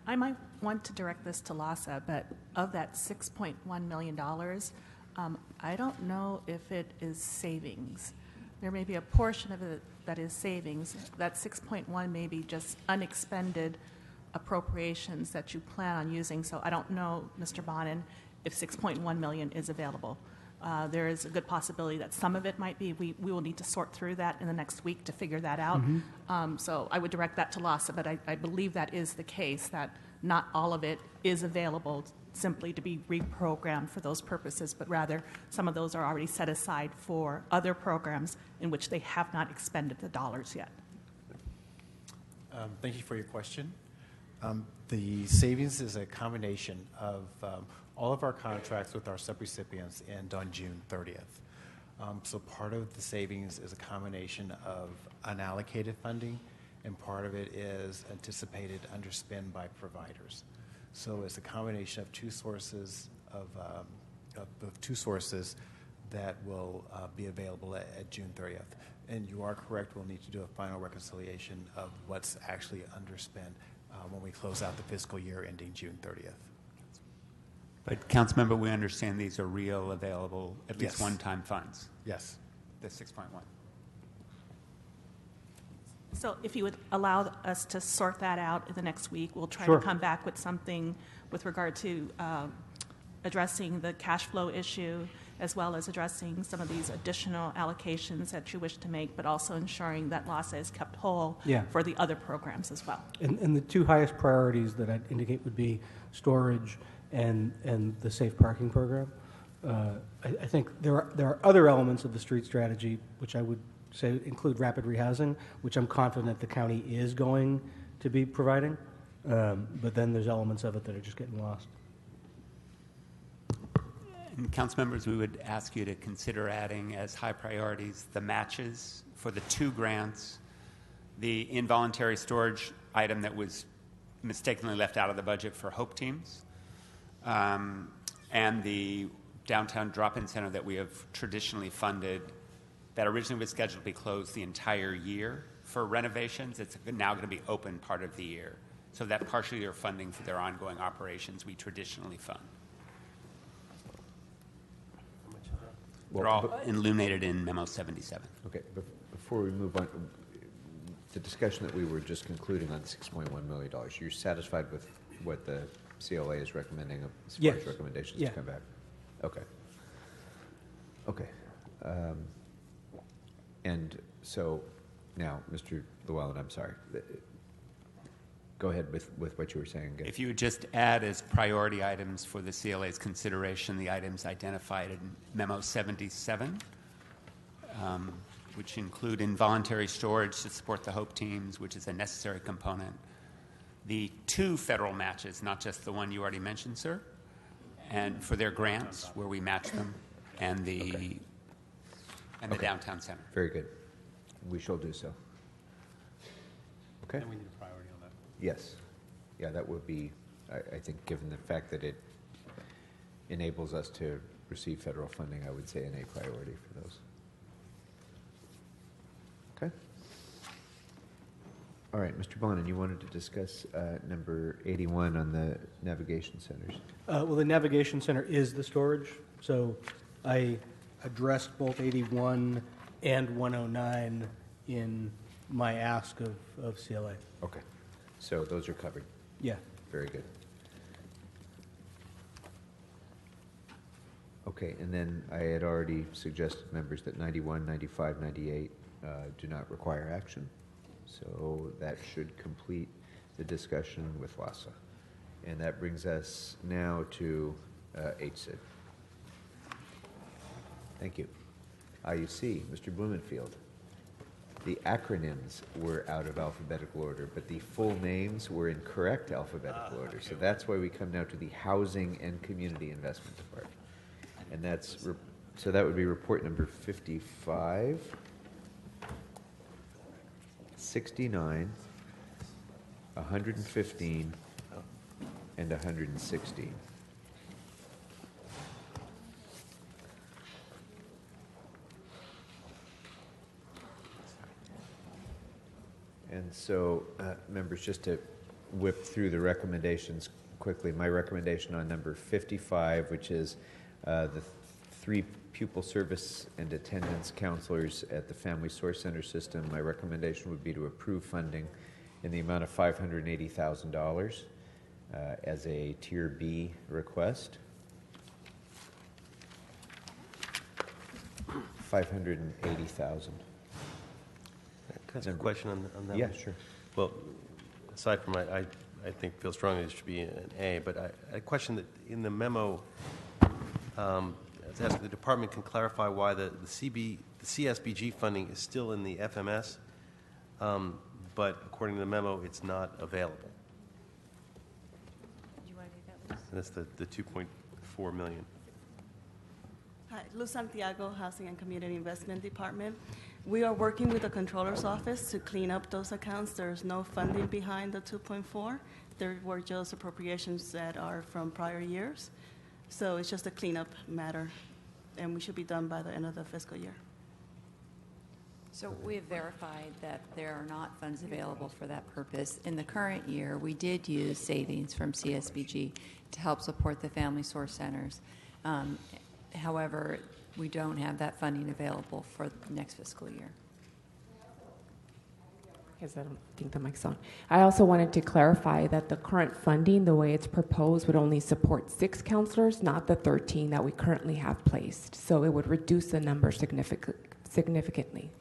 I might want to direct this to LASA, but of that $6.1 million, I don't know if it is savings. There may be a portion of it that is savings. That 6.1 may be just unexpended appropriations that you plan on using. So I don't know, Mr. Bonin, if 6.1 million is available. There is a good possibility that some of it might be. We will need to sort through that in the next week to figure that out. So I would direct that to LASA, but I believe that is the case, that not all of it is available simply to be reprogrammed for those purposes, but rather some of those are already set aside for other programs in which they have not expended the dollars yet. Thank you for your question. The savings is a combination of all of our contracts with our subrecipients end on June 30th. So part of the savings is a combination of unallocated funding, and part of it is anticipated underspend by providers. So it's a combination of two sources that will be available at June 30th. And you are correct, we'll need to do a final reconciliation of what's actually underspent when we close out the fiscal year ending June 30th. But, Councilmember, we understand these are real, available, at least Yes. one-time funds. Yes. The 6.1. So if you would allow us to sort that out in the next week, we'll try Sure. to come back with something with regard to addressing the cash flow issue, as well as addressing some of these additional allocations that you wish to make, but also ensuring that LASA is kept whole for the other programs as well. And the two highest priorities that I'd indicate would be storage and the safe parking program. I think there are other elements of the street strategy, which I would say include rapid rehousing, which I'm confident the county is going to be providing. But then there's elements of it that are just getting lost. And council members, we would ask you to consider adding as high priorities the matches for the 2 grants, the involuntary storage item that was mistakenly left out of the budget for Hope Teams, and the downtown drop-in center that we have traditionally funded that originally was scheduled to be closed the entire year for renovations. It's now going to be open part of the year. So that partial year funding for their ongoing operations we traditionally fund. They're all illuminated in Memo 77. Okay, before we move on, the discussion that we were just concluding on $6.1 million, you're satisfied with what the CLA is recommending as far as recommendations to come back? Okay. Okay. And so now, Mr. Llewellyn, I'm sorry. Go ahead with what you were saying. If you would just add as priority items for the CLA's consideration the items identified in Memo 77, which include involuntary storage to support the Hope Teams, which is a necessary component, the 2 federal matches, not just the one you already mentioned, sir, and for their grants where we match them, and the downtown center. Very good. We shall do so. Okay. And we need a priority on that. Yes. Yeah, that would be, I think, given the fact that it enables us to receive federal funding, I would say an A priority for those. Okay. All right, Mr. Bonin, you wanted to discuss number 81 on the navigation centers. Well, the navigation center is the storage, so I addressed both 81 and 109 in my ask of CLA. Okay, so those are covered. Yeah. Very good. Okay, and then I had already suggested members that 91, 95, 98 do not require action. So that should complete the discussion with LASA. And that brings us now to HSID. Thank you. IUC, Mr. Blumenfield. The acronyms were out of alphabetical order, but the full names were in correct alphabetical order. So that's why we come now to the Housing and Community Investment Department. And that's, so that would be report number 55, 69, 115, and 116. And so, members, just to whip through the recommendations quickly, my recommendation on number 55, which is the 3 pupil service and attendance counselors at the Family Source Center system, my recommendation would be to approve funding in the amount of $580,000 as a Tier B request. $580,000. Can I ask a question on that? Yeah, one? sure. Well, aside from I think feel strongly it should be an A, but I question that in the memo, it's asking the department can clarify why the CSBG funding is still in the FMS, but according to the memo, it's not available. Do you want to do that, Luz? And that's the 2.4 million. Hi, Luz Santiago, Housing and Community Investment Department. We are working with the Controller's Office to clean up those accounts. There's no funding behind the 2.4. There were just appropriations that are from prior years. So it's just a cleanup matter, and we should be done by the end of the fiscal year. So we have verified that there are not funds available for that purpose. In the current year, we did use savings from CSBG to help support the family source centers. However, we don't have that funding available for the next fiscal year. Because I don't think the mic's on. I also wanted to clarify that the current funding, the way it's proposed, would only support 6 counselors, not the 13 that we currently have placed. So it would reduce the number significantly.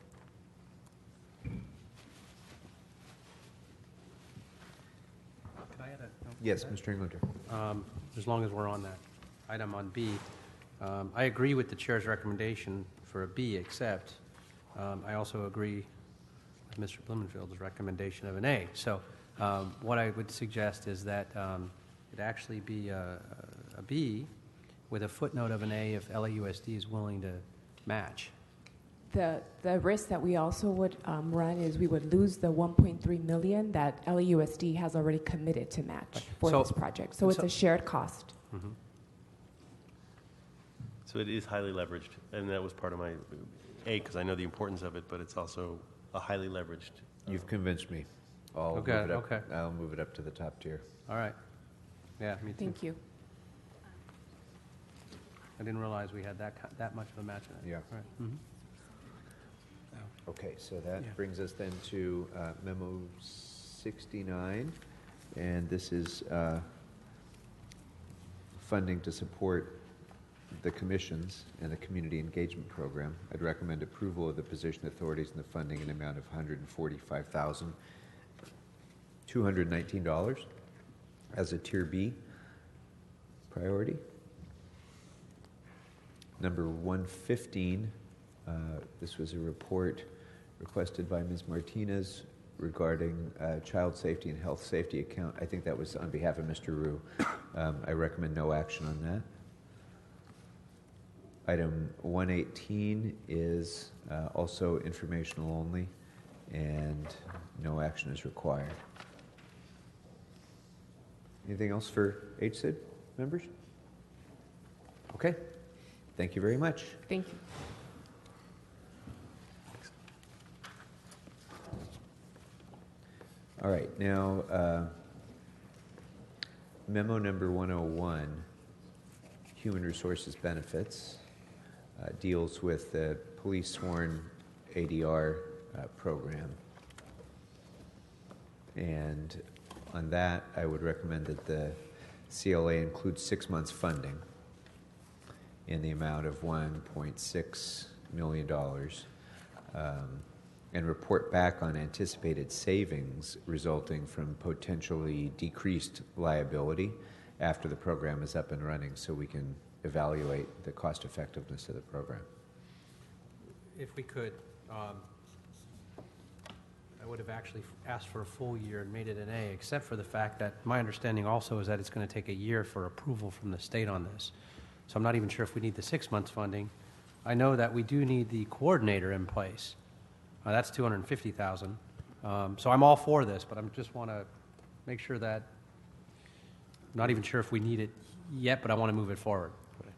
Yes, Mr. Englander. As long as we're on that item on B, I agree with the chair's recommendation for a B, except I also agree with Mr. Blumenfield's recommendation of an A. So what I would suggest is that it actually be a B with a footnote of an A if LAUSD is willing to match. The risk that we also would run is we would lose the $1.3 million that LAUSD has already committed to match for this project. So it's a shared cost. Mm-hmm. So it is highly leveraged, and that was part of my A, because I know the importance of it, but it's also a highly leveraged. You've convinced me. I'll move it up. I'll move it up to the top tier. All right. Yeah, me too. Thank you. I didn't realize we had that much of a match in it. Yeah. Right. Mm-hmm. Okay, so that brings us then to Memo 69, and this is funding to support the commissions and the community engagement program. I'd recommend approval of the position authorities and the funding in the amount of $145,219 as a Tier B priority. Number 115, this was a report requested by Ms. Martinez regarding child safety and health safety account. I think that was on behalf of Mr. Rue. I recommend no action on that. Item 118 is also informational only, and no action is required. Anything else for HSID members? Okay. Thank you very much. Thank you. All right, now memo number 101, Human Resources Benefits, deals with the police sworn ADR program. And on that, I would recommend that the CLA includes 6 months funding in the amount of $1.6 million. And report back on anticipated savings resulting from potentially decreased liability after the program is up and running, so we can evaluate the cost effectiveness of the program. If we could, I would have actually asked for a full year and made it an A, except for the fact that my understanding also is that it's going to take a year for approval from the state on this. So I'm not even sure if we need the 6 months funding. I know that we do need the coordinator in place. That's $250,000. So I'm all for this, but I just want to make sure that I'm not even sure if we need it yet, but I want to move it forward.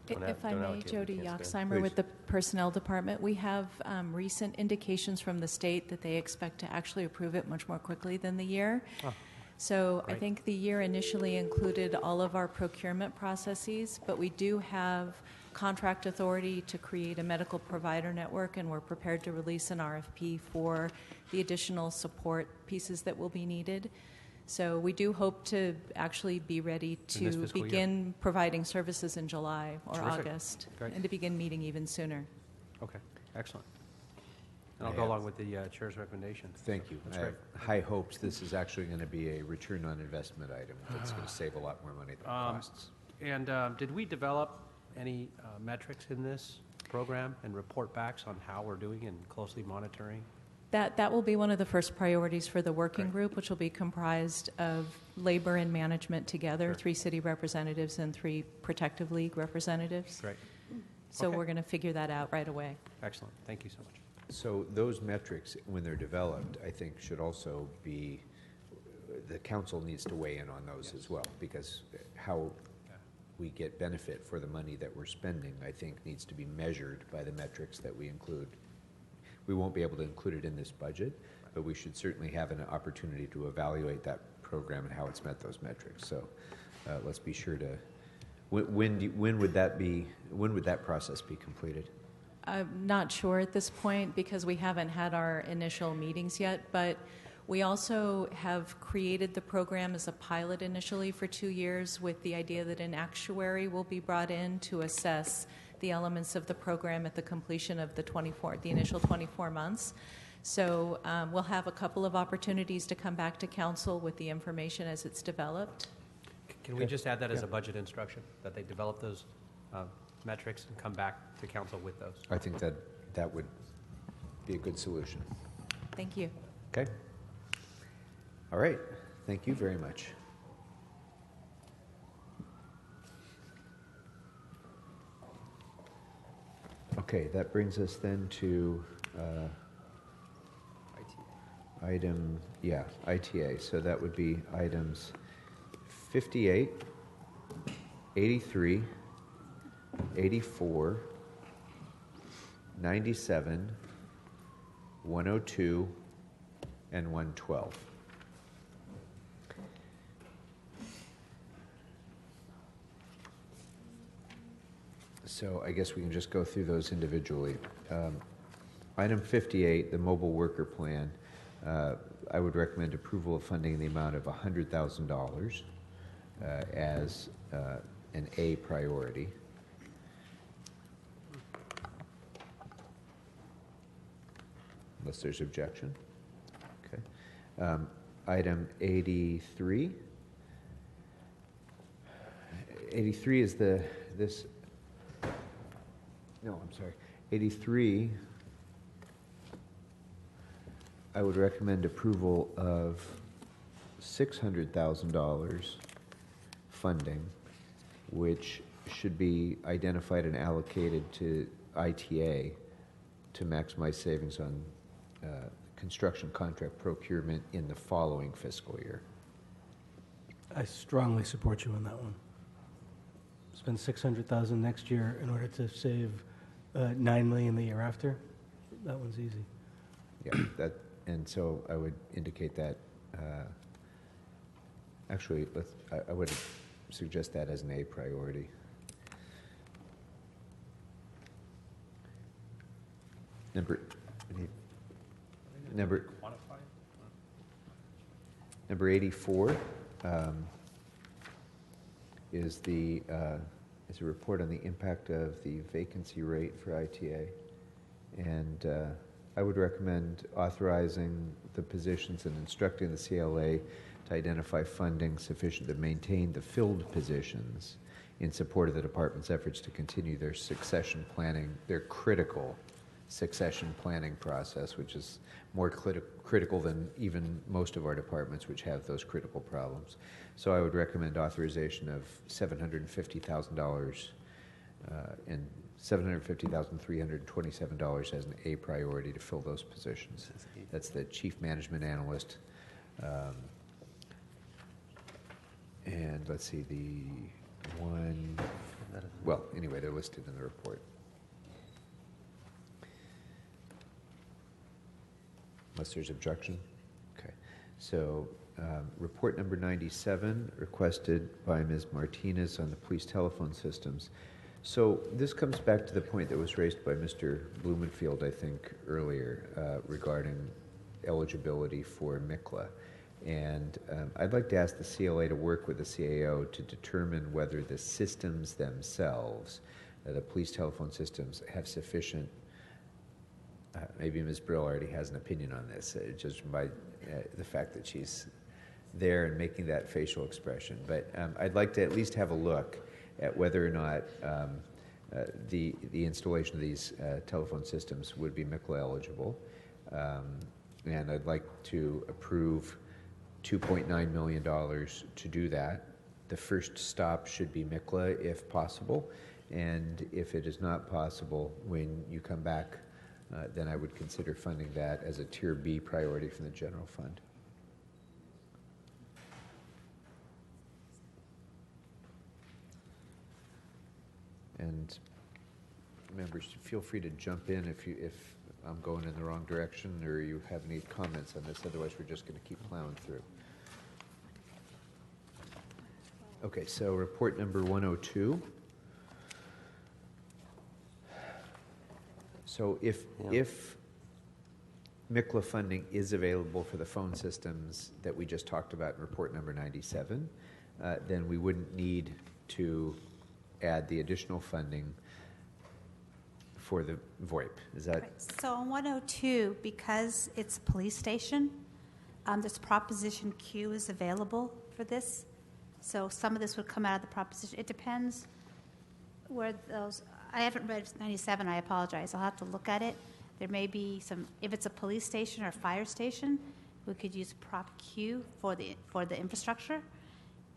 If I may, Jody Yoxheimer with the Personnel Department, we have recent indications from the state that they expect to actually approve it much more quickly than the year. Oh, so great. I think the year initially included all of our procurement processes, but we do have contract authority to create a medical provider network, and we're prepared to release an RFP for the additional support pieces that will be needed. So we do hope to actually be ready to begin providing services in July or Terrific. August, Great. and to begin meeting even sooner. Okay, excellent. And I'll go along with the chair's recommendation. Thank you. That's I great. have high hopes this is actually going to be a return on investment item that's going to save a lot more money than it costs. And did we develop any metrics in this program and report backs on how we're doing and closely monitoring? That will be one of the first priorities for the working group, which will be comprised of labor and management together, 3 city representatives and 3 Protective League representatives. Great. So Okay. we're going to figure that out right away. Excellent. Thank you so much. So those metrics, when they're developed, I think should also be, the council needs to weigh in on those as well, because how we get benefit for the money that we're spending, I think, needs to be measured by the metrics that we include. We won't be able to include it in this budget, but we should certainly have an opportunity to evaluate that program and how it's met those metrics. So let's be sure to, when would that process be completed? I'm not sure at this point because we haven't had our initial meetings yet, but we also have created the program as a pilot initially for 2 years with the idea that an actuary will be brought in to assess the elements of the program at the completion of the initial 24 months. So we'll have a couple of opportunities to come back to council with the information as it's developed. Can we just add that as a budget instruction, that they develop those metrics and come back to council with those? I think that would be a good solution. Thank you. Okay. All right. Thank you very much. Okay, that brings us then to ITA. So that would be items 58, 83, 84, 97, 102, and 112. So I guess we can just go through those individually. Item 58, the mobile worker plan, I would recommend approval of funding in the amount of $100,000 as an A priority. Unless there's objection. Okay. Item 83. 83 is no, I'm sorry. 83, I would recommend approval of $600,000 funding, which should be identified and allocated to ITA to maximize savings on construction contract procurement in the following fiscal year. I strongly support you on that one. Spend $600,000 next year in order to save $9 million the year after. That one's easy. Yeah, and so I would indicate that. Actually, I would suggest that as an A priority. Number 84 is a report on the impact of the vacancy rate for ITA, and I would recommend authorizing the positions and instructing the CLA to identify funding sufficient to maintain the filled positions in support of the department's efforts to continue their succession planning, their critical succession planning process, which is more critical than even most of our departments, which have those critical problems. So I would recommend authorization of $750,000 and $750,327 as an A priority to fill those positions. That's the chief management analyst. And let's see, the one, well, anyway, they're listed in the report. Unless there's objection. Okay. So report number 97, requested by Ms. Martinez on the police telephone systems. So this comes back to the point that was raised by Mr. Blumenfield, I think, earlier regarding eligibility for MICLA. And I'd like to ask the CLA to work with the CAO to determine whether the systems themselves, the police telephone systems, have sufficient, maybe Ms. Brill already has an opinion on this, just by the fact that she's there and making that facial expression. But I'd like to at least have a look at whether or not the installation of these telephone systems would be MICLA eligible. And I'd like to approve $2.9 million to do that. The first stop should be MICLA if possible. And if it is not possible, when you come back, then I would consider funding that as a Tier B priority from the general fund. And members, feel free to jump in if I'm going in the wrong direction or you have any comments on this. Otherwise, we're just going to keep plowing through. Okay, so report number 102. So if MICLA funding is available for the phone systems that we just talked about in report number 97, then we wouldn't need to add the additional funding for the VoIP. Is that? Right. So on 102, because it's a police station, this Proposition Q is available for this. So some of this would come out of the proposition. It depends where those, I haven't read 97, I apologize. I'll have to look at it. There may be some, if it's a police station or fire station, we could use Prop Q for the infrastructure.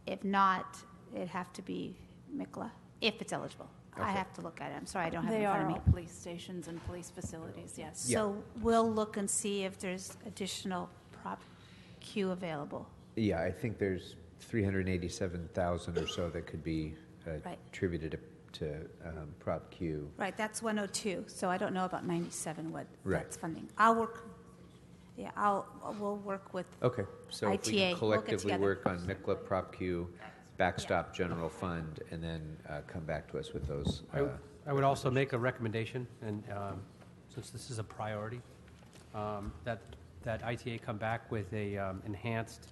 If not, it'd have to be MICLA, if it's eligible. Okay. I have to look at it. I'm sorry, I don't have it in front of me. They are all police stations and police facilities, yes. So we'll look and see if there's additional Prop Q available. Yeah, I think there's 387,000 or so that could be attributed to Prop Q. Right, that's 102. So I don't know about 97 what that's funding. We'll work with Okay, so ITA. if we can collectively we'll work on MICLA, Prop Q, backstop general fund, and then come back to us with those. I would also make a recommendation, and since this is a priority, that ITA come back with a enhanced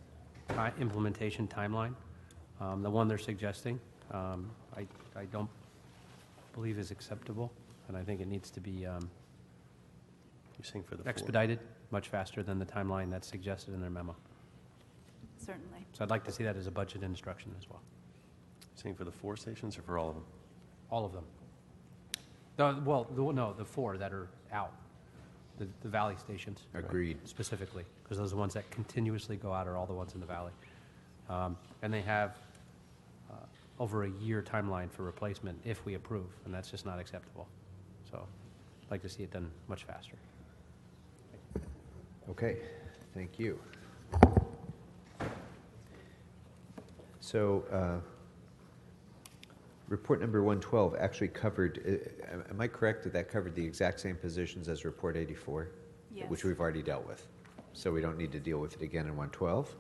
implementation timeline. The one they're suggesting, I don't believe is acceptable, and I think it needs to be You're saying for the expedited much faster than the timeline that's suggested in their memo. Certainly. So I'd like to see that as a budget instruction as well. Saying for the 4 stations or for all of them? All of them. The 4 that are out, the valley stations. Agreed. Specifically, because those are the ones that continuously go out are all the ones in the valley. And they have over a year timeline for replacement if we approve, and that's just not acceptable. So I'd like to see it done much faster. Okay, thank you. So report number 112 actually covered, am I correct that that covered the exact same positions as report 84? Yes. Which we've already dealt with. So we don't need to deal with it again in 112?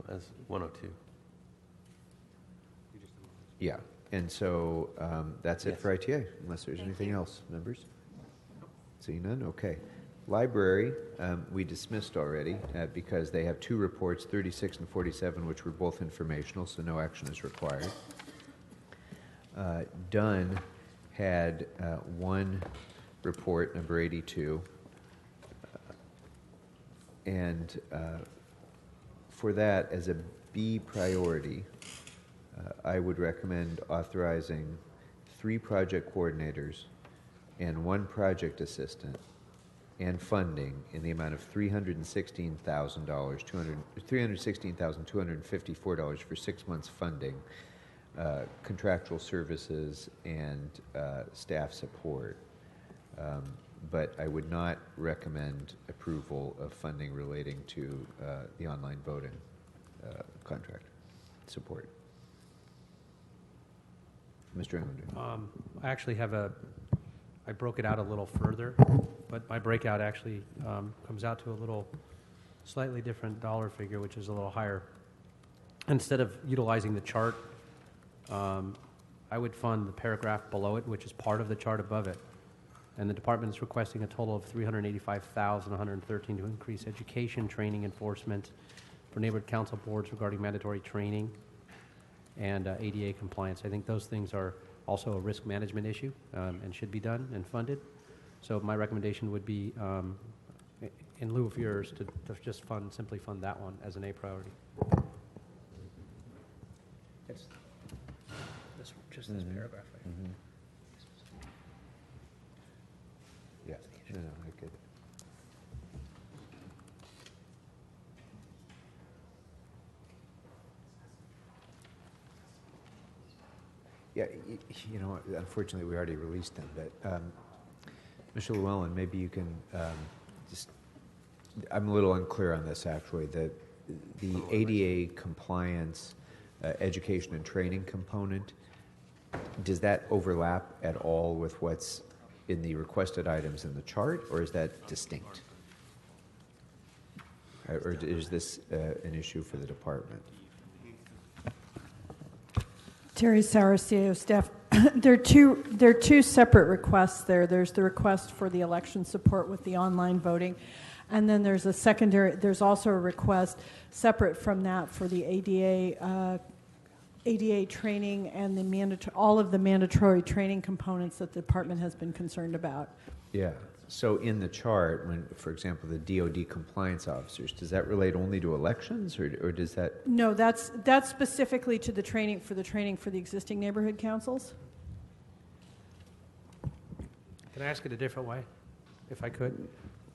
As 102. Yeah, and so that's it for ITA, unless there's anything else, members? Seeing none, okay. Library, we dismissed already because they have 2 reports, 36 and 47, which were both informational, so no action is required. Dunn had 1 report, number 82, and for that, as a B priority, I would recommend authorizing 3 project coordinators and 1 project assistant and funding in the amount of $316,254 for 6 months funding, contractual services, and staff support. But I would not recommend approval of funding relating to the online voting contract support. Mr. Amundu. I actually have I broke it out a little further, but my breakout actually comes out to a little slightly different dollar figure, which is a little higher. Instead of utilizing the chart I would fund the paragraph below it, which is part of the chart above it. And the department is requesting a total of $385,113 to increase education, training, enforcement for neighborhood council boards regarding mandatory training and ADA compliance. I think those things are also a risk management issue and should be done and funded. So my recommendation would be, in lieu of yours, to just simply fund that one as an A priority. Just this paragraph. Right? Mm-hmm. Yeah, no, I get it. Yeah, you know, unfortunately, we already released them, but Mr. Llewellyn, maybe you can just, I'm a little unclear on this, actually. The ADA compliance education and training component, does that overlap at all with what's in the requested items in the chart, or is that distinct? Or is this an issue for the department? Terry Saraceo, staff. There are two separate requests there. There's the request for the election support with the online voting, and then there's a secondary. There's also a request separate from that for the ADA training and the all of the mandatory training components that the department has been concerned about. Yeah. So in the chart, when, for example, the DoD compliance officers, does that relate only to elections, or does that? No, that's specifically to the training for the existing neighborhood councils. Can I ask it a different way, if I could?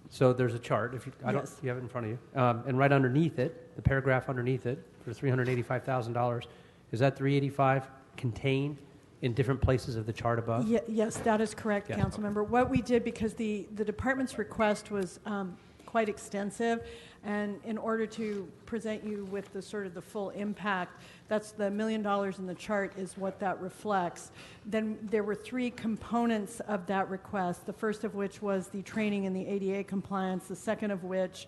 So there's a chart. If you, Yes. you have it in front of you, and right underneath it, the paragraph underneath it for $385,000, is that 385 contained in different places of the chart above? Yes, that is correct, Yes. Councilmember. What we did, because the department's request was quite extensive, and in order to present you with the sort of the full impact, that's the $1 million in the chart is what that reflects. Then there were three components of that request, the first of which was the training in the ADA compliance, the second of which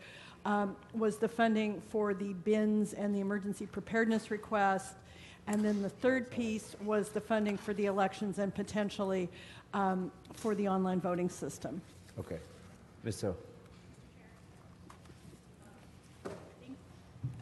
was the funding for the bins and the emergency preparedness request, and then the third piece was the funding for the elections and potentially for the online voting system. Okay. Ms. So.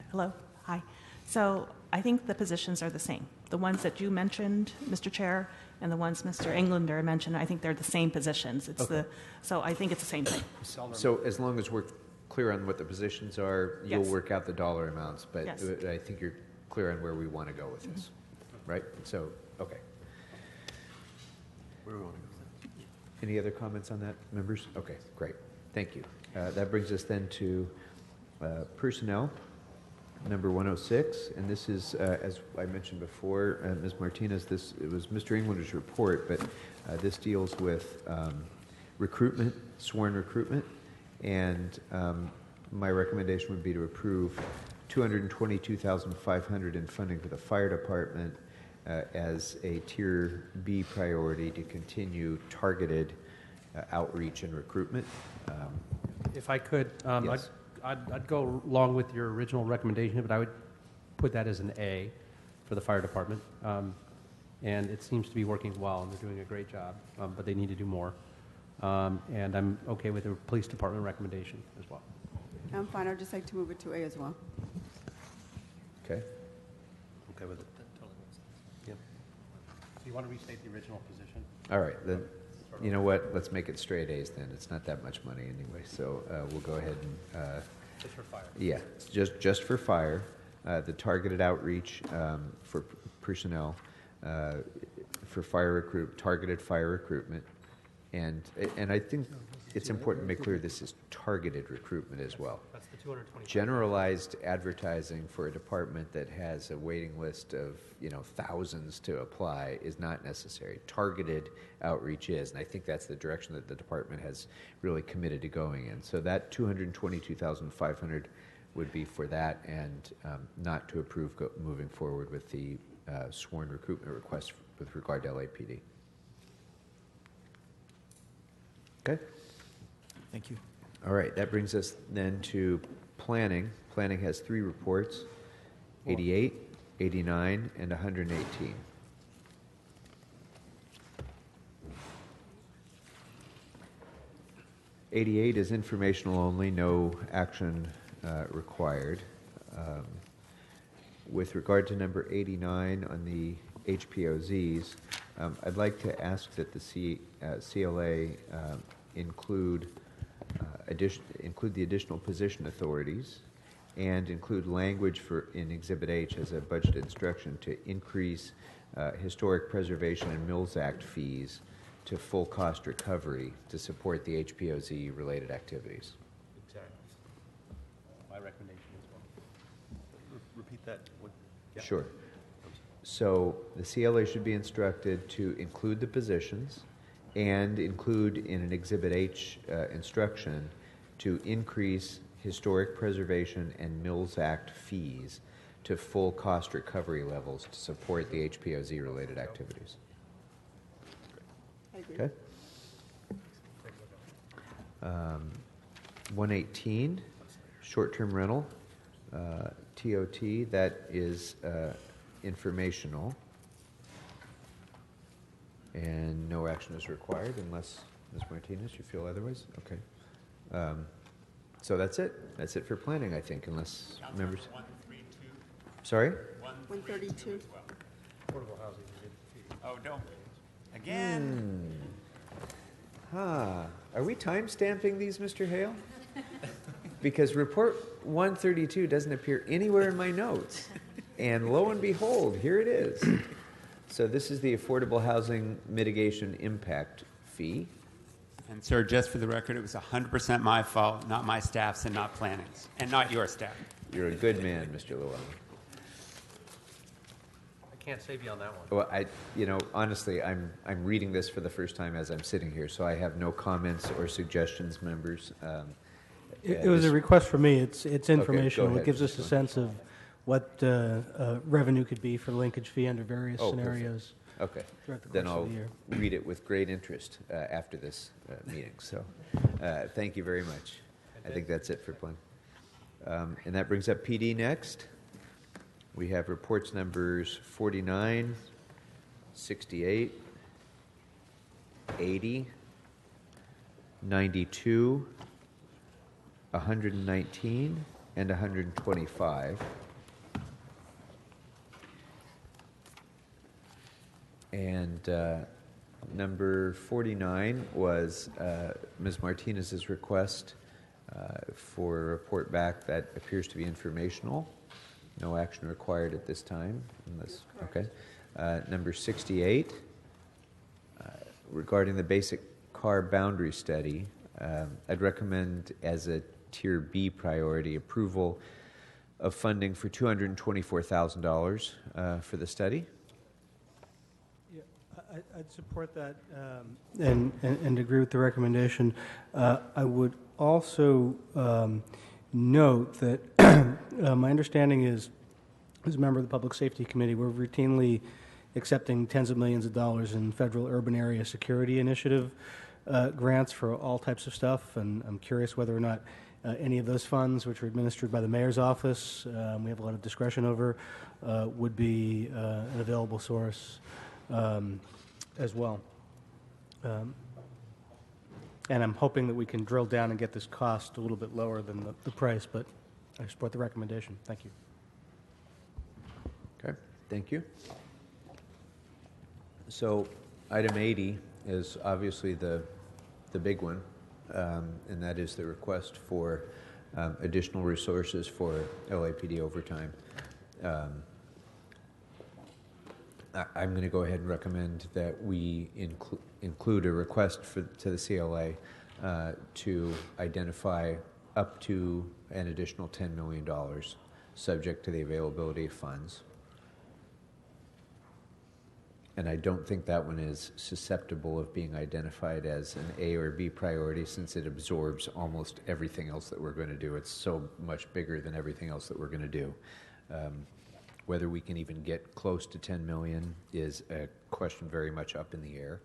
Hello. Hi. So I think the positions are the same. The ones that you mentioned, Mr. Chair, and the ones Mr. Englander mentioned, I think they're the same positions. It's Okay. So I think it's the same thing. So as long as we're clear on what the positions are, you'll Yes. work out the dollar amounts, but Yes. I think you're clear on where we want to go with this, right? So, okay. Where do we want to go? Any other comments on that, members? Okay, great. Thank you. That brings us then to personnel, number 106, and this is, as I mentioned before, Ms. Martinez, it was Mr. Englander's report, but this deals with recruitment, sworn recruitment, and my recommendation would be to approve $222,500 in funding for the fire department as a Tier B priority to continue targeted outreach and recruitment. If I could, Yes. I'd go along with your original recommendation, but I would put that as an A for the fire department. And it seems to be working well, and they're doing a great job, but they need to do more. And I'm okay with the police department recommendation as well. I'm fine. I'd just like to move it to A as well. Okay. Okay with it. Yeah. So you want to restate the original position? All right, then, you know what, let's make it straight A's then. It's not that much money anyway, so we'll go ahead and... Just for fire? Yeah, just for fire, the targeted outreach for personnel, for targeted fire recruitment, and I think it's important to make clear this is targeted recruitment as well. That's the 220. Generalized advertising for a department that has a waiting list of, thousands to apply is not necessary. Targeted outreach is, and I think that's the direction that the department has really committed to going in. So that $222,500 would be for that, and not to approve moving forward with the sworn recruitment request with regard to LAPD. Okay. Thank you. All right, that brings us then to planning. Planning has 3 reports, 88, 89, and 118. 88 is informational only, no action required. With regard to number 89 on the HPOZs, I'd like to ask that the CLA include the additional position authorities and include language in Exhibit H as a budget instruction to increase historic preservation and Mills Act fees to full cost recovery to support the HPOZ related activities. Exactly. My recommendation as well. Repeat that. Yeah. Sure. So the CLA should be instructed to include the positions and include in an Exhibit H instruction to increase historic preservation and Mills Act fees to full cost recovery levels to support the HPOZ related activities. Okay. 118, short-term rental, TOT, that is informational, and no action is required unless, Ms. Martinez, you feel otherwise? Okay. So that's it. That's it for planning, I think, unless members... 132. Sorry? 132. Affordable housing. Oh, don't. Again. Are we time stamping these, Mr. Hale? Because report 132 doesn't appear anywhere in my notes. And lo and behold, here it is. So this is the Affordable Housing Mitigation Impact Fee. And sir, just for the record, it was 100% my fault, not my staff's and not planning's, and not your staff. You're a good man, Mr. Llewellyn. I can't save you on that one. Well, honestly, I'm reading this for the first time as I'm sitting here, so I have no comments or suggestions, members. It was a request for me. It's informational. Okay, it gives us a sense of what revenue could be for linkage fee under various scenarios. Okay. Throughout the course Then of I'll the year. read it with great interest after this meeting. So thank you very much. I think that's it for plan. And that brings up PD next. We have reports numbers 49, 68, 80, 92, 119, and 125. And number 49 was Ms. Martinez's request for a report back that appears to be informational. No action required at this time. Unless, okay. Number 68, regarding the basic car boundary study, I'd recommend as a Tier B priority approval of funding for $224,000 for the study. I'd support that and agree with the recommendation. I would also note that my understanding is, as a member of the Public Safety Committee, we're routinely accepting tens of millions of dollars in federal urban area security initiative grants for all types of stuff, and I'm curious whether or not any of those funds, which are administered by the mayor's office, we have a lot of discretion over, would be an available source as well. And I'm hoping that we can drill down and get this cost a little bit lower than the price, but I support the recommendation. Thank you. Okay, thank you. So item 80 is obviously the big one, and that is the request for additional resources for LAPD overtime. I'm going to go ahead and recommend that we include a request to the CLA to identify up to an additional $10 million, subject to the availability of funds. And I don't think that one is susceptible of being identified as an A or B priority, since it absorbs almost everything else that we're going to do. It's so much bigger than everything else that we're going to do. Whether we can even get close to 10 million is a question very much up in the air.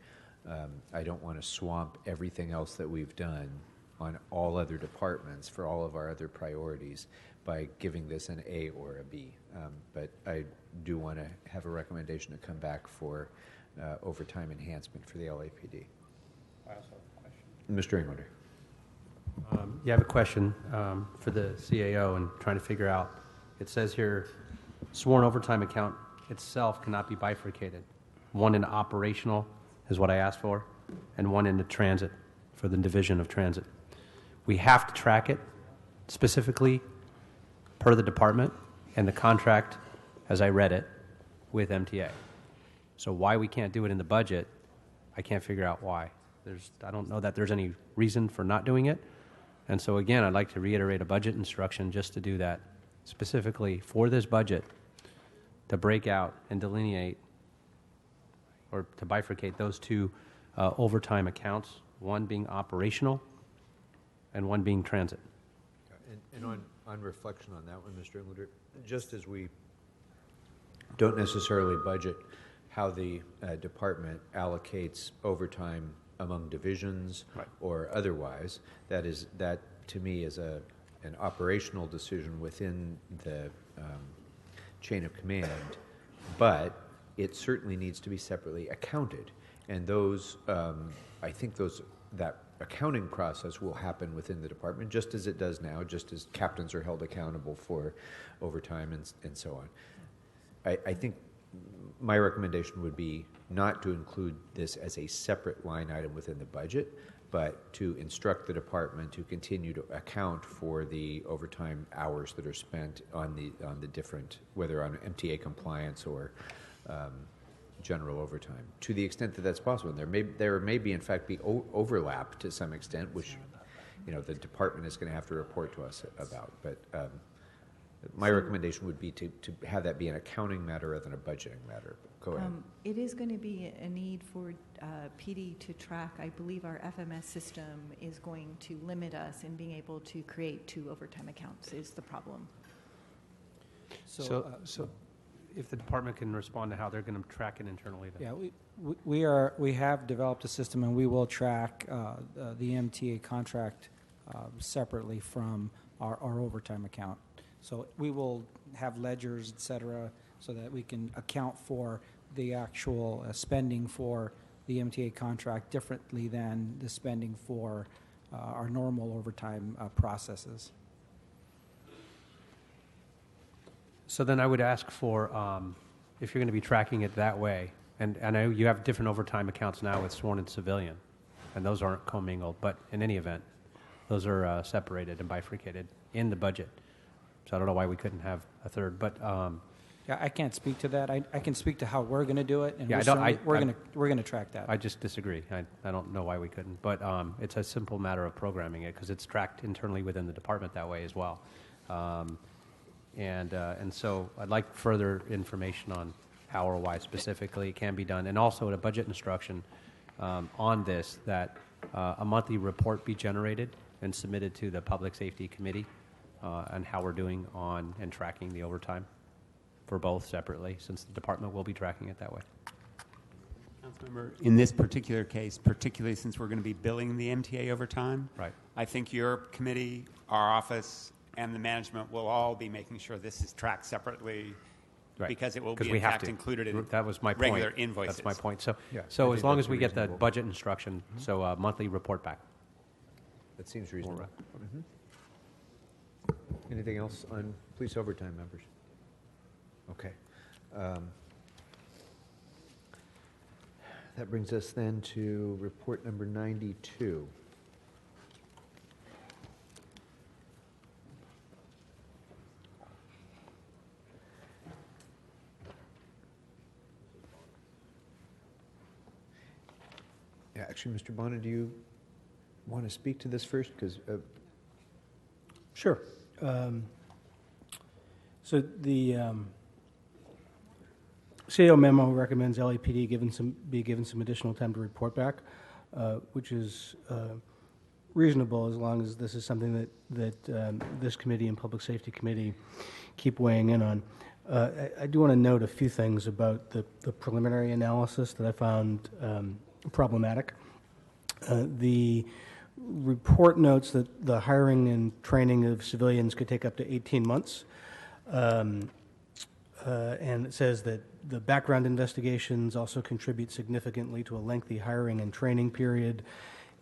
I don't want to swamp everything else that we've done on all other departments for all of our other priorities by giving this an A or a B. But I do want to have a recommendation to come back for overtime enhancement for the LAPD. I also have a question. Mr. Englander. You have a question for the CAO and trying to figure out, it says here, sworn overtime account itself cannot be bifurcated. One in operational is what I asked for, and one in the transit, for the division of transit. We have to track it specifically per the department and the contract, as I read it, with MTA. So why we can't do it in the budget, I can't figure out why. I don't know that there's any reason for not doing it. And so again, I'd like to reiterate a budget instruction just to do that specifically for this budget, to break out and delineate or to bifurcate those two overtime accounts, one being operational and one being transit. And on reflection on that one, Mr. Englander, just as we don't necessarily budget how the department allocates overtime among divisions or otherwise, that to me is an operational decision within the chain of command, but it certainly needs to be separately accounted. And those, I think that accounting process will happen within the department, just as it does now, just as captains are held accountable for overtime and so on. I think my recommendation would be not to include this as a separate line item within the budget, but to instruct the department to continue to account for the overtime hours that are spent on the different, whether on MTA compliance or general overtime, to the extent that that's possible. And there may be in fact be overlap to some extent, which the department is going to have to report to us about. But my recommendation would be to have that be an accounting matter rather than a budgeting matter. Go ahead. It is going to be a need for PD to track. I believe our FMS system is going to limit us in being able to create 2 overtime accounts is the problem. So if the department can respond to how they're going to track it internally, then. Yeah, we have developed a system, and we will track the MTA contract separately from our overtime account. So we will have ledgers, et cetera, so that we can account for the actual spending for the MTA contract differently than the spending for our normal overtime processes. So then I would ask for, if you're going to be tracking it that way, and I know you have different overtime accounts now with sworn and civilian, and those aren't commingled, but in any event, those are separated and bifurcated in the budget. So I don't know why we couldn't have a third, but yeah, I can't speak to that. I can speak to how we're going to do it, and yeah, we're going to track that. I just disagree. I don't know why we couldn't, but it's a simple matter of programming it because it's tracked internally within the department that way as well. And so I'd like further information on how or why specifically it can be done, and also a budget instruction on this, that a monthly report be generated and submitted to the Public Safety Committee on how we're doing on and tracking the overtime for both separately, since the department will be tracking it that way. Councilmember, in this particular case, particularly since we're going to be billing the MTA overtime, right? I think your committee, our office, and the management will all be making sure this is tracked separately, right, because it will be in fact included in that was my regular point. Invoices. That's my point. So, yeah, so as long as we get the budget instruction, so a monthly report back. That seems reasonable. Mm-hmm. Anything else on police overtime, members? Okay. That brings us then to report number 92. Yeah, actually, Mr. Bonner, do you want to speak to this first? Because sure. So the CAO memo recommends LAPD be given some additional time to report back, which is reasonable as long as this is something that this committee and Public Safety Committee keep weighing in on. I do want to note a few things about the preliminary analysis that I found problematic. The report notes that the hiring and training of civilians could take up to 18 months. And it says that the background investigations also contribute significantly to a lengthy hiring and training period.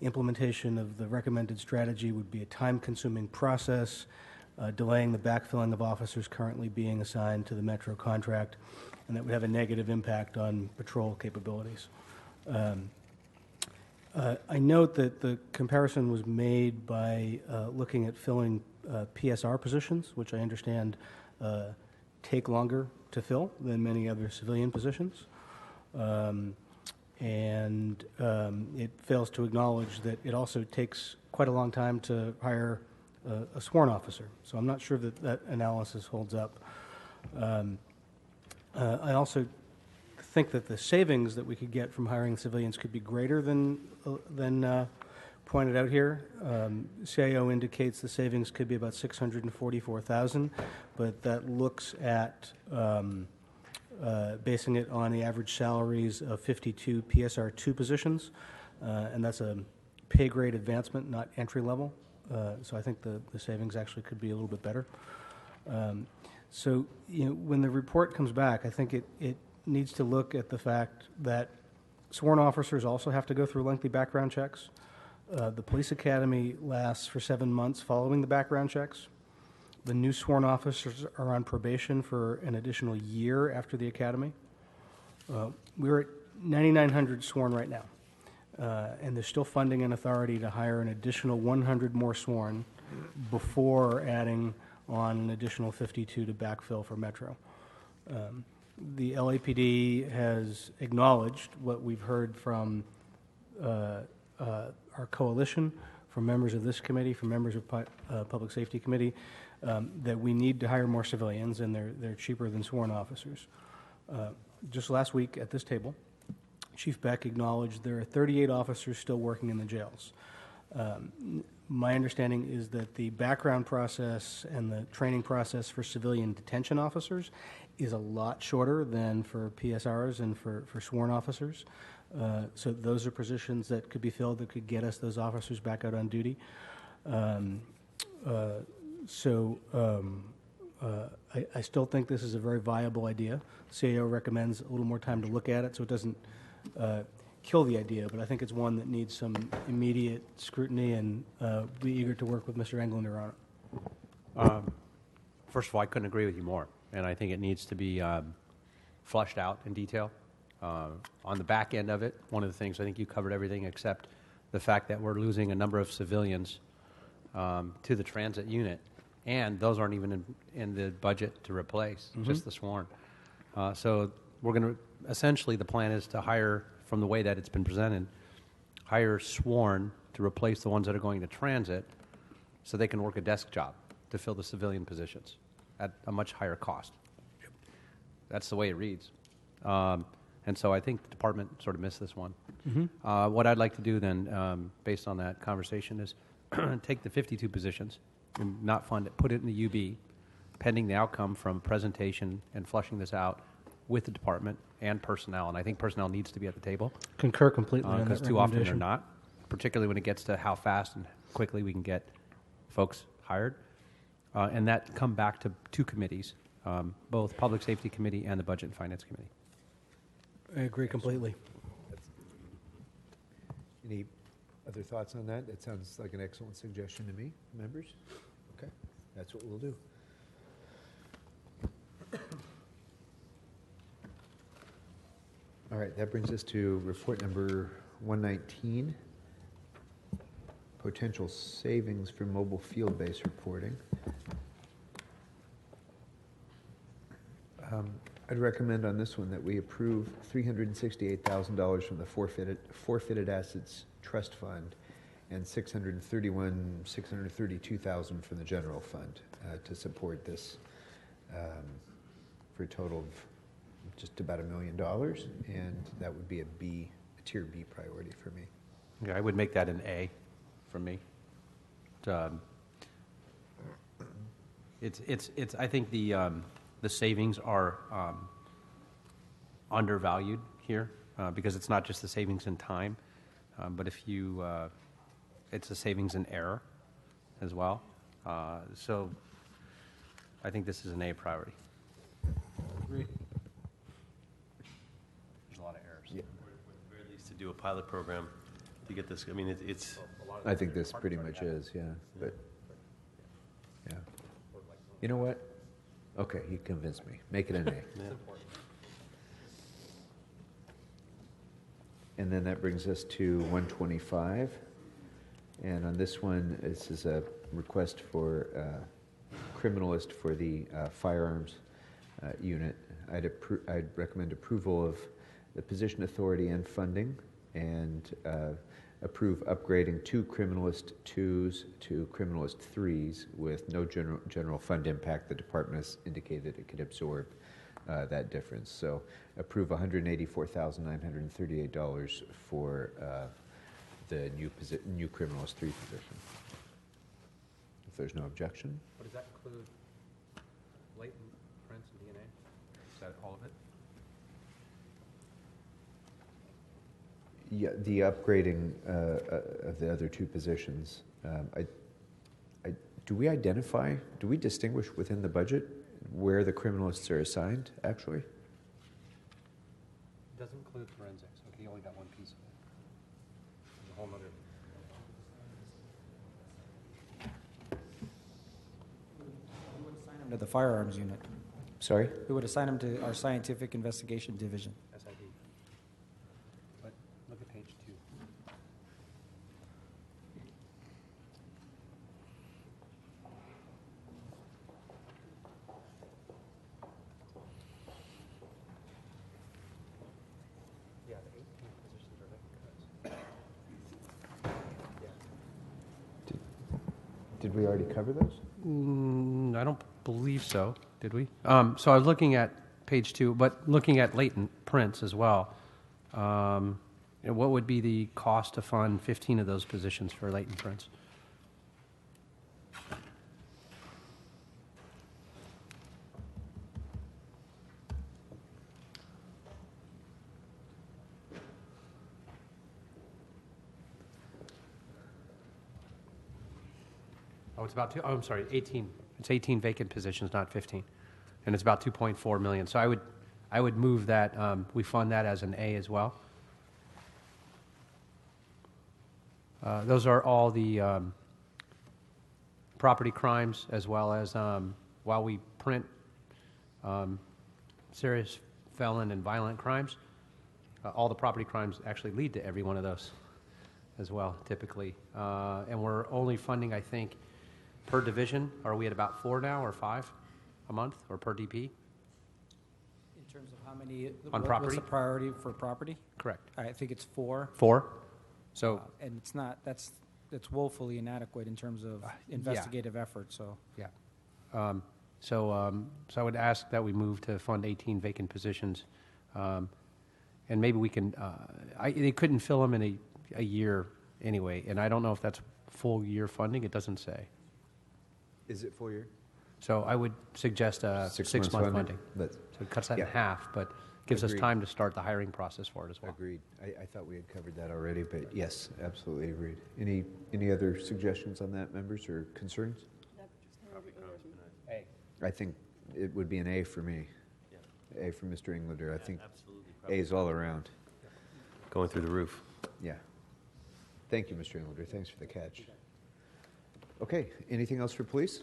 Implementation of the recommended strategy would be a time-consuming process, delaying the backfilling of officers currently being assigned to the Metro contract, and that would have a negative impact on patrol capabilities. I note that the comparison was made by looking at filling PSR positions, which I understand take longer to fill than many other civilian positions. And it fails to acknowledge that it also takes quite a long time to hire a sworn officer. So I'm not sure that that analysis holds up. I also think that the savings that we could get from hiring civilians could be greater than pointed out here. CIO indicates the savings could be about $644,000, but that looks at basing it on the average salaries of 52 PSR2 positions, and that's a pay grade advancement, not entry level. So I think the savings actually could be a little bit better. So when the report comes back, I think it needs to look at the fact that sworn officers also have to go through lengthy background checks. The police academy lasts for 7 months following the background checks. The new sworn officers are on probation for an additional year after the academy. We're at 9,900 sworn right now, and there's still funding and authority to hire an additional 100 more sworn before adding on an additional 52 to backfill for Metro. The LAPD has acknowledged what we've heard from our coalition, from members of this committee, from members of Public Safety Committee, that we need to hire more civilians, and they're cheaper than sworn officers. Just last week at this table, Chief Beck acknowledged there are 38 officers still working in the jails. My understanding is that the background process and the training process for civilian detention officers is a lot shorter than for PSRs and for sworn officers. So those are positions that could be filled that could get us those officers back out on duty. I still think this is a very viable idea. CAO recommends a little more time to look at it so it doesn't kill the idea, but I think it's one that needs some immediate scrutiny, and be eager to work with Mr. Englander on it. First of all, I couldn't agree with you more, and I think it needs to be flushed out in detail. On the back end of it, one of the things, I think you covered everything except the fact that we're losing a number of civilians to the transit unit, and those aren't even in the budget to replace, just the sworn. So we're going to, essentially the plan is to hire, from the way that it's been presented, hire sworn to replace the ones that are going to transit so they can work a desk job to fill the civilian positions at a much higher cost. That's the way it reads. And so I think the department sort of missed this one. What I'd like to do then, based on that conversation, is take the 52 positions and not fund it, put it in the UB, pending the outcome from presentation and flushing this out with the department and personnel. And I think personnel needs to be at the table. Concur completely on that because too often they're recommendation. not, particularly when it gets to how fast and quickly we can get folks hired. And that come back to two committees, both Public Safety Committee and the Budget and Finance Committee. I agree completely. Any other thoughts on that? That sounds like an excellent suggestion to me, members. Okay, that's what we'll do. All right, that brings us to report number 119, potential savings for mobile field-based reporting. I'd recommend on this one that we approve $368,000 from the forfeited assets trust fund and $632,000 from the general fund to support this for a total of just about $1 million, and that would be a tier B priority for me. Yeah, I would make that an A from me. It's. I think the savings are undervalued here because it's not just the savings in time, but if you, it's a savings in error as well. So I think this is an A priority. Agree. There's a lot of errors. Yeah. At the very least, to do a pilot program to get this. I mean, it's. I think this pretty much is, yeah. But yeah, you know what? Okay, he convinced me. Make it an A. Yeah. And then that brings us to 125. And on this one, this is a request for criminalist for the firearms unit. I'd recommend approval of the position authority and funding, and approve upgrading 2 criminalist 2s to criminalist 3s with no general fund impact. The department has indicated it could absorb that difference. So approve $184,938 for the new criminalist 3 position. If there's no objection. What does that include? Latent, Prince, and DNA? Is that all of it? Yeah, the upgrading of the other 2 positions. Do we distinguish within the budget where the criminalists are assigned, actually? It doesn't include forensics. Okay, you only got one piece of it. There's a whole other. We would assign them to the firearms unit. Sorry? We would assign them to our scientific investigation division. SID. But look at page 2. Yeah, the 18 positions are vacant. Did we already cover those? I don't believe so. Did we? So I was looking at page 2, but looking at latent prints as well. And what would be the cost to fund 15 of those positions for latent prints? Oh, it's about 2. Oh, I'm sorry, 18. It's 18 vacant positions, not 15, and it's about 2.4 million. So I would move that we fund that as an A as well. Those are all the property crimes, as well as while we print serious felon and violent crimes, all the property crimes actually lead to every one of those as well, typically. And we're only funding, I think, per division. Are we at about 4 now, or 5 a month, or per DP? In terms of how many On property? What's the priority for property? Correct. I think it's 4. 4. So and it's not. That's woefully inadequate in terms of investigative effort. So yeah. So I would ask that we move to fund 18 vacant positions, and maybe we can. They couldn't fill them in a year anyway, and I don't know if that's full year funding. It doesn't say. Is it full year? So I would suggest a 6-month funding. So it cuts that in half, but gives us time to start the hiring process for it as well. Agreed. I thought we had covered that already, but yes, absolutely agreed. Any other suggestions on that, members, or concerns? A. I think it would be an A for me. A for Mr. Englander. I think A's all around. Going through the roof. Yeah. Thank you, Mr. Englander. Thanks for the catch. Okay, anything else for police?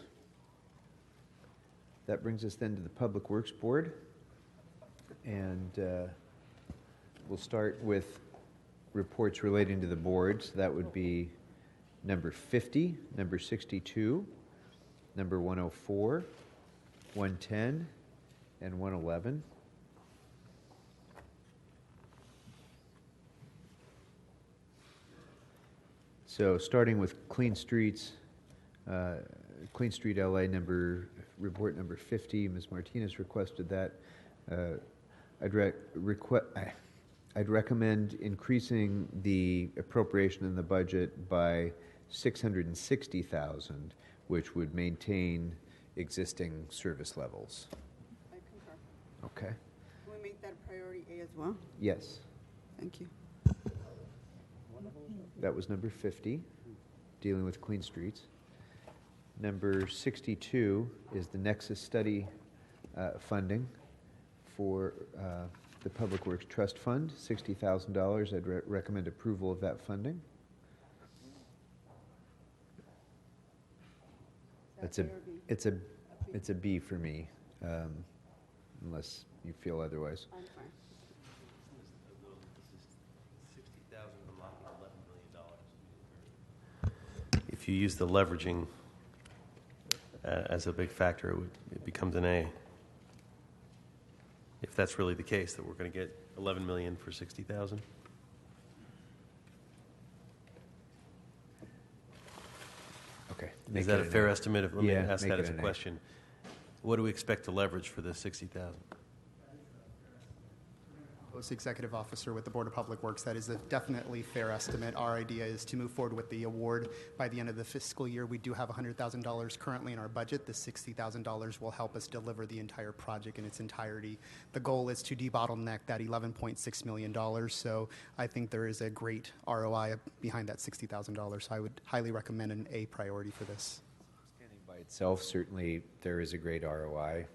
That brings us then to the Public Works Board. And we'll start with reports relating to the boards. That would be number 50, number 62, number 104, 110, and 111. So starting with Clean Streets, Clean Street LA report number 50, Ms. Martinez requested that. I'd recommend increasing the appropriation in the budget by $660,000, which would maintain existing service levels. I concur. Okay. Can we make that priority A as well? Yes. Thank you. That was number 50, dealing with clean streets. Number 62 is the Nexus study funding for the Public Works Trust Fund, $60,000. I'd recommend approval of that funding. It's a B for me, unless you feel otherwise. I'm fine. If you use the leveraging as a big factor, it becomes an A. If that's really the case, that we're going to get 11 million for 60,000. Okay. Is that a fair estimate? Let me ask that as a an A. question. What do we expect to leverage for the 60,000? Executive Officer with the Board of Public Works. That is a definitely fair estimate. Our idea is to move forward with the award by the end of the fiscal year. We do have $100,000 currently in our budget. The $60,000 will help us deliver the entire project in its entirety. The goal is to debottleneck that $11.6 million. So I think there is a great ROI behind that $60,000. So I would highly recommend an A priority for this. Standing by itself, certainly there is a great ROI.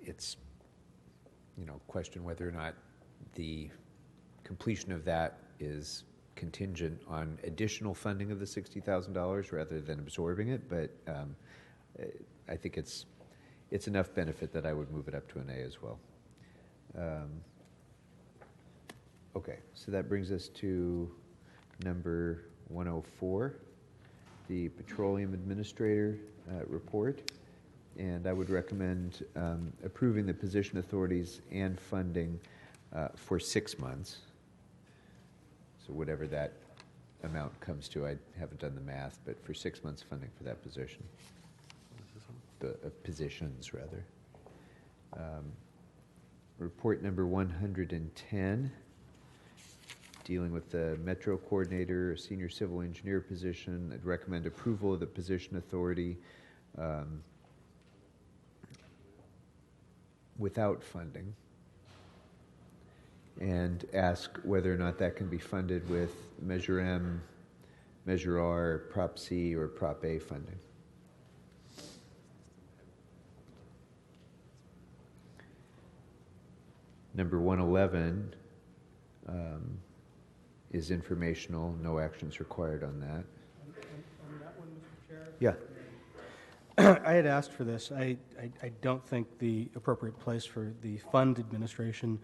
It's question whether or not the completion of that is contingent on additional funding of the $60,000 rather than absorbing it. But I think it's enough benefit that I would move it up to an A as well. Okay, so that brings us to number 104, the Petroleum Administrator report. And I would recommend approving the position authorities and funding for 6 months. So whatever that amount comes to, I haven't done the math, but for 6 months funding for that position. Positions, rather. Report number 110, dealing with the Metro Coordinator, Senior Civil Engineer position. I'd recommend approval of the position authority without funding, and ask whether or not that can be funded with Measure M, Measure R, Prop C, or Prop A funding. Number 111 is informational, no actions required on that. On that one, Mr. Chair? Yeah. I had asked for this. I don't think the appropriate place for the fund administration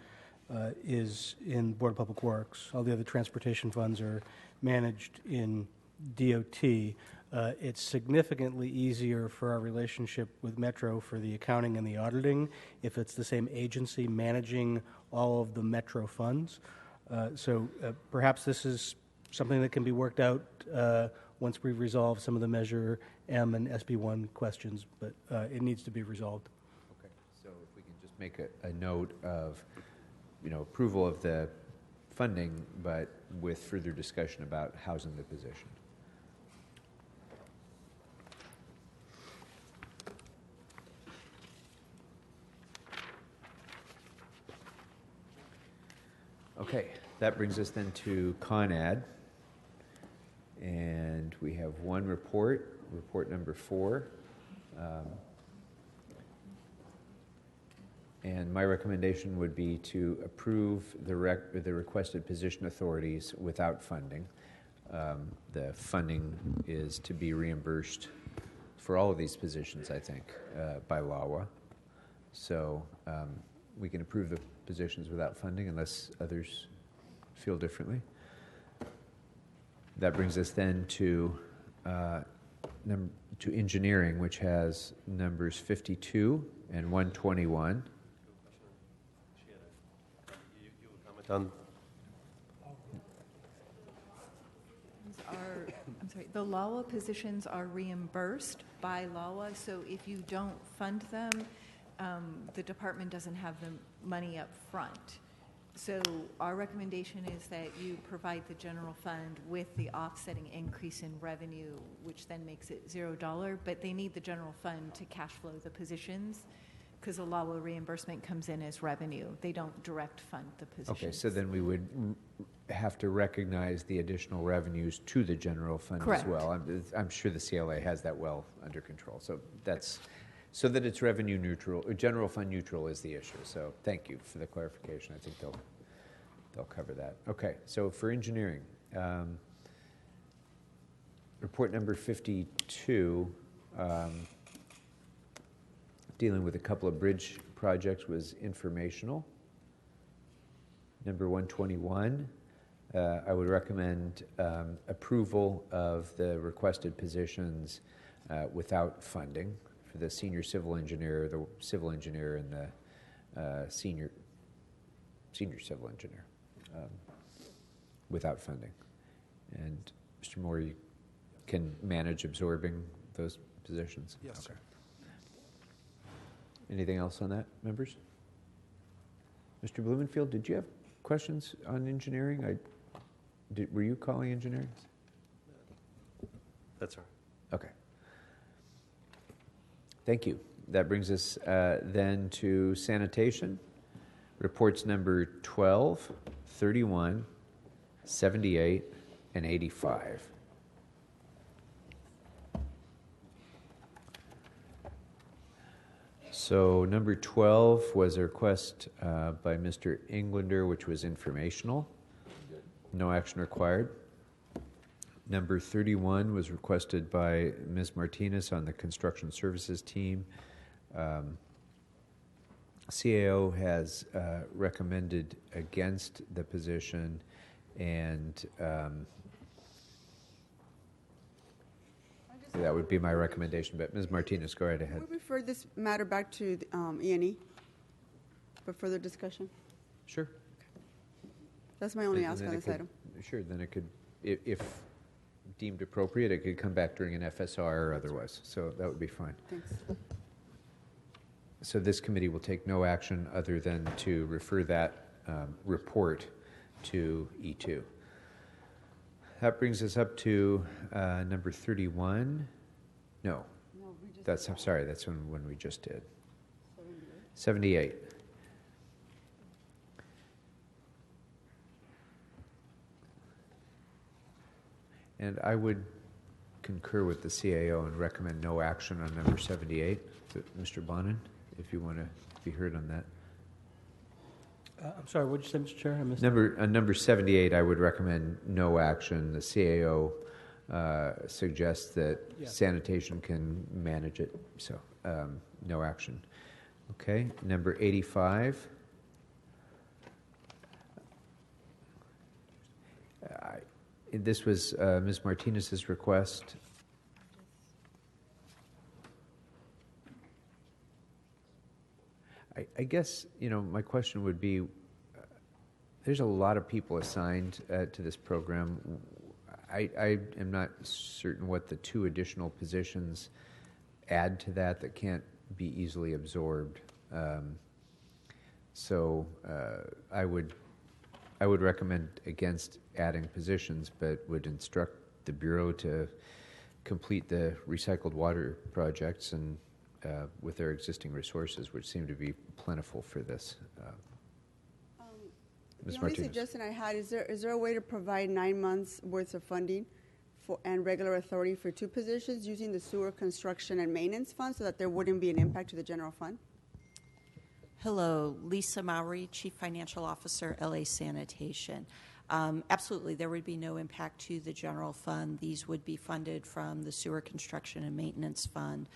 is in Board of Public Works. All the other transportation funds are managed in DOT. It's significantly easier for our relationship with Metro for the accounting and the auditing if it's the same agency managing all of the Metro funds. So perhaps this is something that can be worked out once we resolve some of the Measure M and SB1 questions, but it needs to be resolved. Okay, so if we can just make a note of, approval of the funding, but with further discussion about housing the position. Okay, that brings us then to ConAd. And we have one report number 4. And my recommendation would be to approve the requested position authorities without funding. The funding is to be reimbursed for all of these positions, I think, by LAWA. So we can approve the positions without funding unless others feel differently. That brings us then to engineering, which has numbers 52 and 121. On I'm sorry, the LAWA positions are reimbursed by LAWA, so if you don't fund them, the department doesn't have the money up front. So our recommendation is that you provide the general fund with the offsetting increase in revenue, which then makes it $0, but they need the general fund to cash flow the positions because the LAWA reimbursement comes in as revenue. They don't direct fund the positions. Okay, so then we would have to recognize the additional revenues to the general fund Correct. as well. I'm sure the CLA has that well under control. So that's so that it's revenue neutral, or general fund neutral is the issue. So thank you for the clarification. I think they'll cover that. Okay, so for engineering, Report number 52, dealing with a couple of bridge projects, was informational. Number 121, I would recommend approval of the requested positions without funding for the senior civil engineer, the civil engineer, and the senior civil engineer without funding. And Mr. Moore, you can manage absorbing those positions? Yes, okay. sir. Anything else on that, members? Mr. Blumenfield, did you have questions on engineering? Were you calling engineering? That's all right. Okay. Thank you. That brings us then to sanitation. Reports number 12, 31, 78, and 85. So number 12 was a request by Mr. Englander, which was informational. No action required. Number 31 was requested by Ms. Martinez on the construction services team. CAO has recommended against the position, and that would be my recommendation. But Ms. Martinez, go right ahead. We refer this matter back to E&E for further discussion. Sure. That's my only And ask then on it this could- item. Sure, then it could, if deemed appropriate, it could come back during an FSR or otherwise. So that would be fine. Thanks. So this committee will take no action other than to refer that report to E2. That brings us up to number 31. No, that's, I'm sorry, that's one we just did. 78. And I would concur with the CAO and recommend no action on number 78. Mr. Bonin, if you want to be heard on that. I'm sorry, what did you say, Mr. Chair? I missed Number 78, I would recommend no action. The CAO suggests that sanitation can manage it, so no action. Okay, number 85. This was Ms. Martinez's request. I guess, my question would be, there's a lot of people assigned to this program. I am not certain what the 2 additional positions add to that can't be easily absorbed. So I would recommend against adding positions, but would instruct the Bureau to complete the recycled water projects and with their existing resources, which seem to be plentiful for this. Ms. The only Martinez. suggestion I had is there a way to provide 9 months worth of funding and regular authority for 2 positions using the sewer construction and maintenance fund so that there wouldn't be an impact to the general fund? Hello, Lisa Mowry, Chief Financial Officer, LA Sanitation. Absolutely, there would be no impact to the general fund. These would be funded from the Sewer Construction and Maintenance Fund.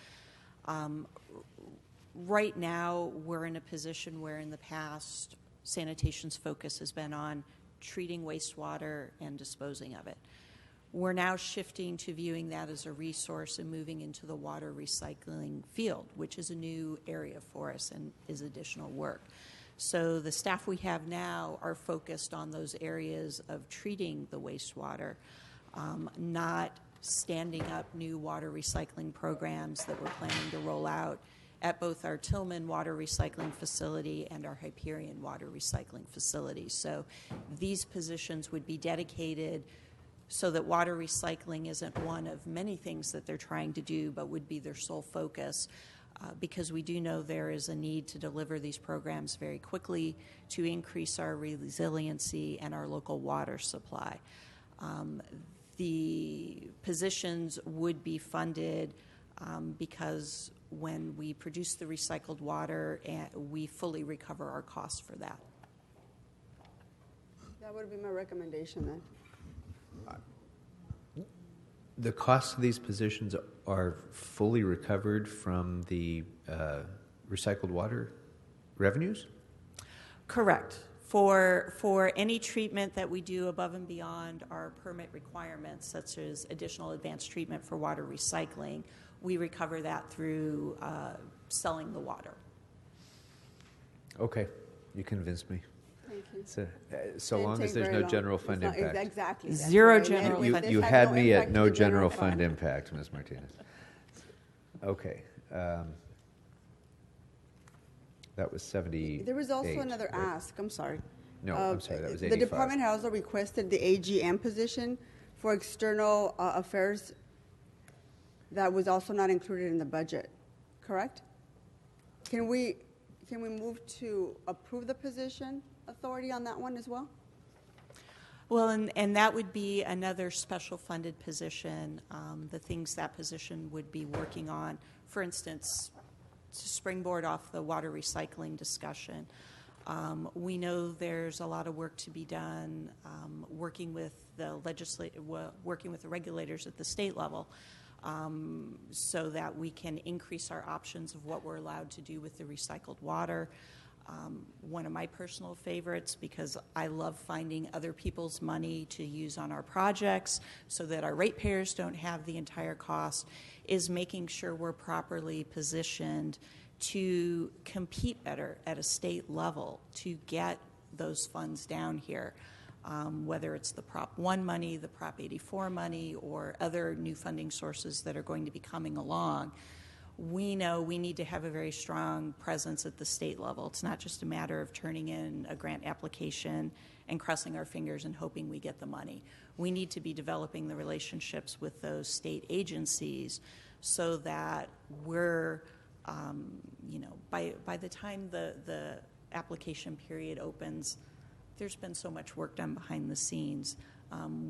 Right now, we're in a position where in the past, sanitation's focus has been on treating wastewater and disposing of it. We're now shifting to viewing that as a resource and moving into the water recycling field, which is a new area for us and is additional work. So the staff we have now are focused on those areas of treating the wastewater, not standing up new water recycling programs that we're planning to roll out at both our Tillman water recycling facility and our Hyperion water recycling facility. So these positions would be dedicated so that water recycling isn't one of many things that they're trying to do, but would be their sole focus, because we do know there is a need to deliver these programs very quickly to increase our resiliency and our local water supply. The positions would be funded because when we produce the recycled water, we fully recover our costs for that. That would be my recommendation then. The costs of these positions are fully recovered from the recycled water revenues? Correct. For any treatment that we do above and beyond our permit requirements, such as additional advanced treatment for water recycling, we recover that through selling the water. Okay, you convinced me. Thank you. So Didn't long take as there's very no long. general It's fund not- impact. Exactly. that's Zero right. general And fund. this You has had no me at impact no to the general fund. fund impact, Ms. Martinez. Okay. That was 78. There was also another right? ask. I'm sorry. No, I'm sorry, that was The 85. department had also requested the AGM position for external affairs that was also not included in the budget, correct? Can we move to approve the position authority on that one as well? Well, and that would be another special funded position. The things that position would be working on, for instance, to springboard off the water recycling discussion. We know there's a lot of work to be done working with the working with the regulators at the state level, so that we can increase our options of what we're allowed to do with the recycled water. One of my personal favorites, because I love finding other people's money to use on our projects so that our ratepayers don't have the entire cost, is making sure we're properly positioned to compete better at a state level to get those funds down here, whether it's the Prop 1 money, the Prop 84 money, or other new funding sources that are going to be coming along. We know we need to have a very strong presence at the state level. It's not just a matter of turning in a grant application and crossing our fingers and hoping we get the money. We need to be developing the relationships with those state agencies so that we're, by the time the application period opens, there's been so much work done behind the scenes.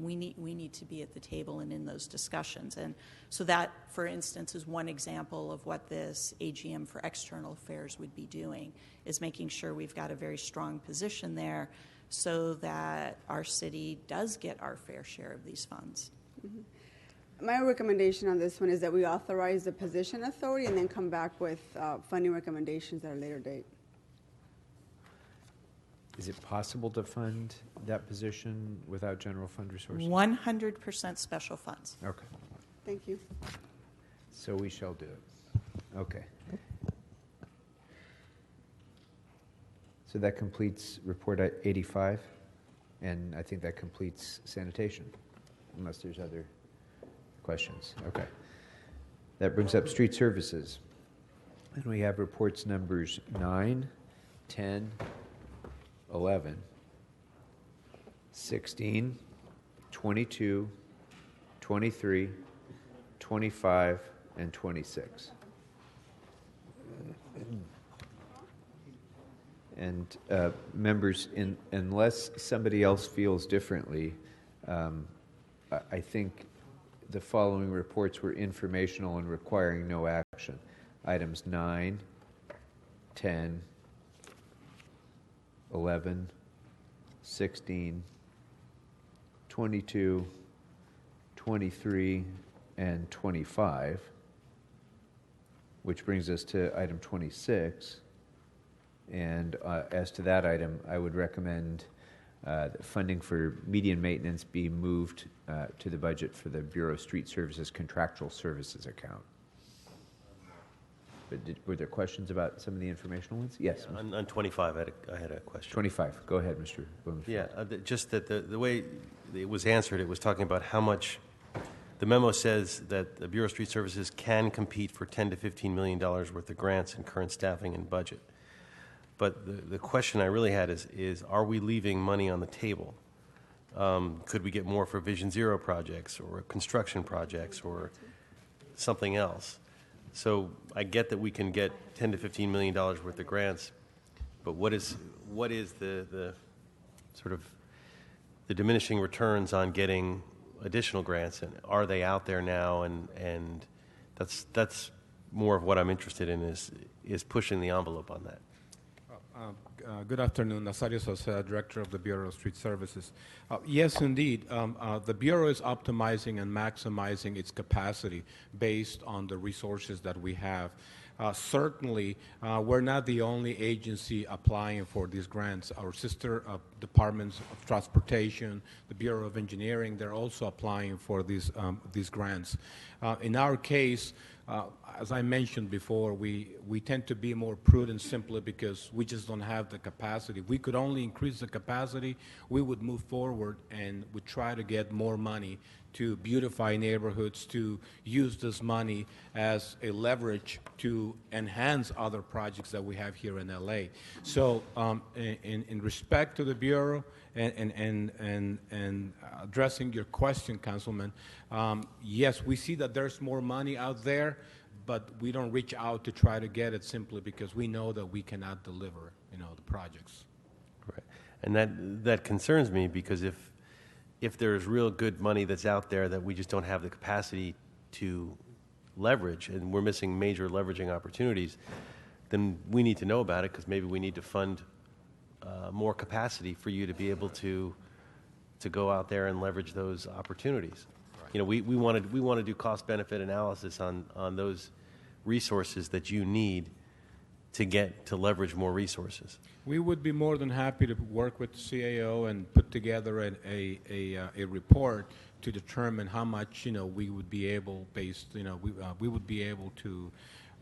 We need to be at the table and in those discussions. And so that, for instance, is one example of what this AGM for External Affairs would be doing, is making sure we've got a very strong position there so that our city does get our fair share of these funds. Mm-hmm. My recommendation on this one is that we authorize the position authority and then come back with funding recommendations at a later date. Is it possible to fund that position without general fund resources? 100% special funds. Okay. Thank you. So we shall do it. Okay. So that completes report 85, and I think that completes sanitation, unless there's other questions. Okay. That brings up street services. And we have reports numbers 9, 10, 11, 16, 22, 23, 25, and 26. And members, unless somebody else feels differently, I think the following reports were informational and requiring no action. Items 9, 10, 11, 16, 22, 23, and 25, which brings us to item 26. And as to that item, I would recommend that funding for median maintenance be moved to the budget for the Bureau of Street Services Contractual Services account. But were there questions about some of the informational ones? Yes. On 25, I had a question. 25. Go ahead, Mr. Blumenfeld. Yeah, just that the way it was answered, it was talking about how much. The memo says that the Bureau of Street Services can compete for $10 to $15 million worth of grants and current staffing and budget. But the question I really had is are we leaving money on the table? Could we get more for Vision Zero projects or construction projects or something else? So I get that we can get $10 to $15 million worth of grants, but what is the sort of the diminishing returns on getting additional grants, and are they out there now? And that's more of what I'm interested in is pushing the envelope on that. Good afternoon. Nazario Sosa, Director of the Bureau of Street Services. Yes, indeed. The Bureau is optimizing and maximizing its capacity based on the resources that we have. Certainly, we're not the only agency applying for these grants. Our sister departments of transportation, the Bureau of Engineering, they're also applying for these grants. In our case, as I mentioned before, we tend to be more prudent simply because we just don't have the capacity. If we could only increase the capacity, we would move forward and would try to get more money to beautify neighborhoods, to use this money as a leverage to enhance other projects that we have here in LA. So in respect to the Bureau and addressing your question, Councilman, yes, we see that there's more money out there, but we don't reach out to try to get it simply because we know that we cannot deliver, the projects. Right. And that concerns me because if there's real good money that's out there that we just don't have the capacity to leverage, and we're missing major leveraging opportunities, then we need to know about it because maybe we need to fund more capacity for you to be able to go out there and leverage those opportunities. Right. We want to do cost-benefit analysis on those resources that you need to leverage more resources. We would be more than happy to work with CAO and put together a report to determine how much we would be able we would be able to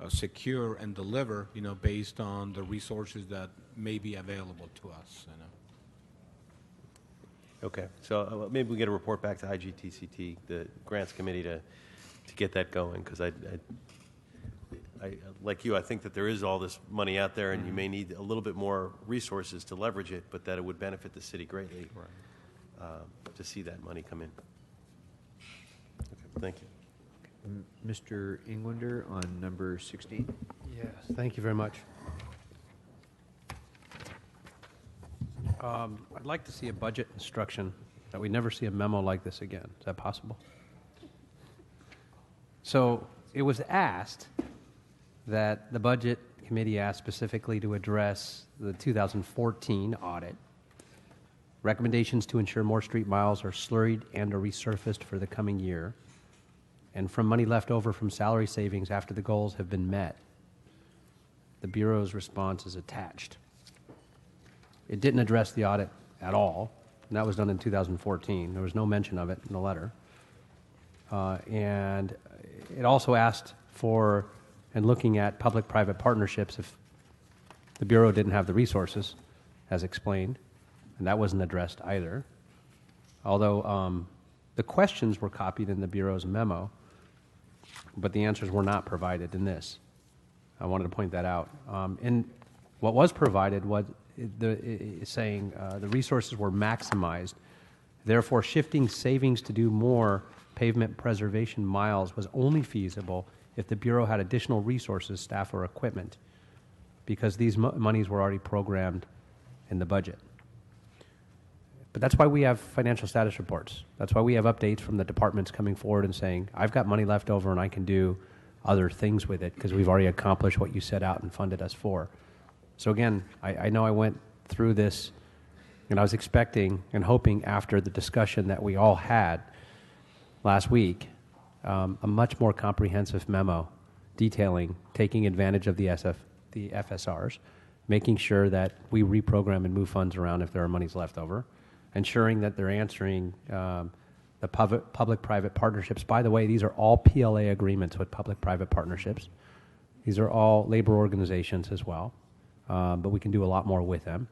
secure and deliver based on the resources that may be available to us. Okay, so maybe we get a report back to IGTCT, the grants committee, to get that going because I like you, I think that there is all this money out there, and you may need a little bit more resources to leverage it, but that it would benefit the city greatly to see that money come in. Okay, thank you. Mr. Englander on number 16. Yes, thank you very much. I'd like to see a budget instruction that we never see a memo like this again. Is that possible? So it was asked that the Budget Committee asked specifically to address the 2014 audit, recommendations to ensure more street miles are slurried and or resurfaced for the coming year, and from money left over from salary savings after the goals have been met. The Bureau's response is attached. It didn't address the audit at all, and that was done in 2014. There was no mention of it in the letter. And it also asked for, and looking at public-private partnerships, if the Bureau didn't have the resources, as explained, and that wasn't addressed either. Although the questions were copied in the Bureau's memo, but the answers were not provided in this. I wanted to point that out. And what was provided was saying the resources were maximized, therefore shifting savings to do more pavement preservation miles was only feasible if the Bureau had additional resources, staff, or equipment, because these monies were already programmed in the budget. But that's why we have financial status reports. That's why we have updates from the departments coming forward and saying, I've got money left over and I can do other things with it because we've already accomplished what you set out and funded us for. So again, I know I went through this and I was expecting and hoping after the discussion that we all had last week, a much more comprehensive memo detailing taking advantage of the FSRs, making sure that we reprogram and move funds around if there are monies left over, ensuring that they're answering the public-private partnerships. By the way, these are all PLA agreements with public-private partnerships. These are all labor organizations as well, but we can do a lot more with them.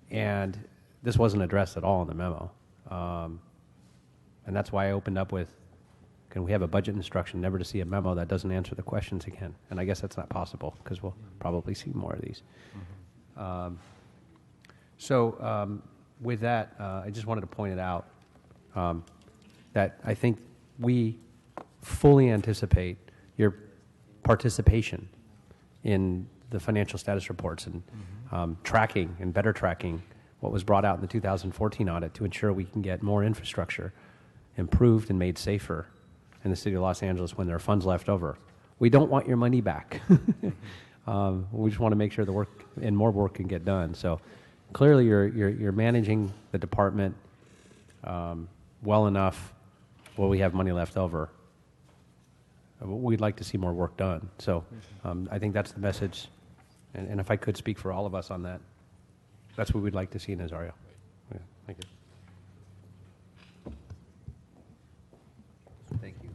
And this wasn't addressed at all in the memo. And that's why I opened up with, can we have a budget instruction never to see a memo that doesn't answer the questions again? And I guess that's not possible because we'll probably see more of these. With that, I just wanted to point it out that I think we fully anticipate your participation in the financial status reports and tracking and better tracking what was brought out in the 2014 audit to ensure we can get more infrastructure improved and made safer in the city of Los Angeles when there are funds left over. We don't want your money back. We just want to make sure the work and more work can get done. So clearly you're managing the department well enough while we have money left over. We'd like to see more work done. So I think that's the message. And if I could speak for all of us on that, that's what we'd like to see in Azario. Yeah, thank you. Thank you.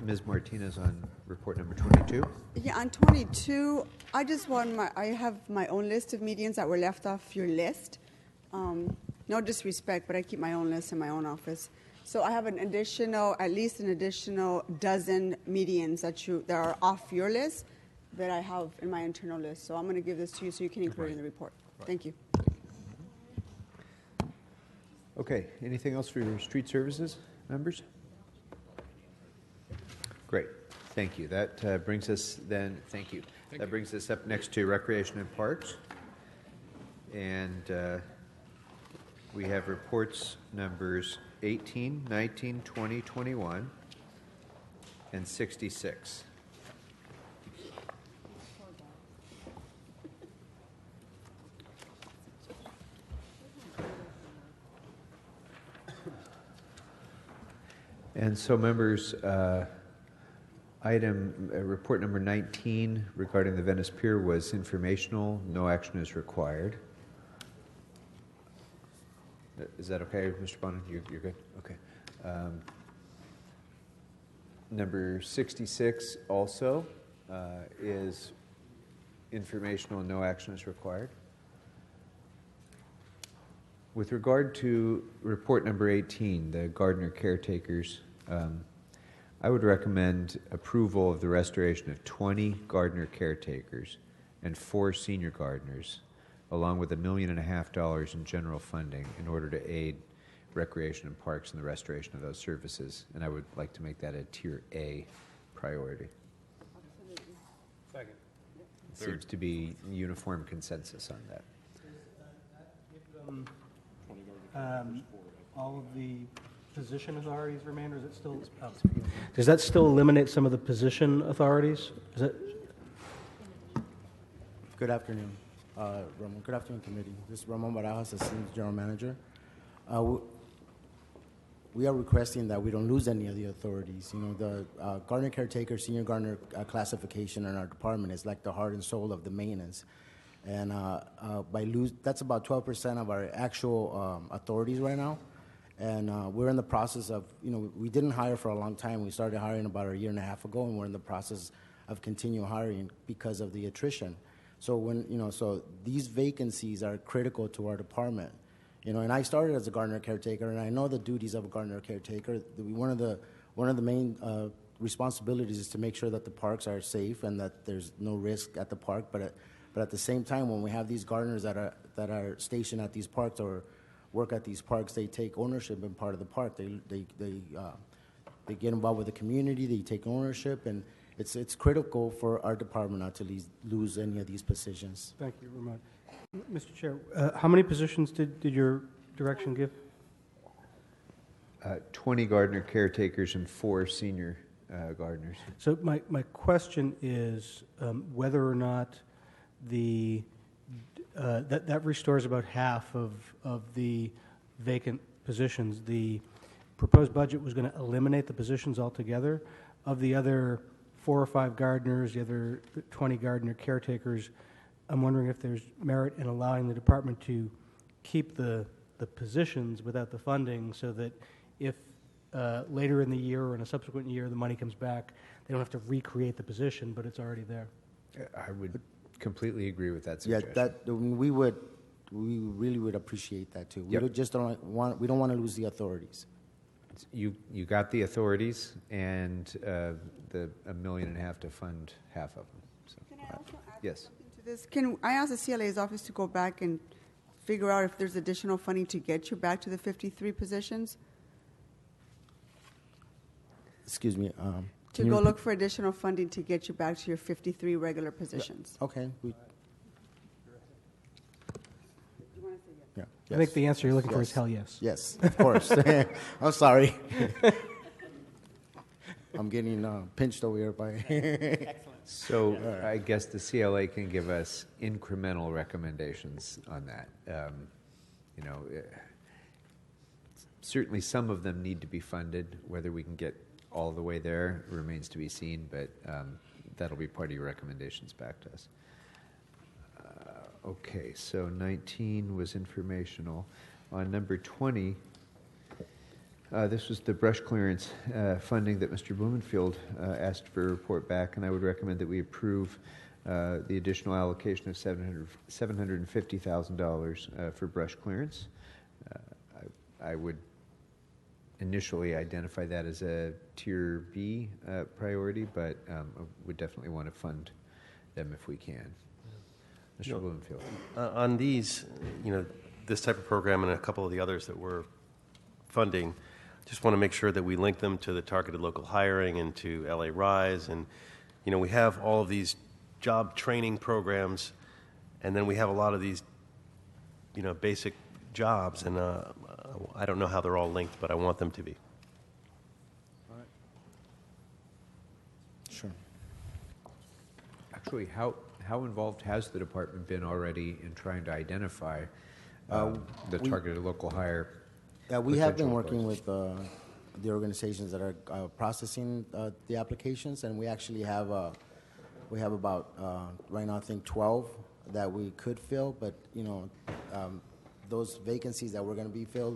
Ms. Martinez on report number 22. Yeah, on 22, I just want I have my own list of medians that were left off your list. No disrespect, but I keep my own list in my own office. So I have at least an additional dozen medians that are off your list that I have in my internal list. So I'm going to give this to you so you can include it in the report. Thank you. Okay, anything else for your street services members? Great, thank you. That brings us then, thank you. That brings us up next to Recreation and Parks. And we have reports numbers 18, 19, 20, 21, and 66. And so, members, report number 19 regarding the Venice Pier was informational. No action is required. Is that okay, Mr. Bonin? You're good? Okay. Number 66 also is informational and no action is required. With regard to report number 18, the gardener caretakers, I would recommend approval of the restoration of 20 gardener caretakers and 4 senior gardeners, along with $1.5 million in general funding in order to aid recreation and parks in the restoration of those services. And I would like to make that a Tier A priority. Second. It seems to be uniform consensus on that. All of the position authorities remain, or is it still? Does that still eliminate some of the position authorities? Is that? Good afternoon, Ramon. Good afternoon, committee. This is Ramon Barajas, Assistant General Manager. We are requesting that we don't lose any of the authorities. You know, the gardener caretaker, senior gardener classification in our department is like the heart and soul of the maintenance. And that's about 12% of our actual authorities right now. And we're in the process of, we didn't hire for a long time. We started hiring about a year and a half ago, and we're in the process of continuing hiring because of the attrition. So so these vacancies are critical to our department. And I started as a gardener caretaker, and I know the duties of a gardener caretaker. One of the main responsibilities is to make sure that the parks are safe and that there's no risk at the park. But at the same time, when we have these gardeners that are stationed at these parks or work at these parks, they take ownership in part of the park. They get involved with the community. They take ownership, and it's critical for our department not to lose any of these positions. Thank you, Ramon. Mr. Chair, how many positions did your direction give? 20 gardener caretakers and 4 senior gardeners. So my question is whether or not that restores about half of the vacant positions. The proposed budget was going to eliminate the positions altogether. Of the other 4 or 5 gardeners, the other 20 gardener caretakers, I'm wondering if there's merit in allowing the department to keep the positions without the funding, so that if later in the year or in a subsequent year the money comes back, they don't have to recreate the position, but it's already there. I would completely agree with that suggestion. Yeah, we really would appreciate that too. We don't want to lose the authorities. You got the authorities and the $1.5 million to fund half of them. So, can I also add yes. something to this? Can I ask the CLA's office to go back and figure out if there's additional funding to get you back to the 53 positions? Excuse me. To go look for additional funding to get you back to your 53 regular positions. Yeah. Okay. Yeah. Yes. I think the answer you're looking for is hell yes. Yes, of course. I'm sorry. I'm getting pinched over here by. Excellent. So I guess the CLA can give us incremental recommendations on that. Certainly some of them need to be funded. Whether we can get all the way there remains to be seen, but that'll be part of your recommendations back to us. Okay, so 19 was informational. On number 20, this was the brush clearance funding that Mr. Blumenfield asked for a report back, and I would recommend that we approve the additional allocation of $750,000 for brush clearance. I would initially identify that as a Tier B priority, but would definitely want to fund them if we can. Mr. Blumenfield. On these, this type of program and a couple of the others that we're funding, just want to make sure that we link them to the targeted local hiring and to LA Rise. And, we have all of these job training programs, and then we have a lot of these, basic jobs. And I don't know how they're all linked, but I want them to be. All right. Sure. Actually, how involved has the department been already in trying to identify the targeted local hire? Yeah, we have been working with the organizations that are processing the applications, and we actually have about right now I think 12 that we could fill, but those vacancies that were going to be filled,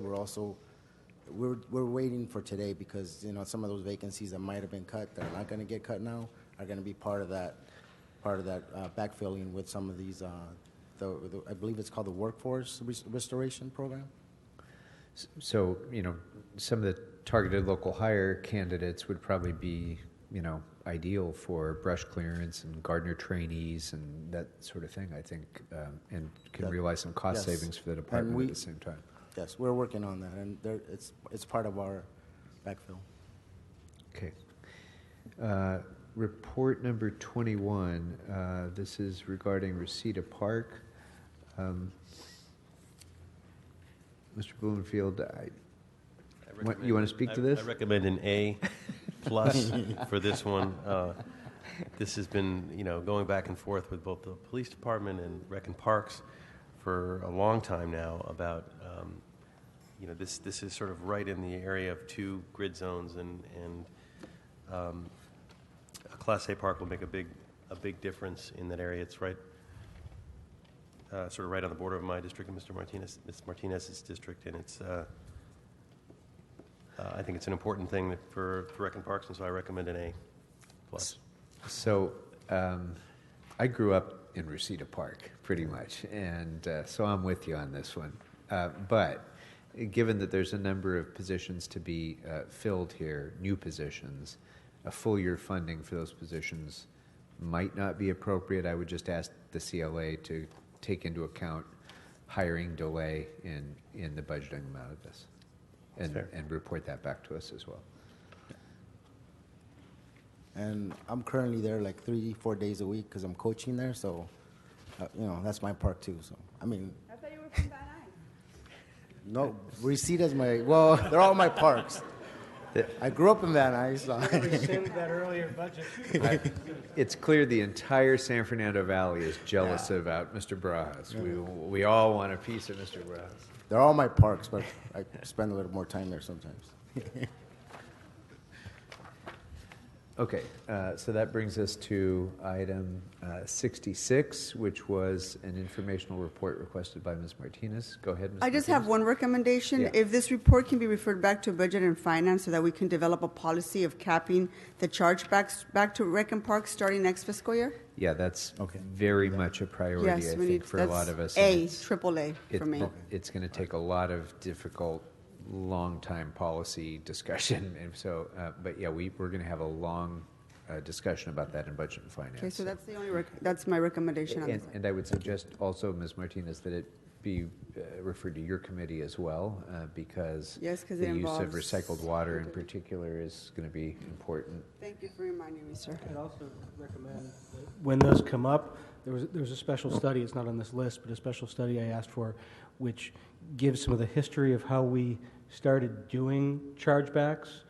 we're waiting for today because some of those vacancies that might have been cut that are not going to get cut now are going to be part of that backfilling with some of these. I believe it's called the Workforce Restoration Program. So, some of the targeted local hire candidates would probably be, ideal for brush clearance and gardener trainees and that sort of thing, I think, and can realize some cost savings for the department at the same time. Yes, we're working on that, and it's part of our backfill. Okay. Report number 21. This is regarding Reseda Park. Mr. Blumenfield, you want to speak to this? I recommend an A+ for this one. This has been, going back and forth with both the police department and Rec and Parks for a long time now about, this is sort of right in the area of two grid zones, and a Class A park will make a big difference in that area. It's right, sort of right on the border of my district and Ms. Martinez's district, and it's. I think it's an important thing for Rec and Parks, and so I recommend an A+. So, I grew up in Reseda Park, pretty much, and so I'm with you on this one. But given that there's a number of positions to be filled here, new positions, a full year funding for those positions might not be appropriate. I would just ask the CLA to take into account hiring delay in the budgeting amount of this, and report that back to us as well. And I'm currently there like 3-4 days a week because I'm coaching there, so that's my park too. So I thought you were from Van Nuys. No, Reseda's they're all my parks. I grew up in Van Nuys. So. Rescind that earlier budget. It's clear the entire San Fernando Valley is jealous about Mr. Barajas. We all want a piece of Mr. Barajas. They're all my parks, but I spend a little more time there sometimes. Okay, so that brings us to item 66, which was an informational report requested by Ms. Martinez. Go ahead, Ms. I just Martinez. have one recommendation. Yeah. If this report can be referred back to Budget and Finance so that we can develop a policy of capping the chargebacks back to Rec and Parks starting next fiscal year? Yeah, that's very much a priority, Yes, I we think, need- for a lot of us. Triple A for me. It's going to take a lot of difficult, long-time policy discussion. And so, but yeah, we're going to have a long discussion about that in Budget and Finance. Okay, so that's the only that's my recommendation on this. And I would suggest also, Ms. Martinez, that it be referred to your committee as well, because Yes, 'cause the it use of involves- recycled water in particular is going to be important. Thank you for reminding me, sir. I'd also recommend that when those come up, there was a special study, it's not on this list, but a special study I asked for, which gives some of the history of how we started doing chargebacks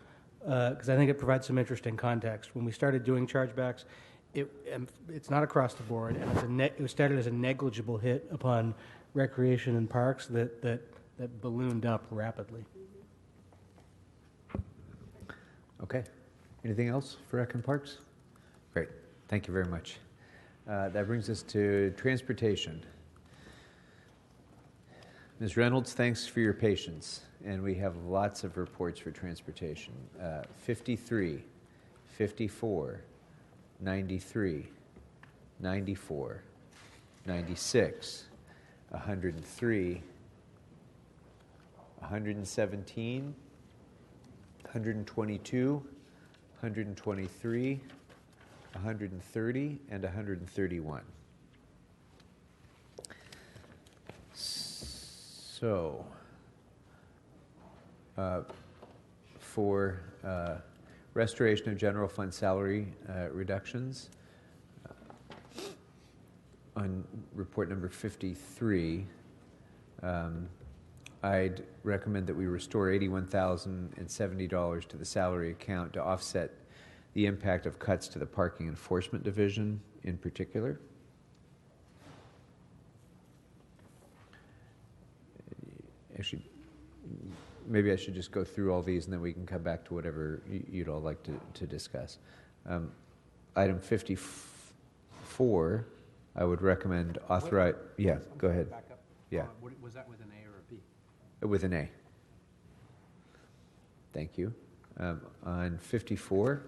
because I think it provides some interesting context. When we started doing chargebacks, it's not across the board, and it was started as a negligible hit upon recreation and parks that ballooned up rapidly. Okay. Anything else for Rec and Parks? Great. Thank you very much. That brings us to transportation. Ms. Reynolds, thanks for your patience. And we have lots of reports for transportation. 53, 54, 93, 94, 96, 103, 117, 122, 123, 130, and 131. So, for restoration of general fund salary reductions, on report number 53, I'd recommend that we restore $81,070 to the salary account to offset the impact of cuts to the Parking Enforcement Division in particular. Actually, maybe I should just go through all these and then we can come back to whatever you'd all like to discuss. Item 54, I would recommend authorize. Yeah, go ahead. Back up. Yeah. Was that with an A or a B? With an A. Thank you. On 54,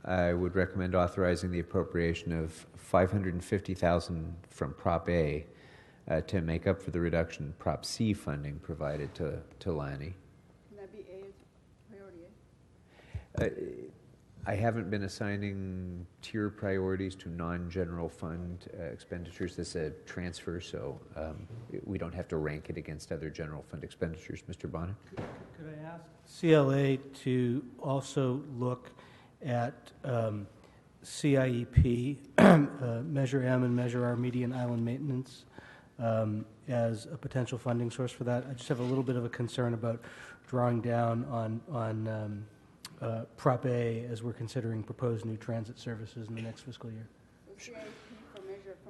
I would recommend authorizing the appropriation of $550,000 from Prop A to make up for the reduction in Prop C funding provided to Lanny. Can that be A as priority A? I haven't been assigning tier priorities to non-general fund expenditures. This is a transfer, so we don't have to rank it against other general fund expenditures. Mr. Bonner? Could I ask CLA to also look at CIEP, Measure M and Measure R median island maintenance as a potential funding source for that? I just have a little bit of a concern about drawing down on Prop A as we're considering proposed new transit services in the next fiscal year. CIP for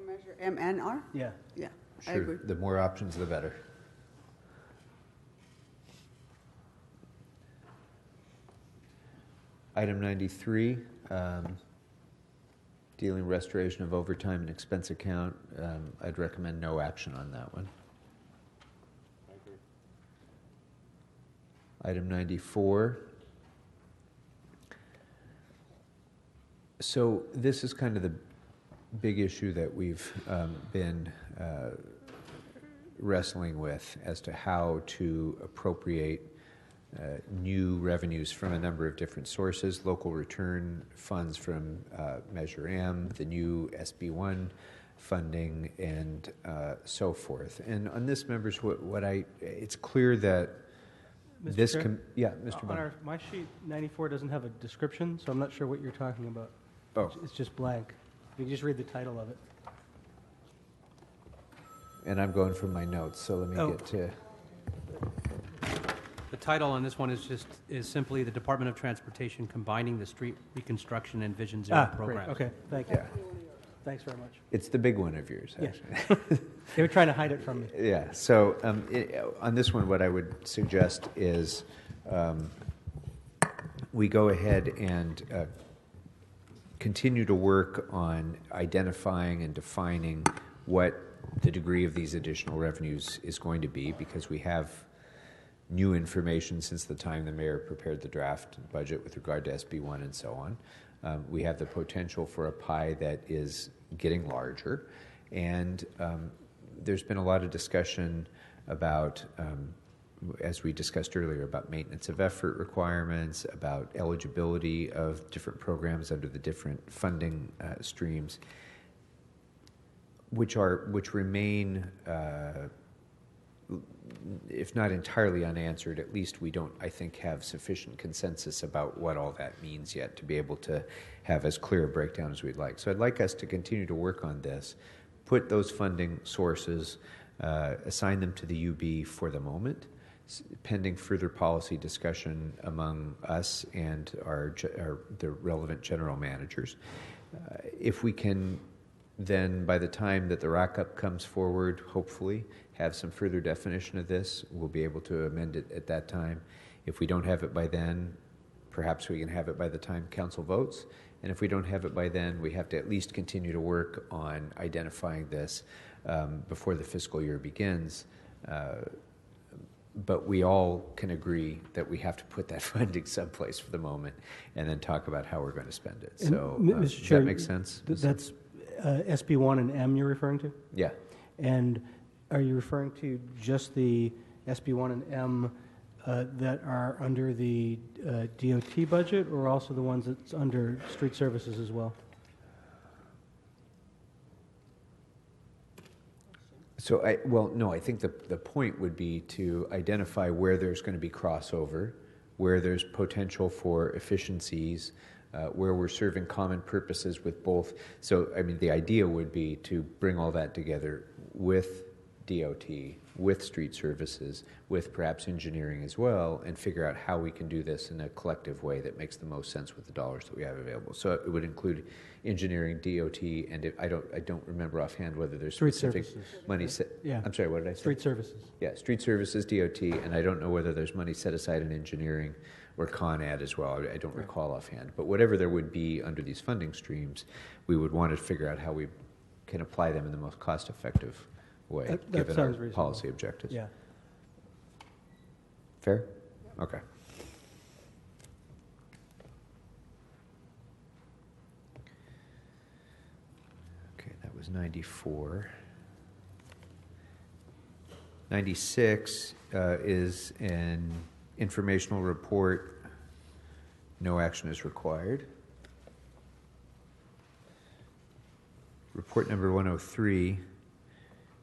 measure M and R? Yeah. Yeah, Sure. I agree. The more options, the better. Item 93, dealing restoration of overtime and expense account. I'd recommend no action on that one. I agree. Item 94. So this is kind of the big issue that we've been wrestling with as to how to appropriate new revenues from a number of different sources, local return funds from Measure M, the new SB1 funding, and so forth. And on this, members, it's clear that Mr. this... Chair? Mr. Bonner. My sheet 94 doesn't have a description, so I'm not sure what you're talking about. Oh. It's just blank. You can just read the title of it. And I'm going from my notes, so let me get to... The title on this one is simply the Department of Transportation combining the street reconstruction and Vision Zero programs. Great. Okay, thank you. Thanks very much. It's the big one of yours, actually. Yes. They were trying to hide it from me. Yeah, so on this one, what I would suggest is we go ahead and continue to work on identifying and defining what the degree of these additional revenues is going to be, because we have new information since the time the mayor prepared the draft budget with regard to SB1 and so on. We have the potential for a pie that is getting larger, and there's been a lot of discussion about, as we discussed earlier, about maintenance of effort requirements, about eligibility of different programs under the different funding streams, which remain, if not entirely unanswered, at least we don't, I think, have sufficient consensus about what all that means yet to be able to have as clear a breakdown as we'd like. So I'd like us to continue to work on this, put those funding sources, assign them to the UB for the moment, pending further policy discussion among us and the relevant general managers. If we can then, by the time that the RACUP comes forward, hopefully have some further definition of this, we'll be able to amend it at that time. If we don't have it by then, perhaps we can have it by the time council votes. And if we don't have it by then, we have to at least continue to work on identifying this before the fiscal year begins. But we all can agree that we have to put that funding someplace for the moment and then talk about how we're going to spend it. And So Mr. does Chair, that make sense? That's SB1 and M you're referring to? Yeah. And are you referring to just the SB1 and M that are under the DOT budget, or also the ones that's under street services as well? So, I think the point would be to identify where there's going to be crossover, where there's potential for efficiencies, where we're serving common purposes with both. So, I mean, the idea would be to bring all that together with DOT, with street services, with perhaps engineering as well, and figure out how we can do this in a collective way that makes the most sense with the dollars that we have available. So it would include engineering, DOT, and I don't remember offhand whether there's street specific services. money set. Yeah. I'm sorry, what did I say? Street services. Yeah, street services, DOT, and I don't know whether there's money set aside in engineering or Con Ed as well. I don't recall offhand. But whatever there would be under these funding streams, we would want to figure out how we can apply them in the most cost-effective way, That given sounds our reasonable. policy objectives. Yeah. Fair? Okay. Okay, that was 94. 96 is an informational report. No action is required. Report number 103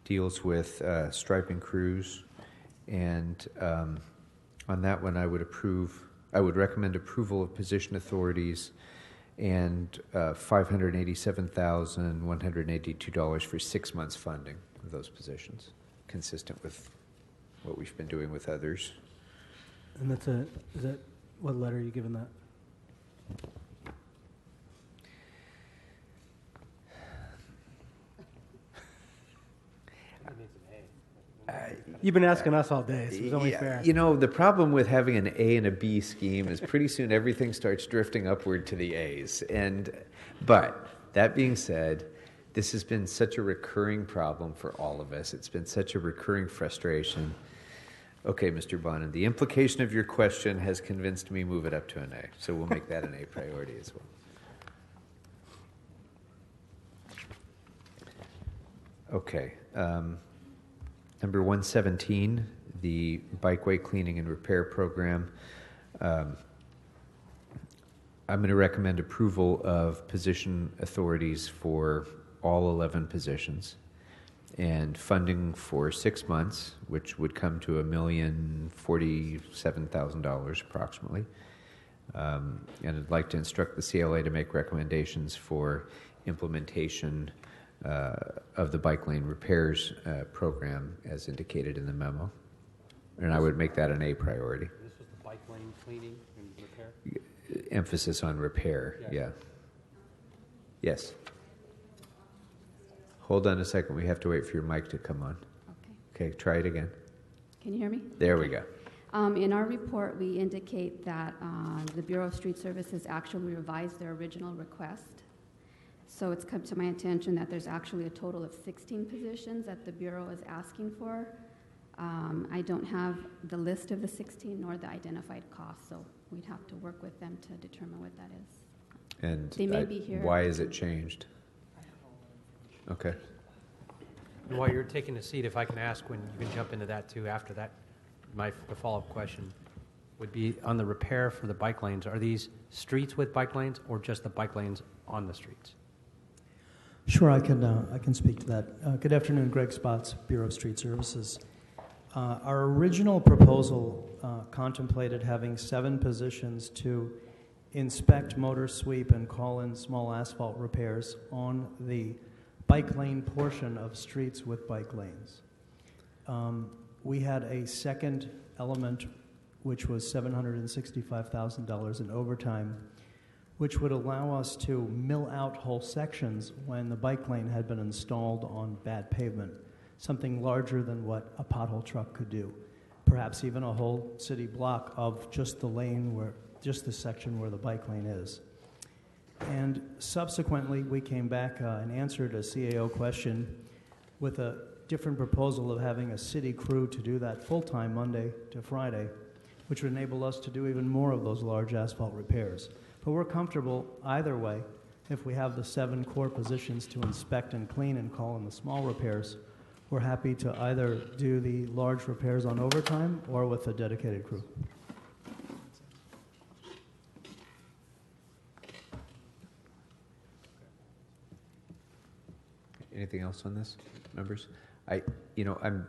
deals with striping crews, and on that one I would recommend approval of position authorities and $587,182 for 6 months funding of those positions, consistent with what we've been doing with others. And is that, what letter are you giving that? You've been asking us all day, so it's only fair. You know, the problem with having an A and a B scheme is pretty soon everything starts drifting upward to the A's. But that being said, this has been such a recurring problem for all of us. It's been such a recurring frustration. Okay, Mr. Bonin, the implication of your question has convinced me move it up to an A. So we'll make that an A priority as well. Okay. Number 117, the bikeway cleaning and repair program. I'm going to recommend approval of position authorities for all 11 positions and funding for 6 months, which would come to $1,047,000 approximately. And I'd like to instruct the CLA to make recommendations for implementation of the bike lane repairs program as indicated in the memo. And I would make that an A priority. This was the bike lane cleaning and repair? Emphasis on repair, yeah. Yes. Hold on a second. We have to wait for your mic to come on. Okay, try it again. Can you hear me? There we go. In our report, we indicate that the Bureau of Street Services actually revised their original request. So it's come to my attention that there's actually a total of 16 positions that the Bureau is asking for. I don't have the list of the 16 nor the identified costs, so we'd have to work with them to determine what that is. And they may be here. Why is it changed? Okay. And while you're taking a seat, if I can ask when you can jump into that too after that, the follow-up question would be on the repair for the bike lanes. Are these streets with bike lanes or just the bike lanes on the streets? Sure, I can speak to that. Good afternoon, Greg Spots, Bureau of Street Services. Our original proposal contemplated having 7 positions to inspect, motor sweep, and call in small asphalt repairs on the bike lane portion of streets with bike lanes. We had a second element, which was $765,000 in overtime, which would allow us to mill out whole sections when the bike lane had been installed on bad pavement, something larger than what a pothole truck could do. Perhaps even a whole city block of just the lane where, just the section where the bike lane is. And subsequently, we came back and answered a CAO question with a different proposal of having a city crew to do that full-time Monday to Friday, which would enable us to do even more of those large asphalt repairs. But we're comfortable either way. If we have the 7 core positions to inspect and clean and call in the small repairs, we're happy to either do the large repairs on overtime or with a dedicated crew. Anything else on this, members? I'm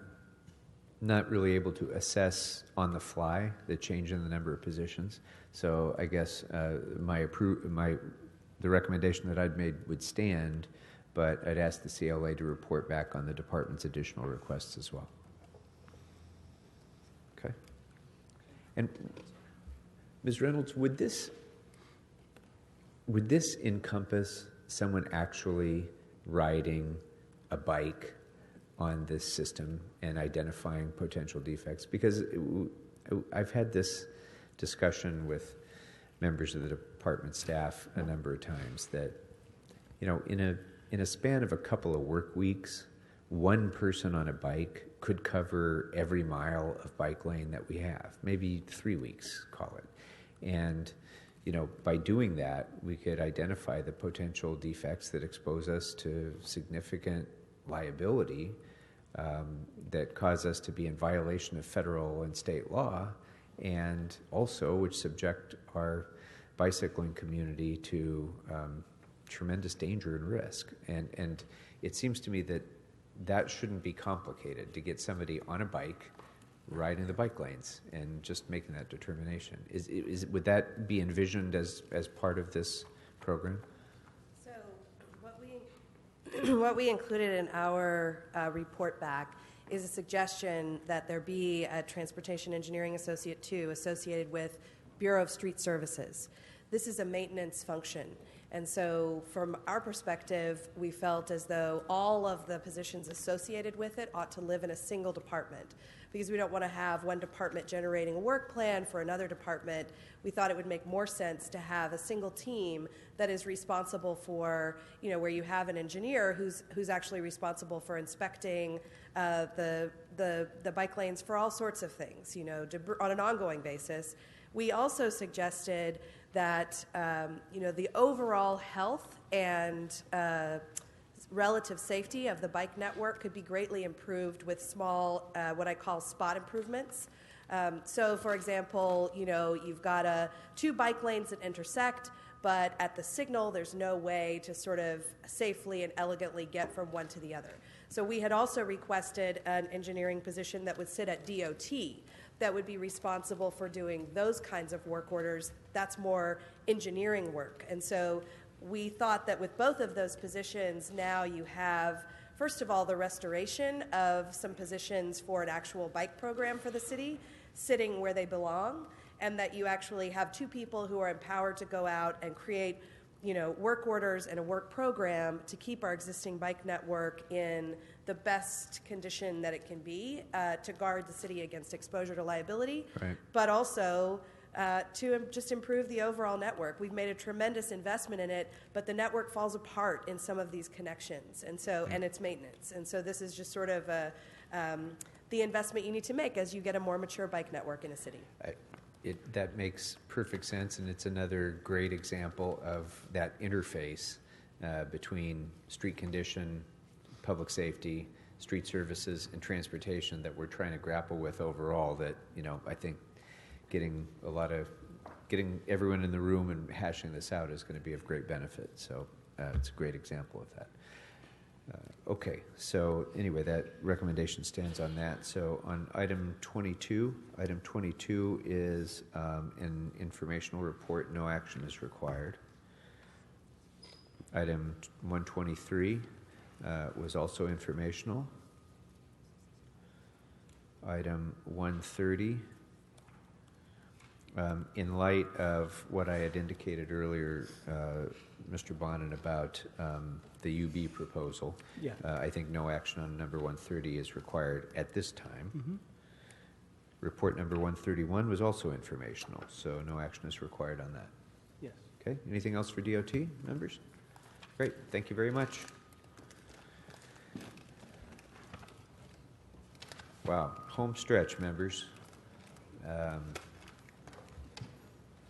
not really able to assess on the fly the change in the number of positions. So I guess the recommendation that I'd made would stand, but I'd ask the CLA to report back on the department's additional requests as well. Okay. And Ms. Reynolds, would this encompass someone actually riding a bike on this system and identifying potential defects? Because I've had this discussion with members of the department staff a number of times that, in a span of a couple of work weeks, one person on a bike could cover every mile of bike lane that we have, maybe 3 weeks, call it. And by doing that, we could identify the potential defects that expose us to significant liability that cause us to be in violation of federal and state law, and also which subject our bicycling community to tremendous danger and risk. And it seems to me that shouldn't be complicated to get somebody on a bike riding the bike lanes and just making that determination. Would that be envisioned as part of this program? So what we included in our report back is a suggestion that there be a Transportation Engineering Associate 2 associated with Bureau of Street Services. This is a maintenance function. And so from our perspective, we felt as though all of the positions associated with it ought to live in a single department, because we don't want to have one department generating a work plan for another department. We thought it would make more sense to have a single team that is responsible for, where you have an engineer who's actually responsible for inspecting the bike lanes for all sorts of things, on an ongoing basis. We also suggested that the overall health and relative safety of the bike network could be greatly improved with small, what I call spot improvements. So, for example, you've got 2 bike lanes that intersect, but at the signal, there's no way to sort of safely and elegantly get from one to the other. So we had also requested an engineering position that would sit at DOT that would be responsible for doing those kinds of work orders. That's more engineering work. And so we thought that with both of those positions, now you have, first of all, the restoration of some positions for an actual bike program for the city, sitting where they belong, and that you actually have 2 people who are empowered to go out and create work orders and a work program to keep our existing bike network in the best condition that it can be to guard the city against exposure to liability, right, but also to just improve the overall network. We've made a tremendous investment in it, but the network falls apart in some of these connections, and so and its maintenance. And so this is just sort of the investment you need to make as you get a more mature bike network in a city. That makes perfect sense, and it's another great example of that interface between street condition, public safety, street services, and transportation that we're trying to grapple with overall. That I think getting everyone in the room and hashing this out is going to be of great benefit. So it's a great example of that. Okay, so anyway, that recommendation stands on that. So on item 22 is an informational report. No action is required. Item 123 was also informational. Item 130 in light of what I had indicated earlier, Mr. Bonin, about the UB proposal, Yeah. I think no action on number 130 is required at this time. Mhm. Report number 131 was also informational, so no action is required on that. Yes. Okay, anything else for DOT members? Great, thank you very much. Wow, home stretch, members.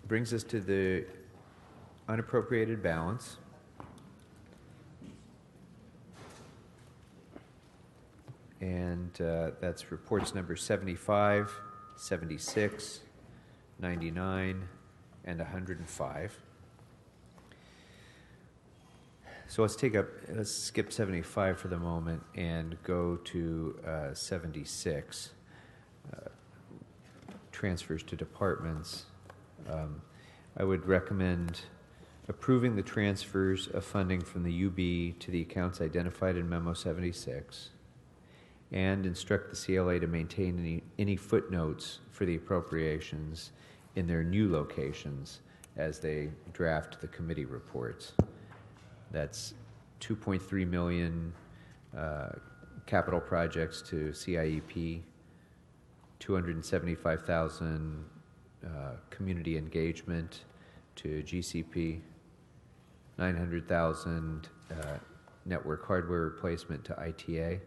Brings us to the unappropriated balance. And that's reports number 75, 76, 99, and 105. So let's skip 75 for the moment and go to 76. Transfers to departments. I would recommend approving the transfers of funding from the UB to the accounts identified in Memo 76 and instruct the CLA to maintain any footnotes for the appropriations in their new locations as they draft the committee reports. That's 2.3 million capital projects to CIEP, 275,000 community engagement to GCP, 900,000 network hardware replacement to ITA,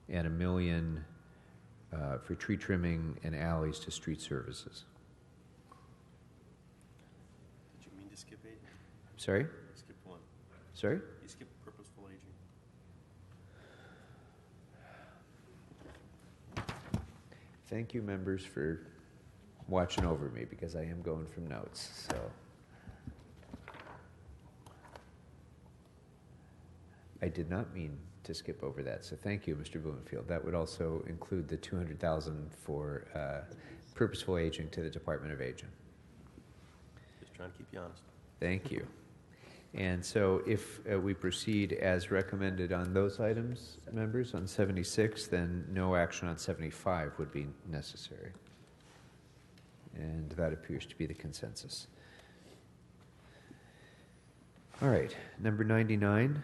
and $1 million for tree trimming and alleys to street services. Did you mean to skip 8? Sorry? Skip 1. Sorry? You skipped purposeful aging. Thank you, members, for watching over me because I am going from notes. So I did not mean to skip over that. So thank you, Mr. Blumenfield. That would also include the $200,000 for purposeful aging to the Department of Aging. Just trying to keep you honest. Thank you. And so if we proceed as recommended on those items, members, on 76, then no action on 75 would be necessary. And that appears to be the consensus. All right, number 99,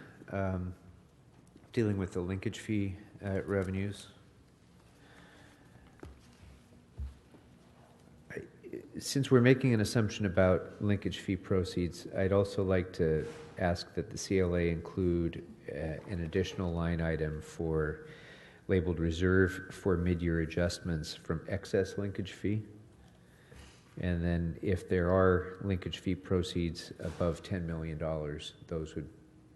dealing with the linkage fee revenues. Since we're making an assumption about linkage fee proceeds, I'd also like to ask that the CLA include an additional line item for labeled reserve for mid-year adjustments from excess linkage fee. And then if there are linkage fee proceeds above $10 million, those would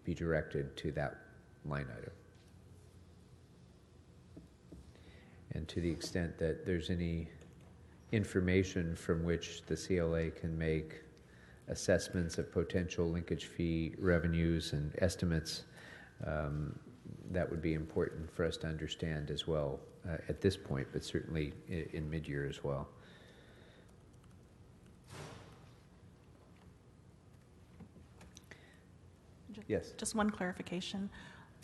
be directed to that line item. And to the extent that there's any information from which the CLA can make assessments of potential linkage fee revenues and estimates, that would be important for us to understand as well at this point, but certainly in mid-year as well. Yes. Just one clarification.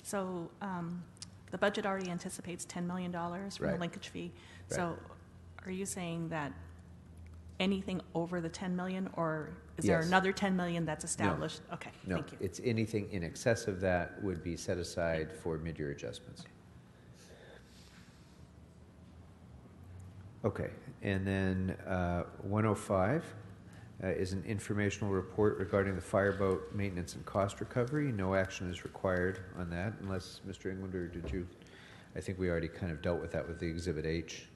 So the budget already anticipates $10 million from the linkage fee. Right. So are you saying that anything over the 10 million, or is there another 10 million that's established? No. Okay, no, thank you. It's anything in excess of that would be set aside for mid-year adjustments. Okay, and then 105 is an informational report regarding the fireboat maintenance and cost recovery. No action is required on that unless, Mr. Englander, did you? I think we already kind of dealt with that with the Exhibit H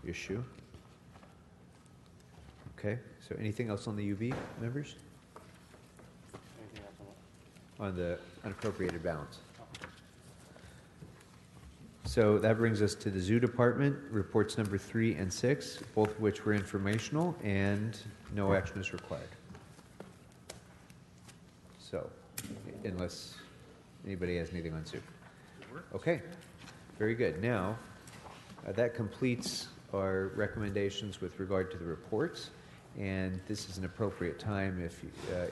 issue. Okay, so anything else on the UB, members? Anything else On the unappropriated balance. So that brings us to the Zoo Department, reports number 3 and 6, both of which were informational, and no action is required. So, unless anybody has anything on Zoo. Okay, very good. Now, that completes our recommendations with regard to the reports, and this is an appropriate time if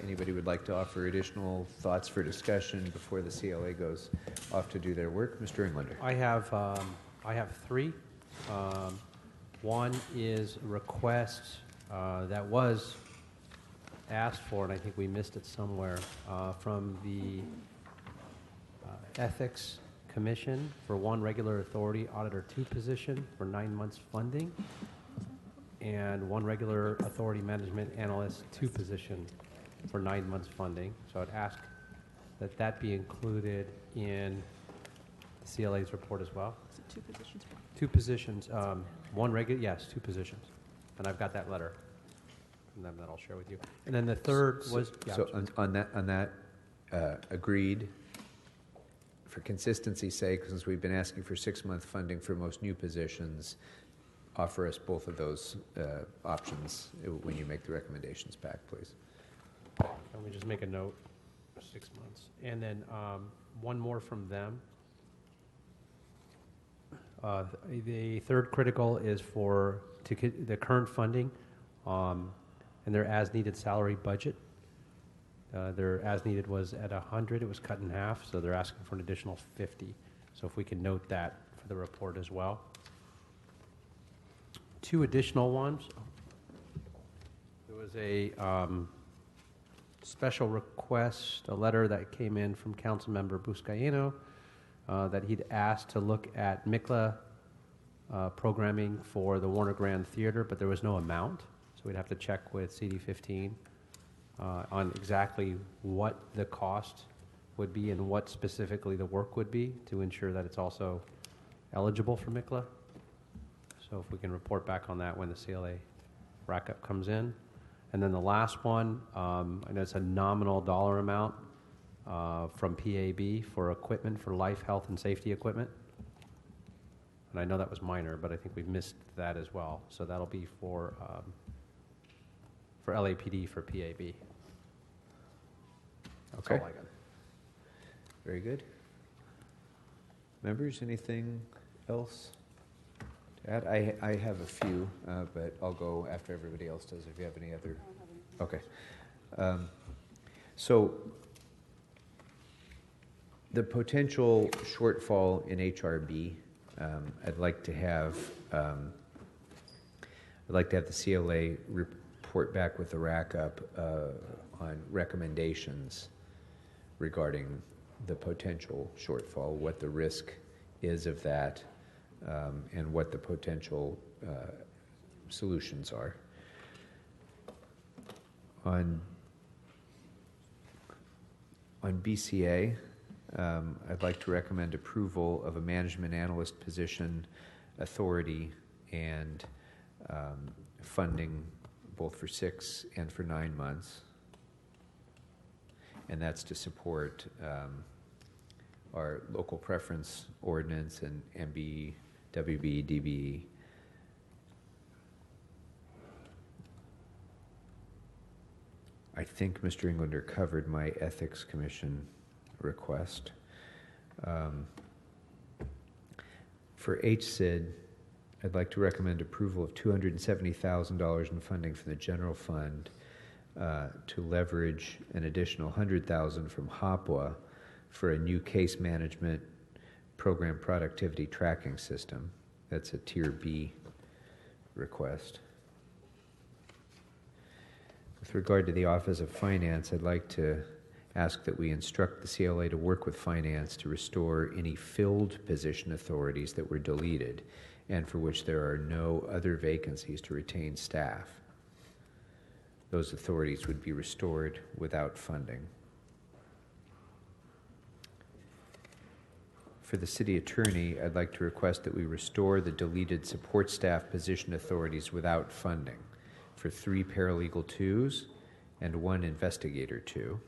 anybody would like to offer additional thoughts for discussion before the CLA goes off to do their work. Mr. Englander. I have 3. One is a request that was asked for, and I think we missed it somewhere, from the Ethics Commission for one regular authority auditor 2 position for 9 months funding, and one regular authority management analyst 2 position for 9 months funding. So I'd ask that that be included in the CLA's report as well. Is it 2 positions? 2 positions, one regular, yes, 2 positions. And I've got that letter from them that I'll share with you. And then the third was, yeah, So on that, agreed, for consistency's sake, since we've been asking for 6-month funding for most new positions, offer us both of those options when you make the recommendations back, please. let me just make a note, 6 months. And then one more from them. The third critical is for the current funding and their as-needed salary budget. Their as-needed was at 100, it was cut in half, so they're asking for an additional 50. So if we can note that for the report as well. 2 additional ones. There was a special request, a letter that came in from Councilmember Buscaino that he'd asked to look at MICLA programming for the Warner Grand Theater, but there was no amount, so we'd have to check with CD15 on exactly what the cost would be and what specifically the work would be to ensure that it's also eligible for MICLA. So if we can report back on that when the CLA rack-up comes in. And then the last one, I know it's a nominal dollar amount from PAB for equipment for life, health, and safety equipment. And I know that was minor, but I think we've missed that as well. So that'll be for LAPD for PAB. That's Okay. all I got. Very good. Members, anything else to add? I have a few, but I'll go after everybody else does if you have any other. Okay. So the potential shortfall in HRB, I'd like to have the CLA report back with the rack-up on recommendations regarding the potential shortfall, what the risk is of that, and what the potential solutions are. On BCA, I'd like to recommend approval of a management analyst position, authority, and funding both for 6 and for 9 months. And that's to support our local preference ordinance and MB, WB, DB. I think Mr. Englander covered my Ethics Commission request. For HSID, I'd like to recommend approval of $270,000 in funding from the general fund to leverage an additional $100,000 from HOPWA for a new case management program productivity tracking system. That's a Tier B request. With regard to the Office of Finance, I'd like to ask that we instruct the CLA to work with Finance to restore any filled position authorities that were deleted and for which there are no other vacancies to retain staff. Those authorities would be restored without funding. For the City Attorney, I'd like to request that we restore the deleted support staff position authorities without funding for 3 paralegal 2s and 1 investigator 2.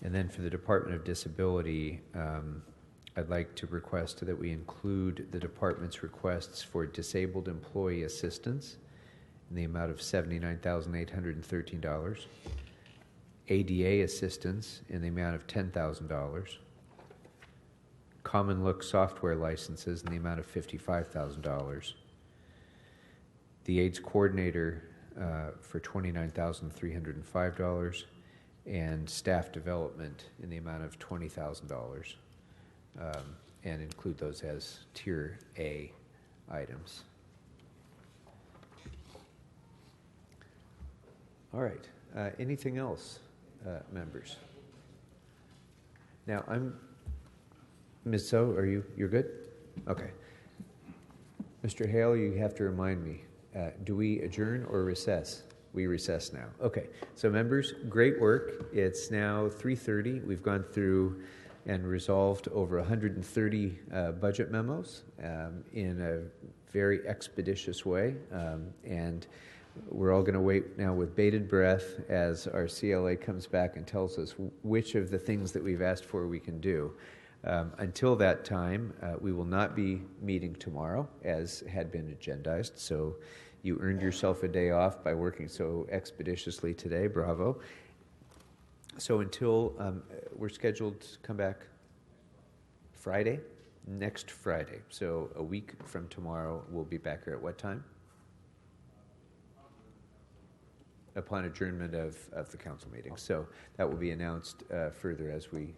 And then for the Department of Disability, I'd like to request that we include the department's requests for disabled employee assistance in the amount of $79,813, ADA assistance in the amount of $10,000, Common Look software licenses in the amount of $55,000, the AIDS coordinator for $29,305, and staff development in the amount of $20,000. and include those as Tier A items. All right. Anything else, members? Now, Ms. So, you're good? Okay. Mr. Hale, you have to remind me, do we adjourn or recess? We recess now. Okay. So, members, great work. It's now 3:30. We've gone through and resolved over 130 budget memos in a very expeditious way. And we're all going to wait now with bated breath as our CLA comes back and tells us which of the things that we've asked for we can do. Until that time, we will not be meeting tomorrow, as had been agendized. So you earned yourself a day off by working so expeditiously today. Bravo. So until we're scheduled to come back Friday, next Friday. So a week from tomorrow, we'll be back here at what time? Upon adjournment of the council meeting. So that will be announced further as we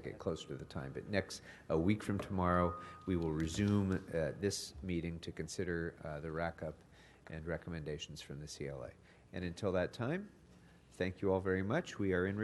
get closer to the time. But a week from tomorrow, we will resume this meeting to consider the rack-up and recommendations from the CLA. And until that time, thank you all very much. We are in